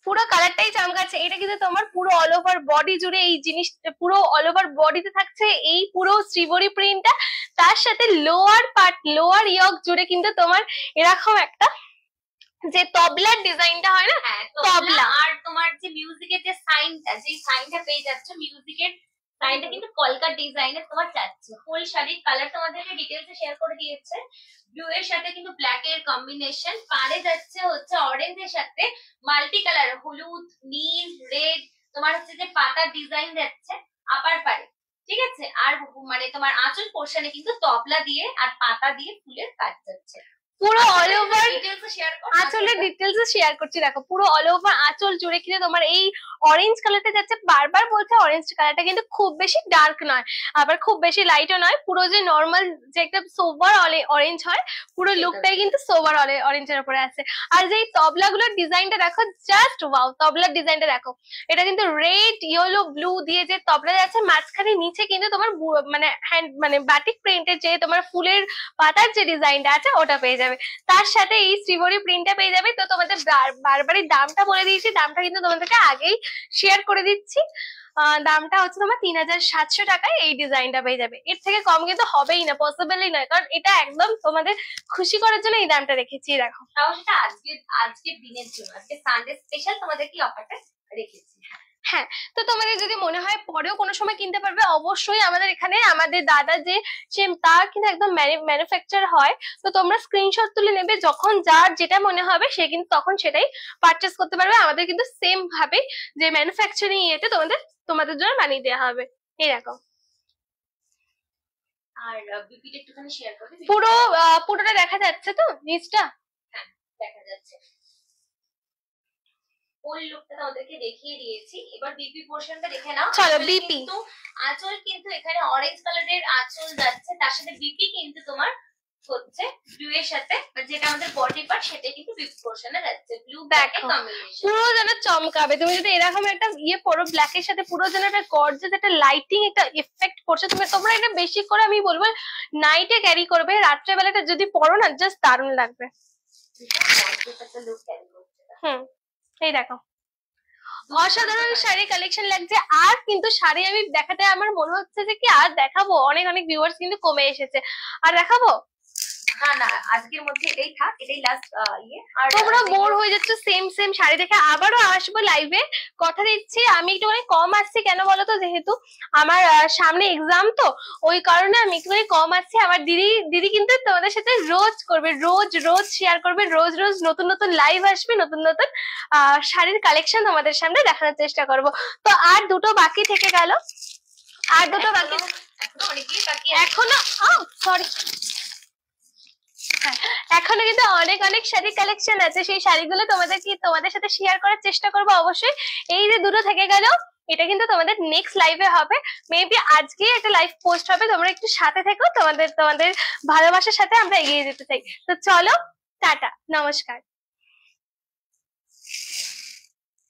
পুরো কালারটাই চমকাচ্ছে। এটা কিন্তু তোমার পুরো অল ওভার বডি জুড়ে এই জিনিসটা, পুরো অল ওভার বডিতে থাকছে এই পুরো শ্রীবরী প্রিন্টটা। তার সাথে লোয়ার পার্ট, লোয়ার ইয়ক জুড়ে কিন্তু তোমার এরকম একটা যে তবলার ডিজাইনটা হয় না, তবলা। আর তোমার যে মিউজিকের যে সাইনটা পেয়ে যাচ্ছে, মিউজিকের সাইনটা কিন্তু কলকা ডিজাইনের তোমার যাচ্ছে। ফুল শাড়ির কালার তোমাদেরকে ডিটেইলসে শেয়ার করে দিয়েছে। ব্লু এর সাথে কিন্তু ব্ল্যাক এর কম্বিনেশন, পারে যাচ্ছে হচ্ছে অরেঞ্জ এর সাথে মাল্টি কালার, হলুদ, নীল, রেড, তোমার হচ্ছে যে পাতা ডিজাইন যাচ্ছে আপার পারে, ঠিক আছে। আর মানে তোমার আঁচল পোর্শনে কিন্তু তবলা দিয়ে আর পাতা দিয়ে ফুলের কাজ যাচ্ছে। পুরো অল ওভার ডিটেইলস শেয়ার করো। আঁচলের ডিটেলস শেয়ার করছি, দেখো পুরো অল ওভার আঁচল জুড়ে কিন্তু তোমার এই অরেঞ্জ কালারটা যাচ্ছে। বারবার বলছে অরেঞ্জ কালারটা কিন্তু খুব বেশি ডার্ক নয়, আবার খুব বেশি লাইটও নয়, পুরো যে নর্মাল যে একটা সোবার অরেঞ্জ হয়, পুরো লুকটাই কিন্তু সোবার অরেঞ্জের উপরে আছে। আর যে তবলাগুলোর ডিজাইনটা দেখো, জাস্ট ওয়াও, তবলার ডিজাইনটা দেখো। এটা কিন্তু রেড, ইয়েলো, ব্লু দিয়ে যে তবলা যাচ্ছে, মাঝখানে নিচে কিন্তু তোমার মানে হ্যান্ড মানে বাটিক প্রিন্টের যে তোমার ফুলের পাতার যে ডিজাইনটা আছে ওটা পেয়ে যাবে। তার সাথে এই শ্রীবরী প্রিন্টটা পেয়ে যাবে। তো তোমাদের বারবারই দামটা বলে দিয়েছি, দামটা কিন্তু তোমাদেরকে আগেই শেয়ার করে দিচ্ছি। দামটা হচ্ছে তোমার 3700 টাকায় এই ডিজাইনটা পেয়ে যাবে। এর থেকে কম কিন্তু হবেই না, পসিবলই নয়, কারণ এটা একদম তোমাদের খুশি করার জন্য এই দামটা রেখেছি। দেখো তাও সেটা আজকের দিনের জন্য, আজকে সানডে স্পেশাল তোমাদের কি অফারটা রেখেছি। হ্যাঁ, তো তোমাদের যদি মনে হয় পরেও কোনো সময় কিনতে পারবে, অবশ্যই আমাদের এখানে আমাদের দাদা যে সেম তার কিন্তু একদম ম্যানুফ্যাকচার হয়। তো তোমরা স্ক্রিনশট তুলে নেবে, যখন যার যেটা মনে হবে সে কিন্তু তখন সেটাই পারচেস করতে পারবে। আমাদের কিন্তু সেম ভাবে যে ম্যানুফ্যাকচারিং ইয়েতে তোমাদের জন্য বানিয়ে দেওয়া হবে। এই দেখো আর বিপিটা একটুখানি শেয়ার করবে। পুরোটা দেখা যাচ্ছে তো নিচটা? হ্যাঁ দেখা যাচ্ছে। ফুল লুকটা তোমাদেরকে দেখিয়ে দিয়েছি, এবার বিপি পোরশনটা দেখে নাও। চলো বিপি। কিন্তু আঁচল কিন্তু এখানে অরেঞ্জ কালারের আঁচল যাচ্ছে, তার সাথে বিপি কিন্তু তোমার হচ্ছে ব্লু এর সাথে, যেটা আমাদের বডি পার্ট সেটা কিন্তু বিপি পোরশনে যাচ্ছে, ব্লু ব্ল্যাক এর কম্বিনেশন। পুরো যেন চমকাবে। তুমি যদি এরকম একটা ইয়ে পরো ব্ল্যাক এর সাথে, পুরো যেন একটা গর্জিয়াস একটা লাইটিং একটা এফেক্ট পড়ছে। তোমরা এটা বেশি করে আমি বলবো নাইটে ক্যারি করবে, রাত্রে বেলাটা যদি পরো না জাস্ট দারুণ লাগবে। এই দেখো অসাধারণ শাড়ি কালেকশন লাগছে। আর কিন্তু শাড়ি আমি দেখাতে আমার মনে হচ্ছে যে কি আর দেখাবো, অনেক ভিউয়ার্স কিন্তু কমে এসেছে। আর দেখাবো না আজকের মধ্যে এটাই থাক, এটাই লাস্ট ইয়ে। আর তোমরা বোর হয়ে যাচ্ছ সেম শাড়ি দেখে। আবারও আসবো লাইভে, কথা দিচ্ছি। আমি একটুখানি কম আসছি, কেন বলতো, যেহেতু আমার সামনে এক্সাম, তো ওই কারণে আমি একটুখানি কম আসছি। আমার দিদি কিন্তু তোমাদের সাথে রোজ করবে, রোজ শেয়ার করবে, রোজ নতুন লাইভ আসবে, নতুন শাড়ির কালেকশন তোমাদের সামনে দেখানোর চেষ্টা করব। তো আর দুটো বাকি থেকে গেল, আর দুটো বাকি এখনো, সরি, এখনো কিন্তু অনেক শাড়ির কালেকশন আছে। সেই শাড়িগুলো তোমাদের সাথে শেয়ার করার চেষ্টা করবো অবশ্যই। এই যে দুটো থেকে গেল, এটা কিন্তু তোমাদের নেক্সট লাইভে হবে। মেবি আজকে একটা লাইভ পোস্ট হবে, তোমরা একটু সাথে থেকো। তোমাদের ভালোবাসার সাথে আমরা এগিয়ে যেতে চাই। তো চলো, টাটা, নমস্কার।